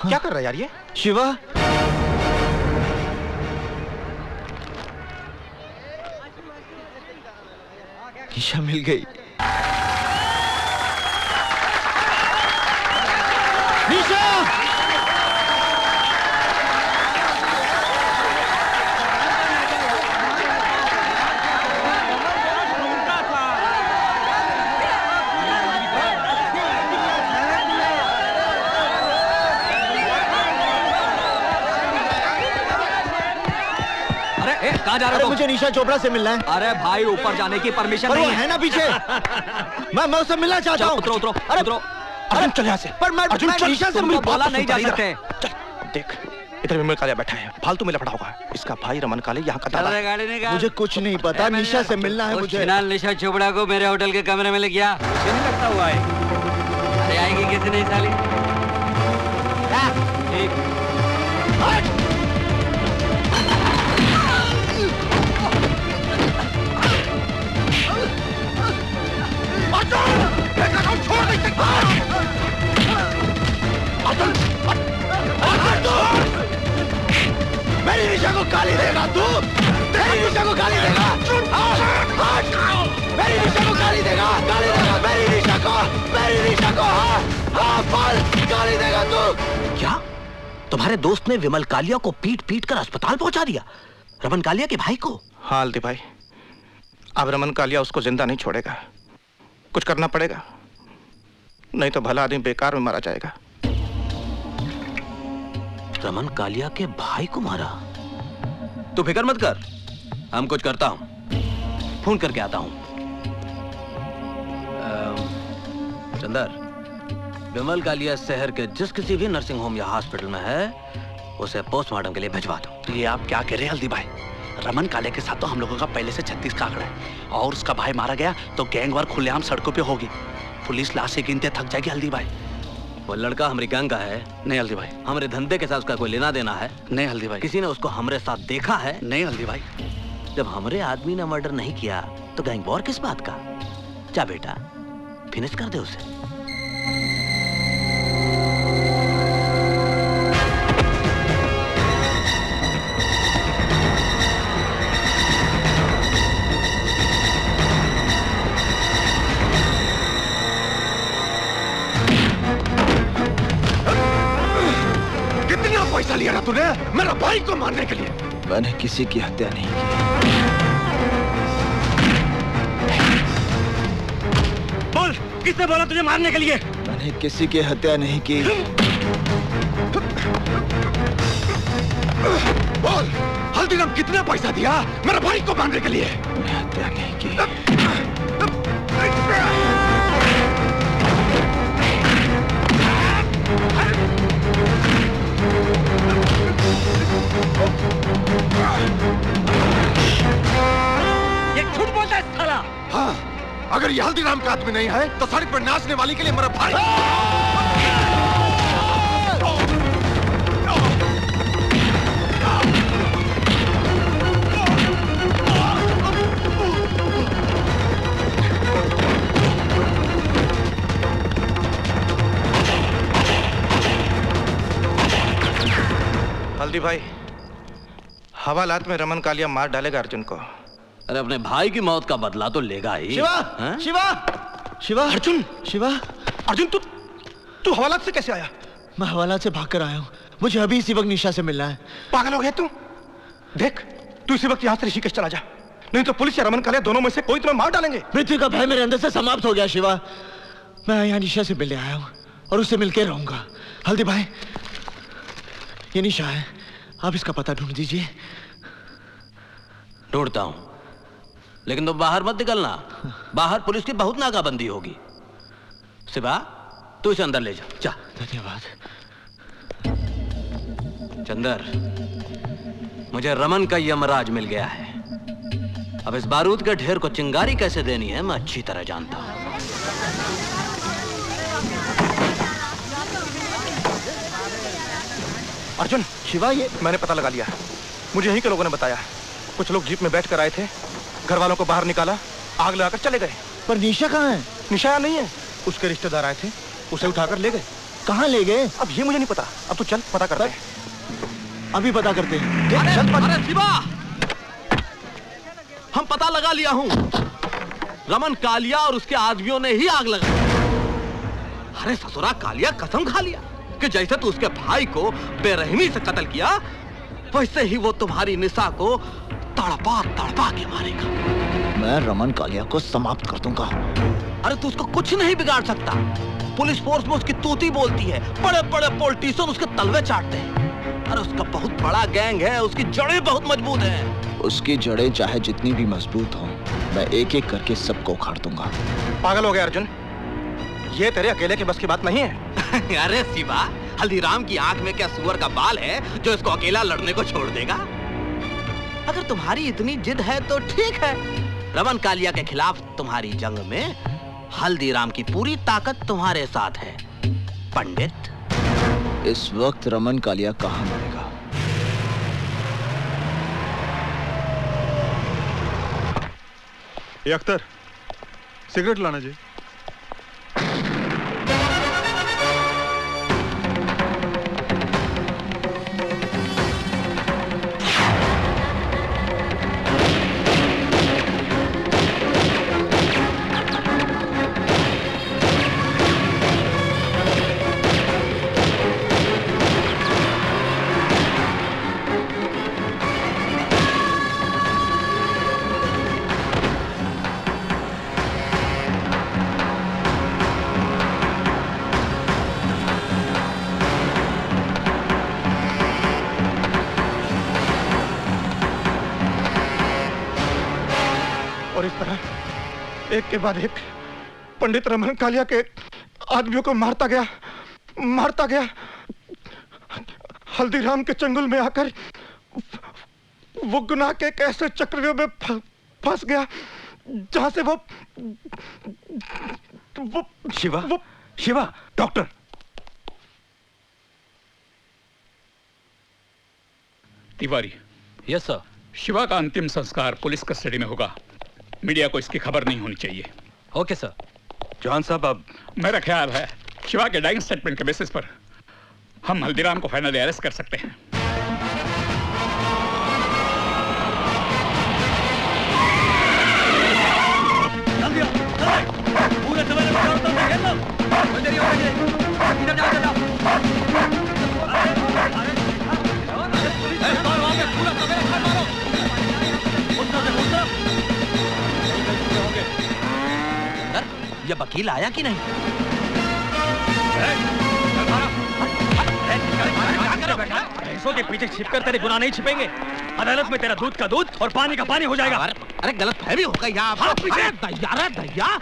क्या कर रहा है यार ये? शिवा, निशा मिल गई। निशा! कहाँ जा रहे हो? मुझे निशा चोपड़ा से मिलना है। अरे भाई, ऊपर जाने की परमिशन नहीं है ना पीछे। मैं उससे मिलना चाहता हूँ। उतरो उतरो अरे उतरो। अर्जुन चल यहाँ से। पर मैं निशा से मिल बोला नहीं जा सकते। चल देख, इधर विमल कालिया बैठा है, फालतू में लफड़ा होगा। इसका भाई रमन काले यहाँ का दादा है। मुझे कुछ नहीं पता, निशा से मिलना है मुझे। निशा चोपड़ा को मेरे होटल के कमरे में ले गया। मुझे नहीं लगता हुआ है। अरे आएगी किसी नहीं साली। ठीक। मेरी निशा को गाली देगा तू? मेरी निशा को गाली देगा? मेरी निशा को गाली देगा? गाली देगा मेरी निशा को? मेरी निशा को गाली देगा तू? क्या तुम्हारे दोस्त ने विमल कालिया को पीट पीट कर अस्पताल पहुंचा दिया? रमन कालिया के भाई को? हाँ हल्दी भाई, अब रमन कालिया उसको जिंदा नहीं छोड़ेगा, कुछ करना पड़ेगा, नहीं तो भला आदमी बेकार में मारा जाएगा। रमन कालिया के भाई को मारा? तू फिक्र मत कर, हम कुछ करता हूं, फोन करके आता हूं। चंदर, विमल कालिया शहर के जिस किसी भी नर्सिंग होम या हॉस्पिटल में है, उसे पोस्टमार्टम के लिए भिजवा दो। ये आप क्या कह रहे हैं हल्दी भाई? रमन कालिया के साथ तो हम लोगों का पहले से 36 का आंकड़ा है, और उसका भाई मारा गया तो गैंग वार खुलेआम सड़कों पे होगी, पुलिस लाशें गिनते थक जाएगी हल्दी भाई। वो लड़का हमारी गैंग का है? नहीं हल्दी भाई। हमारे धंधे के साथ उसका कोई लेना देना है? नहीं हल्दी भाई। किसी ने उसको हमारे साथ देखा है? नहीं हल्दी भाई। जब हमारे आदमी ने मर्डर नहीं किया तो गैंग वॉर किस बात का? जा बेटा, फिनिश कर दे उसे। पैसा लिया ना तूने मेरा भाई को मारने के लिए? मैंने किसी की हत्या नहीं की। बोल, किसने बोला तुझे मारने के लिए? मैंने किसी की हत्या नहीं की। बोल, हल्दीराम कितना पैसा दिया मेरा भाई को मारने के लिए? मैंने हत्या नहीं की। ये झूठ बोलता है साला। हाँ, अगर ये हल्दीराम का आदमी नहीं है तो सड़क पर नाचने वाली के लिए मेरा भाई। हल्दी भाई, हवालात में रमन कालिया मार डालेगा अर्जुन को। अरे अपने भाई की मौत का बदला तो लेगा ही। शिवा, शिवा, शिवा, अर्जुन, शिवा, अर्जुन तू हवालात से कैसे आया? मैं हवालात से भागकर आया हूँ। मुझे अभी इसी वक्त निशा से मिलना है। पागल हो गया तू? देख, तू इसी वक्त यहाँ से ऋषिकेश चला जा, नहीं तो पुलिस या रमन कालिया दोनों में से कोई तुम्हें मार डालेंगे। मृत्यु का भय मेरे अंदर से समाप्त हो गया शिवा। मैं यहाँ निशा से मिलने आया हूँ और उससे मिलकर रहूंगा। हल्दी भाई, ये निशा है, आप इसका पता ढूंढ दीजिए। ढूंढता हूं, लेकिन तुम बाहर मत निकलना, बाहर पुलिस की बहुत नाकाबंदी होगी। शिवा, तू इसे अंदर ले जा। जा। धन्यवाद। चंदर, मुझे रमन का यमराज मिल गया है। अब इस बारूद के ढेर को चिंगारी कैसे देनी है मैं अच्छी तरह जानता हूं। अर्जुन, शिवा, ये मैंने पता लगा लिया। मुझे यहीं के लोगों ने बताया। कुछ लोग जीप में बैठ कर आए थे, घर वालों को बाहर निकाला, आग लगाकर चले गए। पर निशा कहाँ है? निशा नहीं है, उसके रिश्तेदार आए थे, उसे उठाकर ले गए। कहाँ ले गए? अब ये मुझे नहीं पता, अब तू चल पता करते हैं। अभी पता करते हैं। अरे शिवा, हम पता लगा लिया हूं, रमन कालिया और उसके आदमियों ने ही आग लगाई। अरे ससुरा कालिया कसम खा लिया कि जैसे तू उसके भाई को बेरहमी से कत्ल किया, वैसे ही वो तुम्हारी निशा को तड़पा तड़पा के मारेगा। मैं रमन कालिया को समाप्त कर दूंगा। अरे तू उसको कुछ नहीं बिगाड़ सकता। पुलिस फोर्स में उसकी तूती बोलती है, बड़े बड़े पॉलिटिशियन उसके तलवे चाटते हैं। अरे उसका बहुत बड़ा गैंग है, उसकी जड़ें बहुत मजबूत हैं। उसकी जड़ें चाहे जितनी भी मजबूत हों, मैं एक एक करके सबको उखाड़ दूंगा। पागल हो गया अर्जुन, ये तेरे अकेले के बस की बात नहीं है। अरे शिवा, हल्दीराम की आंख में क्या सुअर का बाल है जो इसको अकेला लड़ने को छोड़ देगा? अगर तुम्हारी इतनी जिद है तो ठीक है, रमन कालिया के खिलाफ तुम्हारी जंग में हल्दीराम की पूरी ताकत तुम्हारे साथ है। पंडित, इस वक्त रमन कालिया कहाँ मरेगा? ये अख्तर, सिगरेट लाना जी। एक के बाद एक पंडित रमन कालिया के आदमियों को मारता गया। हल्दीराम के चंगुल में आकर वो गुनाह के एक ऐसे चक्रव्यूह में फंस गया जहां से वो Shiva, doctor. Tiwari. Yes sir. Shiva का अंतिम संस्कार पुलिस कस्टडी में होगा। मीडिया को इसकी खबर नहीं होनी चाहिए। Okay sir. जॉन साहब, अब मेरा ख्याल है शिवा के डाइंग स्टेटमेंट के बेसिस पर हम हल्दीराम को फाइनली अरेस्ट कर सकते हैं। पूरे सवेरे में चारों तरफ घेर लो। अंदर ही इधर जाओ, इधर जाओ। पूरा सवेरे खा मारो। ये वकील आया कि नहीं? भैंसों के पीछे छिपकर तेरे गुनाह नहीं छिपेंगे। अदालत में तेरा दूध का दूध और पानी का पानी हो जाएगा। अरे गलत फहमी हो गई यहाँ।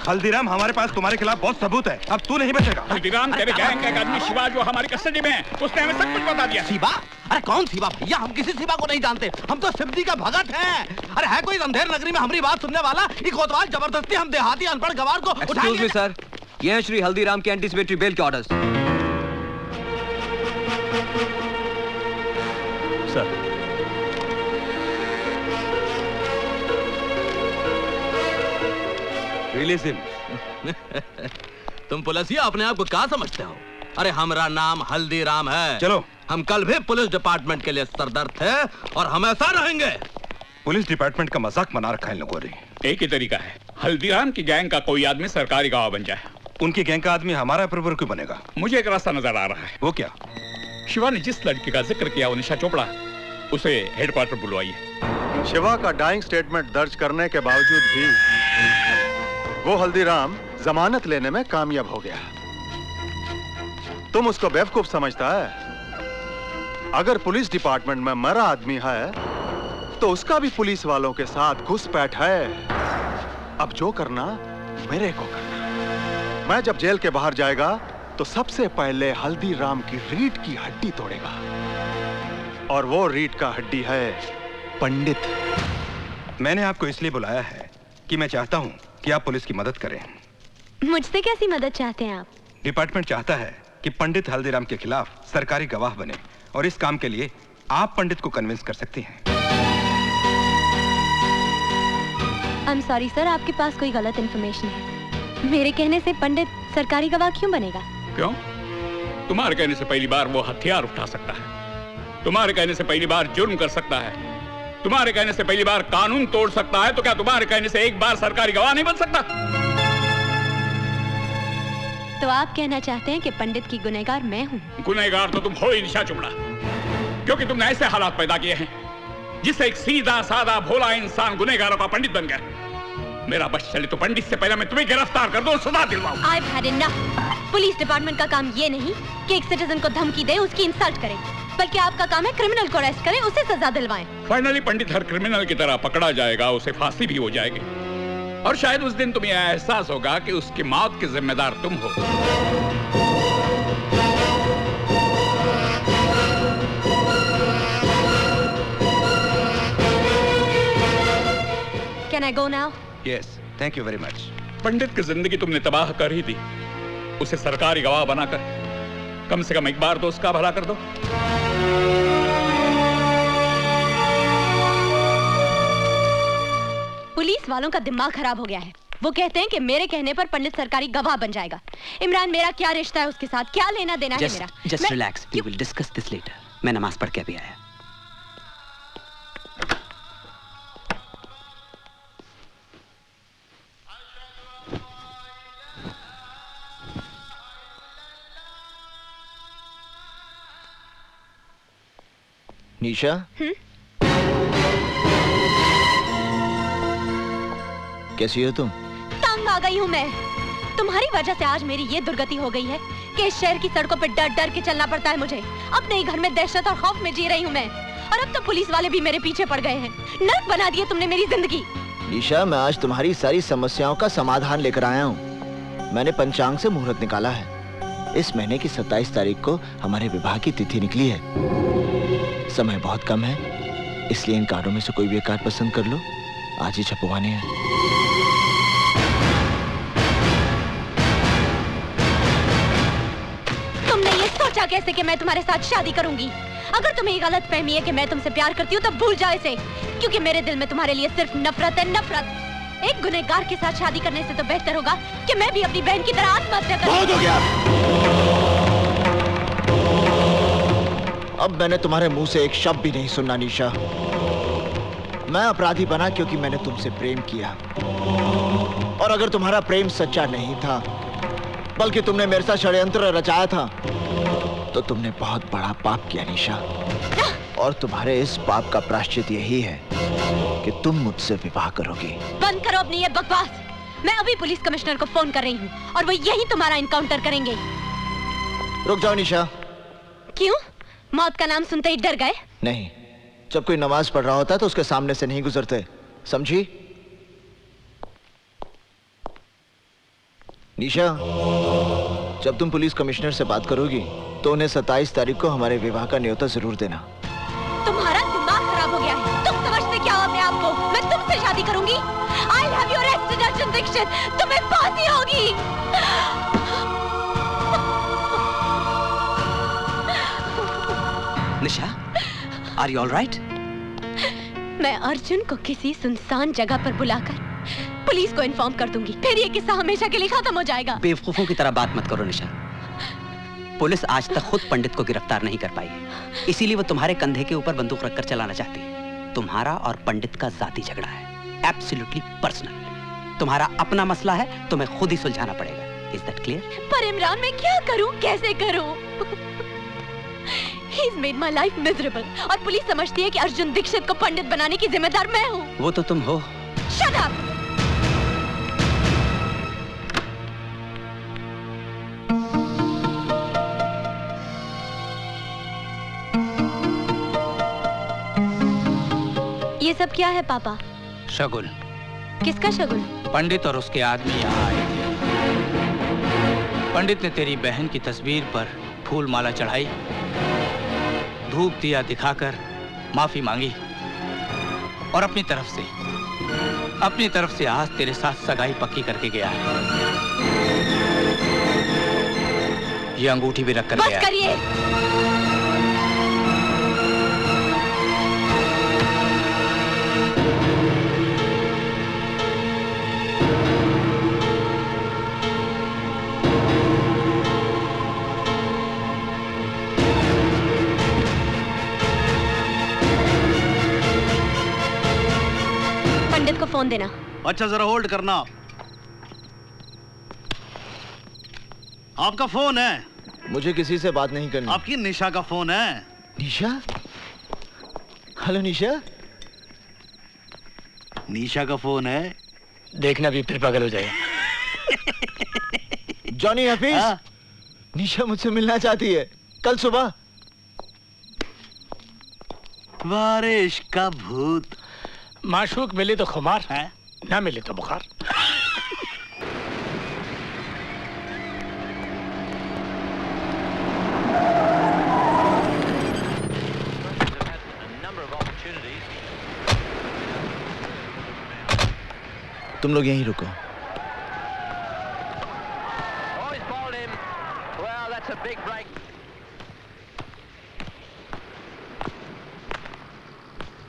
हल्दीराम, हमारे पास तुम्हारे खिलाफ बहुत सबूत है। अब तू नहीं बचेगा। हल्दीराम, तेरे गैंग का एक आदमी शिवा जो हमारी कस्टडी में है, उसने हमें सब कुछ बता दिया। शिवा? अरे कौन शिवा भैया? हम किसी शिवा को नहीं जानते। हम तो शिवजी का भगत हैं। अरे है कोई अंधेर नगरी में हमारी बात सुनने वाला? ये कोतवाल जबरदस्ती हम देहाती अनपढ़ गवार को एक्सक्यूज मी सर, ये हैं श्री हल्दीराम के एंटीसिपेटरी बेल के ऑर्डर्स। Sir, release him. तुम पुलिसिया अपने आप को क्या समझते हो? अरे हमारा नाम हल्दीराम है। चलो। हम कल भी पुलिस डिपार्टमेंट के लिए सरदर्द थे और हमेशा रहेंगे। पुलिस डिपार्टमेंट का मजाक बना रखा है इन लोगों ने। एक ही तरीका है, हल्दीराम की गैंग का कोई आदमी सरकारी गवाह बन जाए। उनकी गैंग का आदमी हमारा अप्रूवर क्यों बनेगा? मुझे एक रास्ता नजर आ रहा है। वो क्या? शिवा ने जिस लड़की का जिक्र किया, वो निशा चोपड़ा, उसे हेडक्वार्टर बुलवाइए। शिवा का डाइंग स्टेटमेंट दर्ज करने के बावजूद भी वो हल्दीराम जमानत लेने में कामयाब हो गया। तुम उसको बेवकूफ समझता है? अगर पुलिस डिपार्टमेंट में मरा आदमी है तो उसका भी पुलिस वालों के साथ घुसपैठ है। अब जो करना मेरे को करना। मैं जब जेल के बाहर जाएगा तो सबसे पहले हल्दीराम की रीढ़ की हड्डी तोड़ेगा, और वो रीढ़ का हड्डी है पंडित। मैंने आपको इसलिए बुलाया है कि मैं चाहता हूं कि आप पुलिस की मदद करें। मुझसे कैसी मदद चाहते हैं आप? डिपार्टमेंट चाहता है कि पंडित हल्दीराम के खिलाफ सरकारी गवाह बने, और इस काम के लिए आप पंडित को कन्विंस कर सकती हैं। I'm sorry सर, आपके पास कोई गलत इन्फॉर्मेशन है। मेरे कहने से पंडित सरकारी गवाह क्यों बनेगा? क्यों? तुम्हारे कहने से पहली बार वो हथियार उठा सकता है, तुम्हारे कहने से पहली बार जुर्म कर सकता है, तुम्हारे कहने से पहली बार कानून तोड़ सकता है, तो क्या तुम्हारे कहने से एक बार सरकारी गवाह नहीं बन सकता? तो आप कहना चाहते हैं कि पंडित की गुनहगार मैं हूँ? गुनहगार तो तुम हो ही निशा चोपड़ा, क्योंकि तुमने ऐसे हालात पैदा किए हैं जिससे एक सीधा साधा भोला इंसान गुनहगारों का पंडित बन गया। मेरा बस चले तो पंडित से पहले मैं तुम्हें गिरफ्तार कर दूं, सजा दिलवाऊं। I've had enough। Police department का काम ये नहीं कि एक सिटीजन को धमकी दे, उसकी इंसल्ट करें, बल्कि आपका काम है क्रिमिनल को अरेस्ट करें, उसे सजा दिलवाएं। फाइनली पंडित हर क्रिमिनल की तरह पकड़ा जाएगा, उसे फांसी भी हो जाएगी, और शायद उस दिन तुम्हें एहसास होगा कि उसकी मौत के जिम्मेदार तुम हो। Can I go now? Yes, thank you very much. पंडित की जिंदगी तुमने तबाह कर ही दी, उसे सरकारी गवाह बनाकर कम से कम एक बार तो उसका भला कर दो। पुलिस वालों का दिमाग खराब हो गया है। वो कहते हैं कि मेरे कहने पर पंडित सरकारी गवाह बन जाएगा। इमरान, मेरा क्या रिश्ता है उसके साथ? क्या लेना देना है मेरा? Just relax. We will discuss this later. मैं नमाज पढ़ के अभी आया। निशा, कैसी हो तुम? तंग आ गई हूँ मैं। तुम्हारी वजह से आज मेरी ये दुर्गति हो गई है कि इस शहर की सड़कों पर डर डर के चलना पड़ता है मुझे। अपने ही घर में दहशत और खौफ में जी रही हूँ मैं, और अब तो पुलिस वाले भी मेरे पीछे पड़ गए हैं। नर्क बना दिया तुमने मेरी जिंदगी। निशा, मैं आज तुम्हारी सारी समस्याओं का समाधान लेकर आया हूँ। मैंने पंचांग से मुहूर्त निकाला है। इस महीने की 27 तारीख को हमारे विवाह की तिथि निकली है। समय बहुत कम है, इसलिए इन कार्डों में से कोई भी एक कार्ड पसंद कर लो। आज ही छपवाने हैं। तुमने ये सोचा कैसे कि मैं तुम्हारे साथ शादी करूंगी? अगर तुम्हें ये गलत फहमी है कि मैं तुमसे प्यार करती हूँ तो भूल जाओ इसे, क्योंकि मेरे दिल में तुम्हारे लिए सिर्फ नफरत है, नफरत। एक गुनहगार के साथ शादी करने से तो बेहतर होगा कि मैं भी अपनी बहन की तरह आत्महत्या करूं। बहुत हो गया। अब मैंने तुम्हारे मुंह से एक शब्द भी नहीं सुनना निशा। मैं अपराधी बना क्योंकि मैंने तुमसे प्रेम किया, और अगर तुम्हारा प्रेम सच्चा नहीं था बल्कि तुमने मेरे साथ षड्यंत्र रचाया था तो तुमने बहुत बड़ा पाप किया निशा। और तुम्हारे इस पाप का प्रायश्चित यही है कि तुम मुझसे विवाह करोगी। बंद करो अपनी ये बकवास। मैं अभी पुलिस कमिश्नर को फोन कर रही हूँ और वो यही तुम्हारा इनकाउंटर करेंगे। रुक जाओ निशा। क्यों? मौत का नाम सुनते ही डर गए? नहीं, जब कोई नमाज पढ़ रहा होता है तो उसके सामने से नहीं गुजरते, समझी? निशा, जब तुम पुलिस कमिश्नर से बात करोगी तो उन्हें 27 तारीख को हमारे विवाह का न्योता जरूर देना। तुम्हारा दिमाग खराब हो गया है। तुम समझते क्या हो अपने आप को? मैं तुमसे शादी करूंगी। I'll have you arrested, Arjun Dixit. तुम्हें फांसी होगी। निशा, are you all right? मैं अर्जुन को किसी सुनसान जगह पर बुलाकर पुलिस को इन्फॉर्म कर दूंगी, फिर ये किस्सा हमेशा के लिए खत्म हो जाएगा। बेवकूफों की तरह बात मत करो निशा। पुलिस आज तक खुद पंडित को गिरफ्तार नहीं कर पाई, इसीलिए वो तुम्हारे कंधे के ऊपर बंदूक रखकर चलाना चाहती है। तुम्हारा और पंडित का जाती झगड़ा है, एब्सोल्युटली पर्सनल। तुम्हारा अपना मसला है, तुम्हें खुद ही सुलझाना पड़ेगा। Is that clear? पर इमरान, मैं क्या करूं, कैसे करूं? He's made my life miserable, और पुलिस समझती है कि अर्जुन दीक्षित को पंडित बनाने की जिम्मेदार मैं हूँ। वो तो तुम हो। Shut up! ये सब क्या है पापा? शगुन। किसका शगुन? पंडित और उसके आदमी यहाँ आए थे। पंडित ने तेरी बहन की तस्वीर पर फूल माला चढ़ाई, धूप दिया दिखाकर माफी मांगी, और अपनी तरफ से आज तेरे साथ सगाई पक्की करके गया है। ये अंगूठी भी रख कर गया है। बस करिए। पंडित को फोन देना। अच्छा, जरा होल्ड करना। आपका फोन है? मुझे किसी से बात नहीं करनी। आपकी निशा का फोन है। निशा? हेलो निशा। निशा का फोन है। देखना भी फिर पागल हो जाएगा। जॉनी हफीज, निशा मुझसे मिलना चाहती है कल सुबह। बारिश का भूत। माशूक मिले तो खुमार है, ना मिले तो बुखार। तुम लोग यहीं रुको।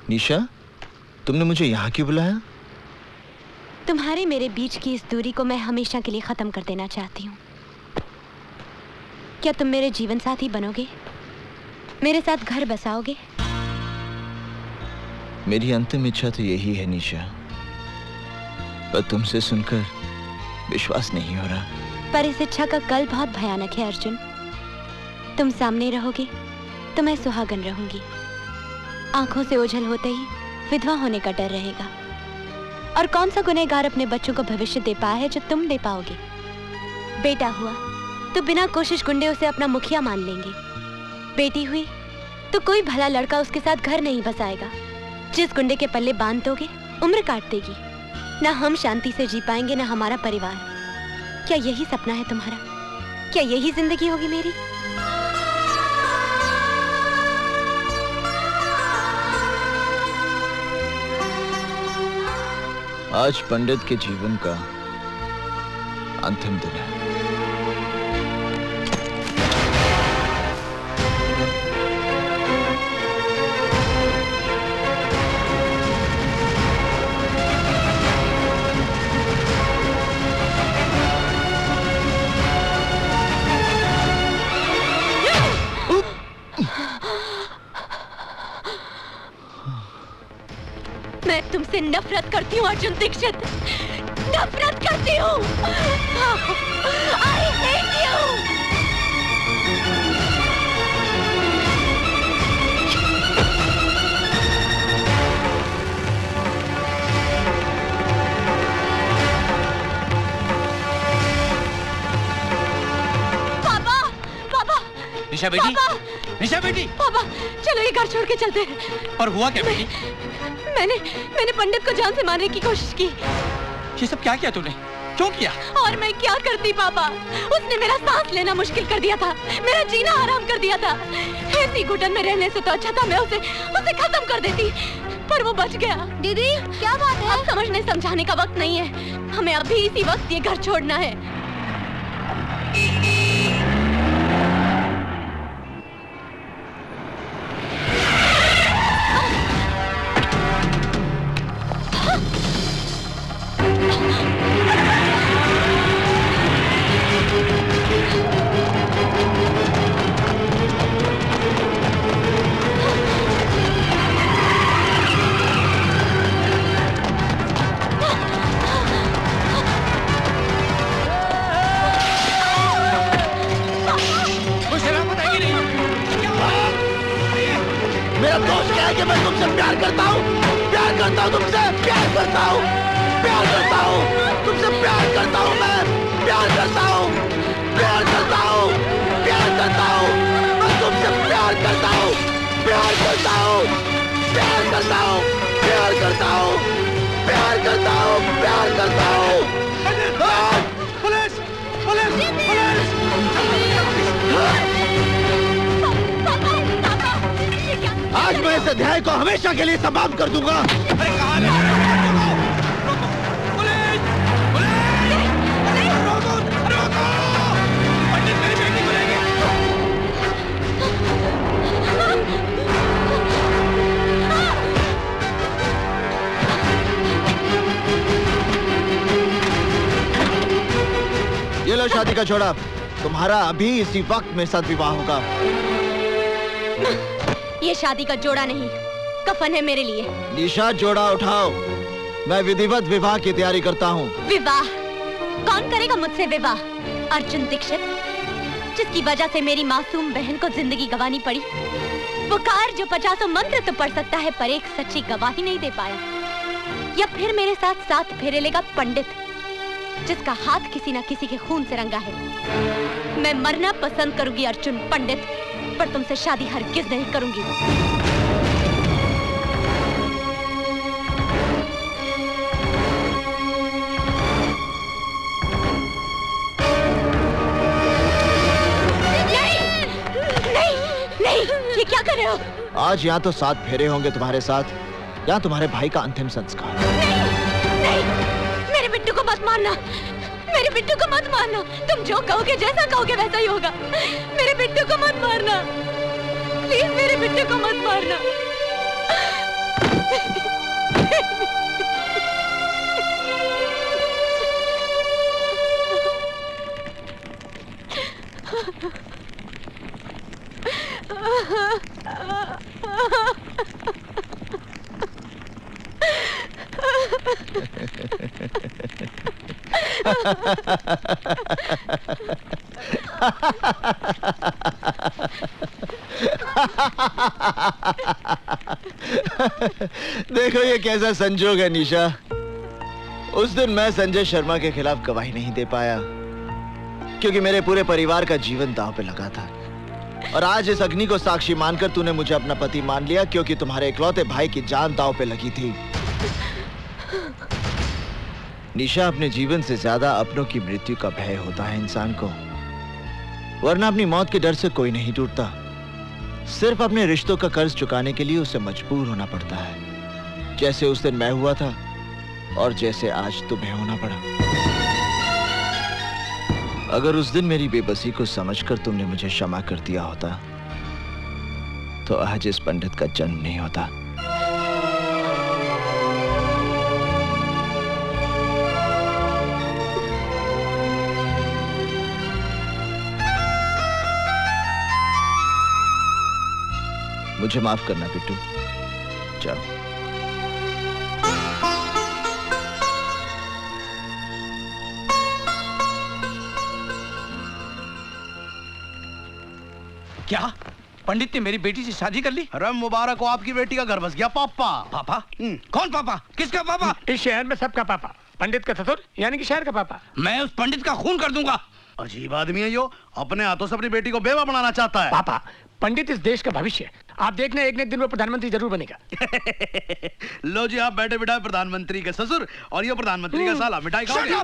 निशा, तुमने मुझे यहाँ क्यों बुलाया? तुम्हारे मेरे बीच की इस दूरी को मैं हमेशा के लिए खत्म कर देना चाहती हूँ। क्या तुम मेरे जीवन साथी बनोगे? मेरे साथ घर बसाओगे? मेरी अंतिम इच्छा तो यही है निशा, पर तुमसे सुनकर विश्वास नहीं हो रहा। पर इस इच्छा का कल बहुत भयानक है अर्जुन। तुम सामने रहोगे तो मैं सुहागन रहूंगी। आंखों से ओझल होते ही विधवा होने का डर रहेगा। और कौन सा गुनहगार अपने बच्चों को भविष्य दे पाया है जो तुम दे पाओगे? बेटा हुआ तो बिना कोशिश गुंडे उसे अपना मुखिया मान लेंगे। बेटी हुई तो कोई भला लड़का उसके साथ घर नहीं बसाएगा। जिस गुंडे के पल्ले बांध दोगे उम्र काट देगी। ना हम शांति से जी पाएंगे ना हमारा परिवार। क्या यही सपना है तुम्हारा? क्या यही जिंदगी होगी मेरी? आज पंडित के जीवन का अंतिम दिन है। मैं तुमसे नफरत करती हूँ अर्जुन दीक्षित, नफरत करती हूँ। I hate you। पापा, पापा, निशा बेटी, निशा बेटी, पापा, चलो ये घर छोड़ के चलते हैं। और हुआ क्या बेटी? मैंने पंडित को जान से मारने की कोशिश की। ये सब क्या किया तूने? क्यों किया? और मैं क्या करती पापा? उसने मेरा सांस लेना मुश्किल कर दिया था, मेरा जीना आराम कर दिया था। ऐसी घुटन में रहने से तो अच्छा था मैं उसे खत्म कर देती, पर वो बच गया। दीदी क्या बात है? अब समझने समझाने का वक्त नहीं है, हमें अभी इसी वक्त ये घर छोड़ना है। मेरा दोष क्या है कि मैं तुमसे प्यार करता हूँ, तुमसे प्यार करता हूँ, तुमसे प्यार करता हूँ, मैं प्यार करता हूँ, मैं तुमसे प्यार करता हूँ, प्यार करता हूँ, पुलिस, पुलिस, पुलिस! आज मैं इस अध्याय को हमेशा के लिए समाप्त कर दूंगा। ये लो शादी का जोड़ा, तुम्हारा अभी इसी वक्त मेरे साथ विवाह होगा। ये शादी का जोड़ा नहीं, कफन है मेरे लिए। निशा जोड़ा उठाओ, मैं विधिवत विवाह की तैयारी करता हूँ। विवाह? कौन करेगा मुझसे विवाह? अर्जुन दीक्षित, जिसकी वजह से मेरी मासूम बहन को जिंदगी गंवानी पड़ी। पुकार जो 50 मंत्र तो पढ़ सकता है पर एक सच्ची गवाही नहीं दे पाया। या फिर मेरे साथ साथ फेरे लेगा पंडित, जिसका हाथ किसी न किसी के खून से रंगा है। मैं मरना पसंद करूंगी अर्जुन पंडित, पर तुमसे शादी हरगिज नहीं करूंगी। नहीं, ये क्या कर रहे हो? आज या तो 7 फेरे होंगे तुम्हारे साथ, या तुम्हारे भाई का अंतिम संस्कार। नहीं, मेरे बिट्टू को मत मारना, मेरे बिट्टू को मत मारना। तुम जो कहोगे, जैसा कहोगे वैसा ही होगा। मेरे बिट्टू को मत मारना, प्लीज मेरे बिट्टू को मत मारना। देखो ये कैसा संजोग है निशा। उस दिन मैं संजय शर्मा के खिलाफ गवाही नहीं दे पाया क्योंकि मेरे पूरे परिवार का जीवन दांव पे लगा था, और आज इस अग्नि को साक्षी मानकर तूने मुझे अपना पति मान लिया क्योंकि तुम्हारे इकलौते भाई की जान दांव पे लगी थी। निशा, अपने जीवन से ज्यादा अपनों की मृत्यु का भय होता है इंसान को, वरना अपनी मौत के डर से कोई नहीं टूटता। सिर्फ अपने रिश्तों का कर्ज चुकाने के लिए उसे मजबूर होना पड़ता है, जैसे उस दिन मैं हुआ था और जैसे आज तुम्हें होना पड़ा। अगर उस दिन मेरी बेबसी को समझकर तुमने मुझे क्षमा कर दिया होता तो आज इस पंडित का जन्म नहीं होता। मुझे माफ करना बिट्टू, जाओ। क्या पंडित ने मेरी बेटी से शादी कर ली? अरे मुबारक हो, आपकी बेटी का घर बस गया। पापा? पापा? कौन पापा? किसका पापा? इस शहर में सबका पापा, पंडित का ससुर यानी कि शहर का पापा। मैं उस पंडित का खून कर दूंगा। अजीब आदमी है यो, अपने हाथों से अपनी बेटी को बेवा बनाना चाहता है। पापा, पंडित इस देश का भविष्य है। आप देखना एक न एक दिन वो प्रधानमंत्री जरूर बनेगा। लो जी, आप बैठे बिठाए प्रधानमंत्री के ससुर और ये प्रधानमंत्री का साला। मिठाई खाओ।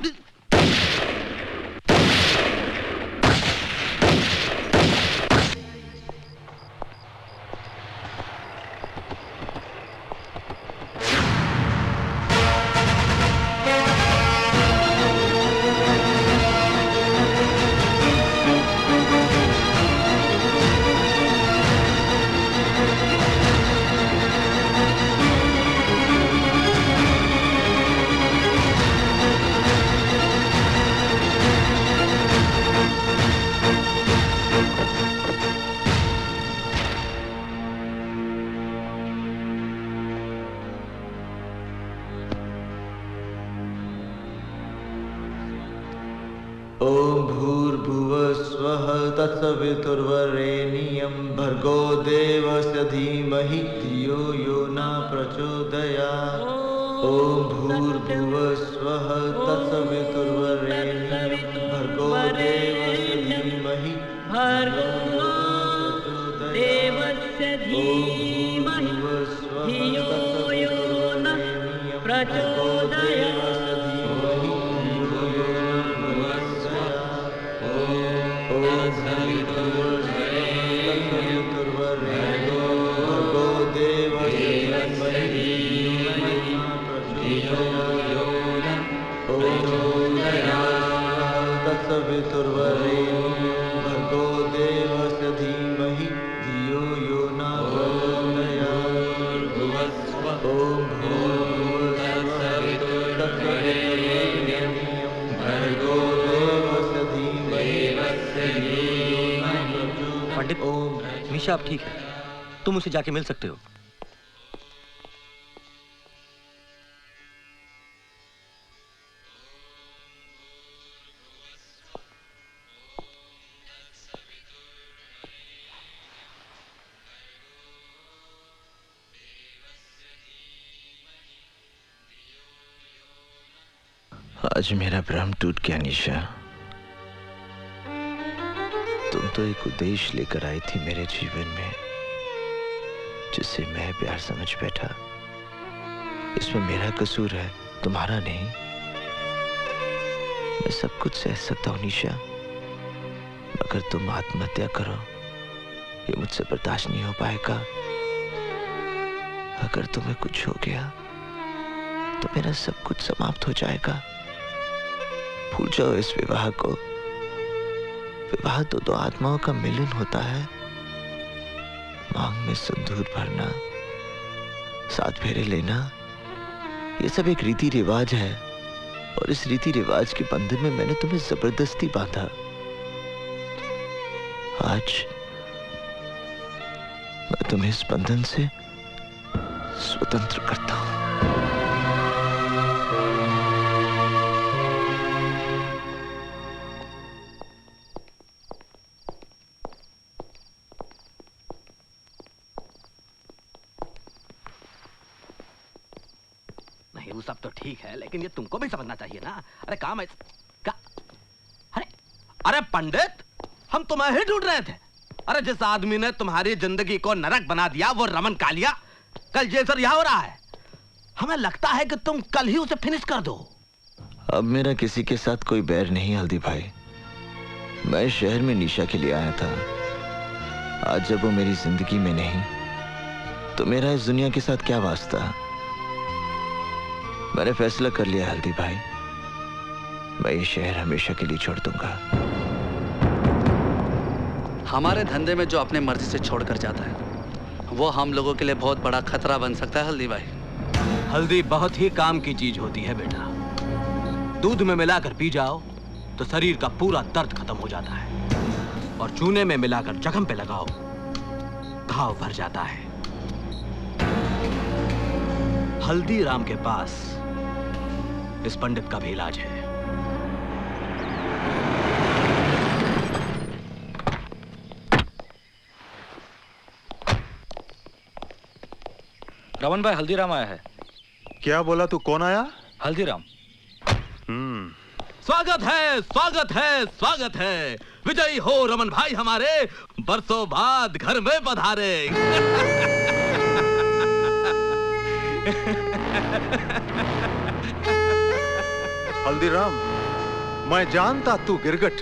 ओम भूर्भुवः स्वः तत्सवितुर्वरेण्यं भर्गो देवस्य धीमहि धियो यो न प्रचोदयात्। ओम भूर्भुवः स्वः तत्सवितुर्वरेण्यं भर्गो देवस्य धीमहि धियो यो न प्रचोदयात्। भर्गो देवस्य धीमहि धियो यो न प्रचोदयात्। ओम पंडित, निशा आप ठीक है, तुम उसे जाके मिल सकते हो। आज मेरा भ्रम टूट गया निशा। तुम तो एक उद्देश्य लेकर आई थी मेरे जीवन में, जिससे मैं प्यार समझ बैठा। इसमें मेरा कसूर है, तुम्हारा नहीं। मैं सब कुछ सह सकता हूँ निशा, मगर तुम आत्महत्या करो ये मुझसे बर्दाश्त नहीं हो पाएगा। अगर तुम्हें कुछ हो गया तो मेरा सब कुछ समाप्त हो जाएगा। भूल जाओ इस विवाह को। विवाह तो दो आत्माओं का मिलन होता है। मांग में सिंदूर भरना, 7 फेरे लेना, ये सब एक रीति रिवाज है, और इस रीति रिवाज के बंधन में मैंने तुम्हें जबरदस्ती बांधा। आज मैं तुम्हें इस बंधन से स्वतंत्र करता हूं। वो सब तो ठीक है, लेकिन ये तुमको भी समझना चाहिए ना। अरे काम है क्या? अरे पंडित, हम तुम्हें ही ढूंढ रहे थे। अरे जिस आदमी ने तुम्हारी जिंदगी को नरक बना दिया वो रमन कालिया कल जेल से रिहा हो रहा है। हमें लगता है कि तुम कल ही उसे फिनिश कर दो। अब मेरा किसी के साथ कोई बैर नहीं हल्दी भाई। मैं शहर में निशा के लिए आया था। आज जब वो मेरी जिंदगी में नहीं तो मेरा इस दुनिया के साथ क्या वास्ता। मैंने फैसला कर लिया हल्दी भाई, मैं ये शहर हमेशा के लिए छोड़ दूंगा। हमारे धंधे में जो अपने मर्जी से छोड़कर जाता है वो हम लोगों के लिए बहुत बड़ा खतरा बन सकता है हल्दी भाई। हल्दी बहुत ही काम की चीज होती है बेटा। दूध में मिलाकर पी जाओ तो शरीर का पूरा दर्द खत्म हो जाता है, और चूने में मिलाकर जख्म पे लगाओ घाव भर जाता है। हल्दीराम के पास इस पंडित का भी इलाज है। रमन भाई, हल्दीराम आया है। क्या बोला तू? कौन आया? हल्दीराम। स्वागत है, स्वागत है, स्वागत है। विजयी हो रमन भाई हमारे, बरसों बाद घर में पधारे। हल्दीराम, मैं जानता तू गिरगट,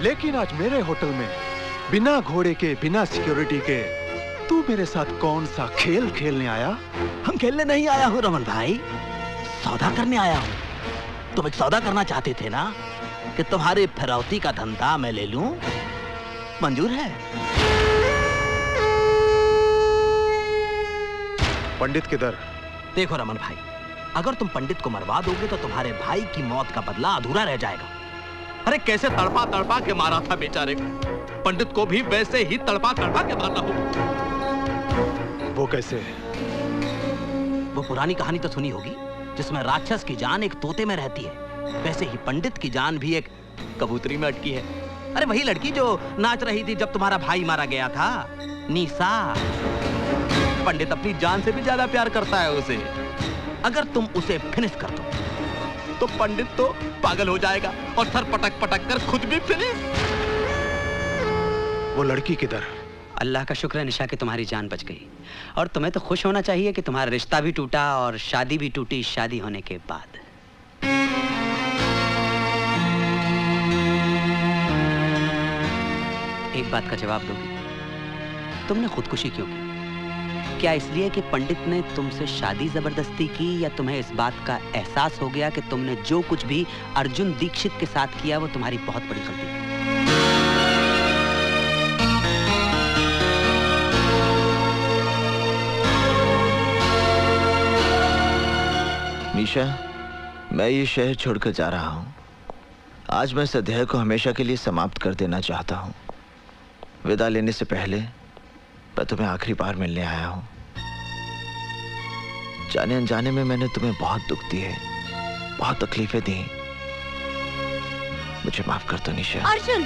लेकिन आज मेरे होटल में बिना घोड़े के, बिना सिक्योरिटी के तू मेरे साथ कौन सा खेल खेलने आया? हम खेलने नहीं आया हूँ रमन भाई, सौदा करने आया हूँ। तुम एक सौदा करना चाहते थे ना कि तुम्हारे फिरौती का धंधा मैं ले लूं, मंजूर है? पंडित किधर? देखो रमन भाई, अगर तुम पंडित को मरवा दोगे तो तुम्हारे भाई की मौत का बदला अधूरा रह जाएगा। अरे कैसे तड़पा तड़पा के मारा था बेचारे को, पंडित को भी वैसे ही तड़पा तड़पा के मारना होगा। वो कैसे? वो पुरानी कहानी तो सुनी होगी जिसमें राक्षस की जान एक तोते में रहती है, वैसे ही पंडित की जान भी एक कबूतरी में अटकी है। अरे वही लड़की जो नाच रही थी जब तुम्हारा भाई मारा गया था, निशा। पंडित अपनी जान से भी ज्यादा प्यार करता है उसे। अगर तुम उसे फिनिश कर दो तो पंडित तो पागल हो जाएगा और सर पटक पटक कर खुद भी फिनिश। वो लड़की किधर? अल्लाह का शुक्र है निशा कि तुम्हारी जान बच गई, और तुम्हें तो खुश होना चाहिए कि तुम्हारा रिश्ता भी टूटा और शादी भी टूटी शादी होने के बाद। एक बात का जवाब दोगी? तुमने खुदकुशी क्यों की? क्या इसलिए कि पंडित ने तुमसे शादी जबरदस्ती की, या तुम्हें इस बात का एहसास हो गया कि तुमने जो कुछ भी अर्जुन दीक्षित के साथ किया वो तुम्हारी बहुत बड़ी गलती थी? निशा, मैं ये शहर छोड़कर जा रहा हूं। आज मैं इस अध्याय को हमेशा के लिए समाप्त कर देना चाहता हूं। विदा लेने से पहले मैं तुम्हें आखिरी बार मिलने आया हूं। जाने अनजाने में मैंने तुम्हें बहुत दुख दिए, बहुत तकलीफें दी। मुझे माफ कर दो निशा। अर्जुन,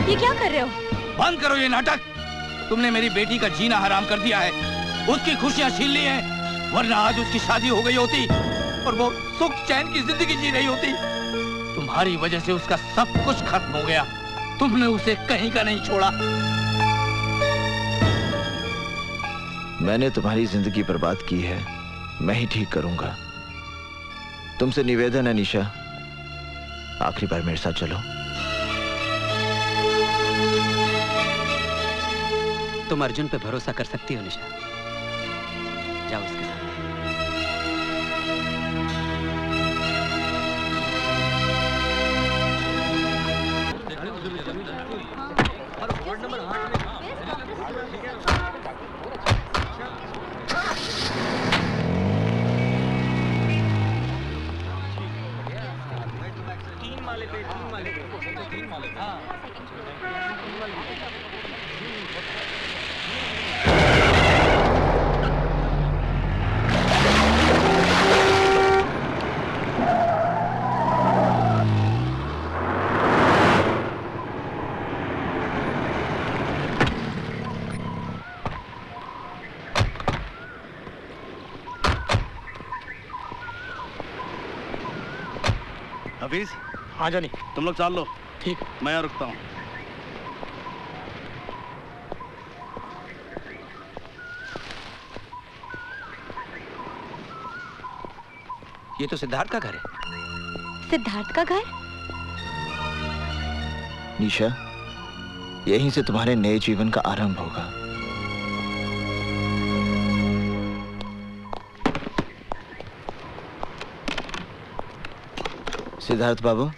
ये क्या कर रहे हो? बंद करो ये नाटक। तुमने मेरी बेटी का जीना हराम कर दिया है, उसकी खुशियां छीन ली हैं, वरना आज उसकी शादी हो गई होती और वो सुख चैन की जिंदगी जी रही होती। तुम्हारी वजह से उसका सब कुछ खत्म हो गया। तुमने उसे कहीं का नहीं छोड़ा। मैंने तुम्हारी जिंदगी बर्बाद की है, मैं ही ठीक करूंगा। तुमसे निवेदन है निशा, आखिरी बार मेरे साथ चलो। तुम अर्जुन पे भरोसा कर सकती हो निशा, जाओ उसके साथ। हफीज, हाँ जानी, तुम लोग चाल लो। ठीक, मैं यहाँ रुकता हूँ। ये तो सिद्धार्थ का घर है। सिद्धार्थ का घर? निशा, यहीं से तुम्हारे नए जीवन का आरंभ होगा। सिद्धार्थ बाबू,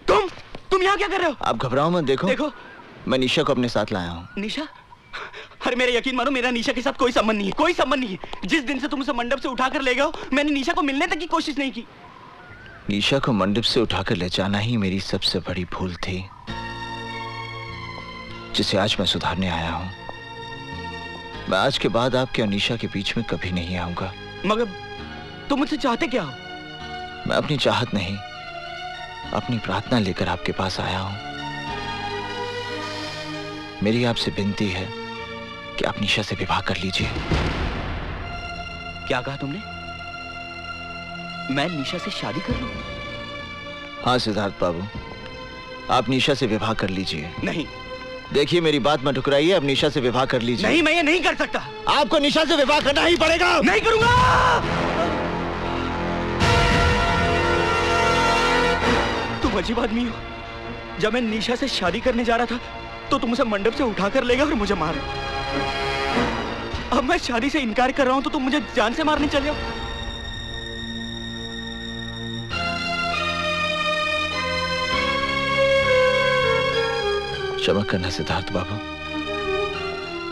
तुम यहाँ क्या कर रहे हो? आप घबराओ मत। देखो मैं निशा को अपने साथ लाया हूँ। निशा? अरे मेरा यकीन मानो, मेरा निशा के साथ कोई संबंध नहीं है, कोई संबंध नहीं है। जिस दिन से तुम उसे मंडप से उठाकर ले गए हो, मैंने निशा को मिलने तक की कोशिश नहीं की। निशा को मंडप से उठाकर ले जाना ही मेरी सबसे बड़ी भूल थी, जिसे आज मैं सुधारने आया हूँ। मैं आज के बाद आपके और निशा के बीच में कभी नहीं आऊंगा। मगर तुम मुझसे चाहते क्या हो? मैं अपनी चाहत नहीं, अपनी प्रार्थना लेकर आपके पास आया हूं। मेरी आपसे विनती है कि आप निशा से विवाह कर लीजिए। क्या कहा तुमने? मैं निशा से शादी कर लूं? हाँ सिद्धार्थ बाबू, आप निशा से विवाह कर लीजिए। नहीं। देखिए मेरी बात मत ठुकराइए, आप निशा से विवाह कर लीजिए। नहीं, मैं ये नहीं कर सकता। आपको निशा से विवाह करना ही पड़ेगा। नहीं करूंगा। तुम अजीब आदमी हो। जब मैं निशा से शादी करने जा रहा था तो तुम उसे मंडप से उठाकर ले गए और मुझे मारा। अब मैं शादी से इनकार कर रहा हूं तो तुम मुझे जान से मारने चले हो। क्षमा करना सिद्धार्थ बाबू,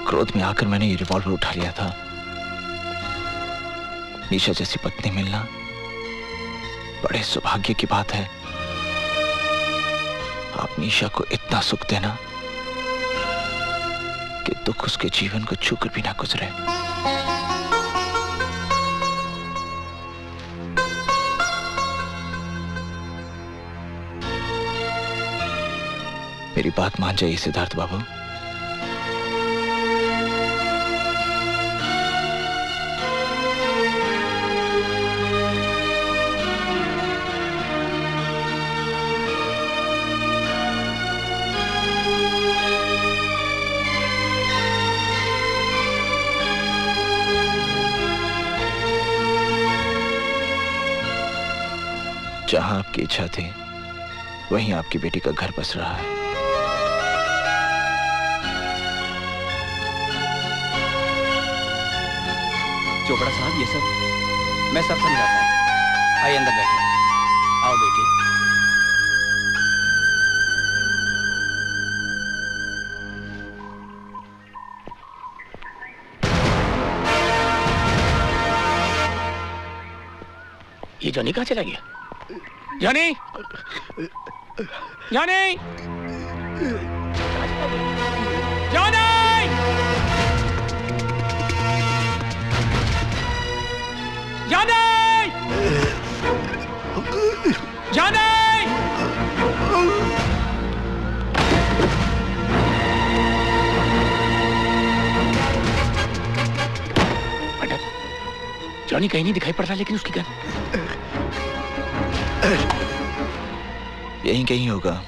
क्रोध में आकर मैंने ये रिवॉल्वर उठा लिया था। निशा जैसी पत्नी मिलना बड़े सौभाग्य की बात है। आप निशा को इतना सुख देना कि दुख उसके जीवन को छूकर भी ना गुजरे। मेरी बात मान जाइए सिद्धार्थ बाबू। जहां आपकी इच्छा थी वहीं आपकी बेटी का घर बस रहा है। चोपड़ा साहब, ये सब मैं सब समझाता हूँ। आइए अंदर बैठिए। आओ बेटी। ये जॉनी कहाँ चला गया? Johnny, Johnny, Johnny, Johnny, Johnny. Johnny कहीं नहीं दिखाई पड़ रहा, लेकिन उसकी गन यहीं कहीं होगा।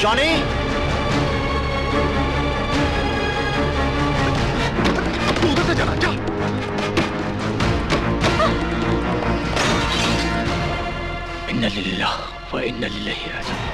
जॉनी, उधर से जाना, जा। इन्ना लिल्लाह व इन्ना इलैहि राजिऊन।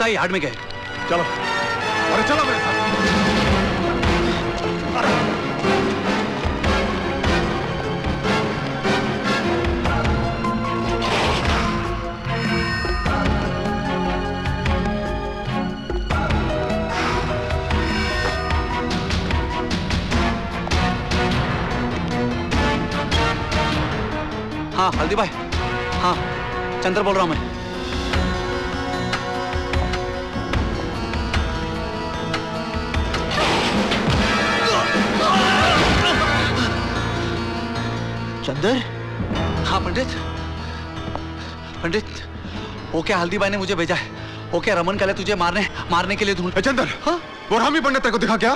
लगता है यार्ड में गए। चलो, अरे चलो मेरे साथ। हाँ हल्दी भाई, हाँ चंद्र बोल रहा हूँ मैं। चंद्र? हाँ पंडित, पंडित वो क्या हल्दी भाई ने मुझे भेजा है, वो क्या रमन कल तुझे मारने के लिए ढूंढ। चंद्र, हाँ? वो रामी पंडित तेरे को दिखा क्या?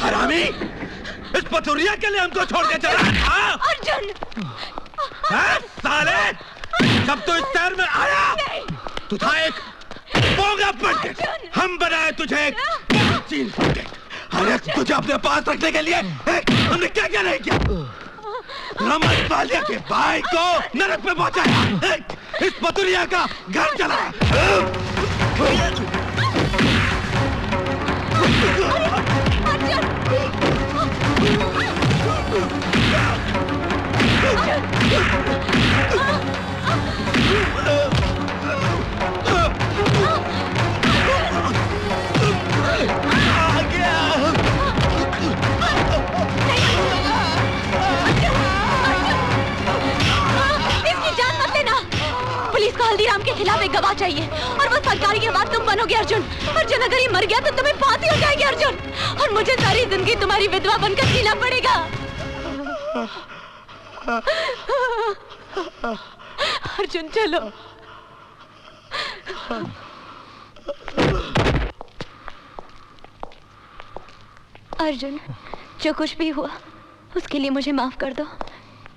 हरामी, इस पथुरिया के लिए हमको छोड़ के चला? अर्जुन! साले, जब तू इस शहर में आया, तू था एक बोंगा पंडित। हम बनाए तुझे एक चीन पंडित। अरे तुझे अपने पास रखने के लिए हमने क्या क्या नहीं किया? रमन बालिया के भाई को नरक में पहुंचाया, इस पथुरिया का घर चलाया। पुलिस को हल्दीराम के खिलाफ एक गवाह चाहिए और वो सरकारी गवाह तुम बनोगे अर्जुन। अर्जुन अगर ये मर गया तो तुम्हें फांसी हो जाएगी अर्जुन, और मुझे सारी जिंदगी तुम्हारी विधवा बनकर जीना पड़ेगा। अर्जुन चलो। अर्जुन, जो कुछ भी हुआ उसके लिए मुझे माफ कर दो,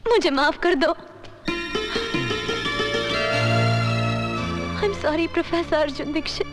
मुझे माफ कर दो। I'm sorry, Professor Arjun Dixit.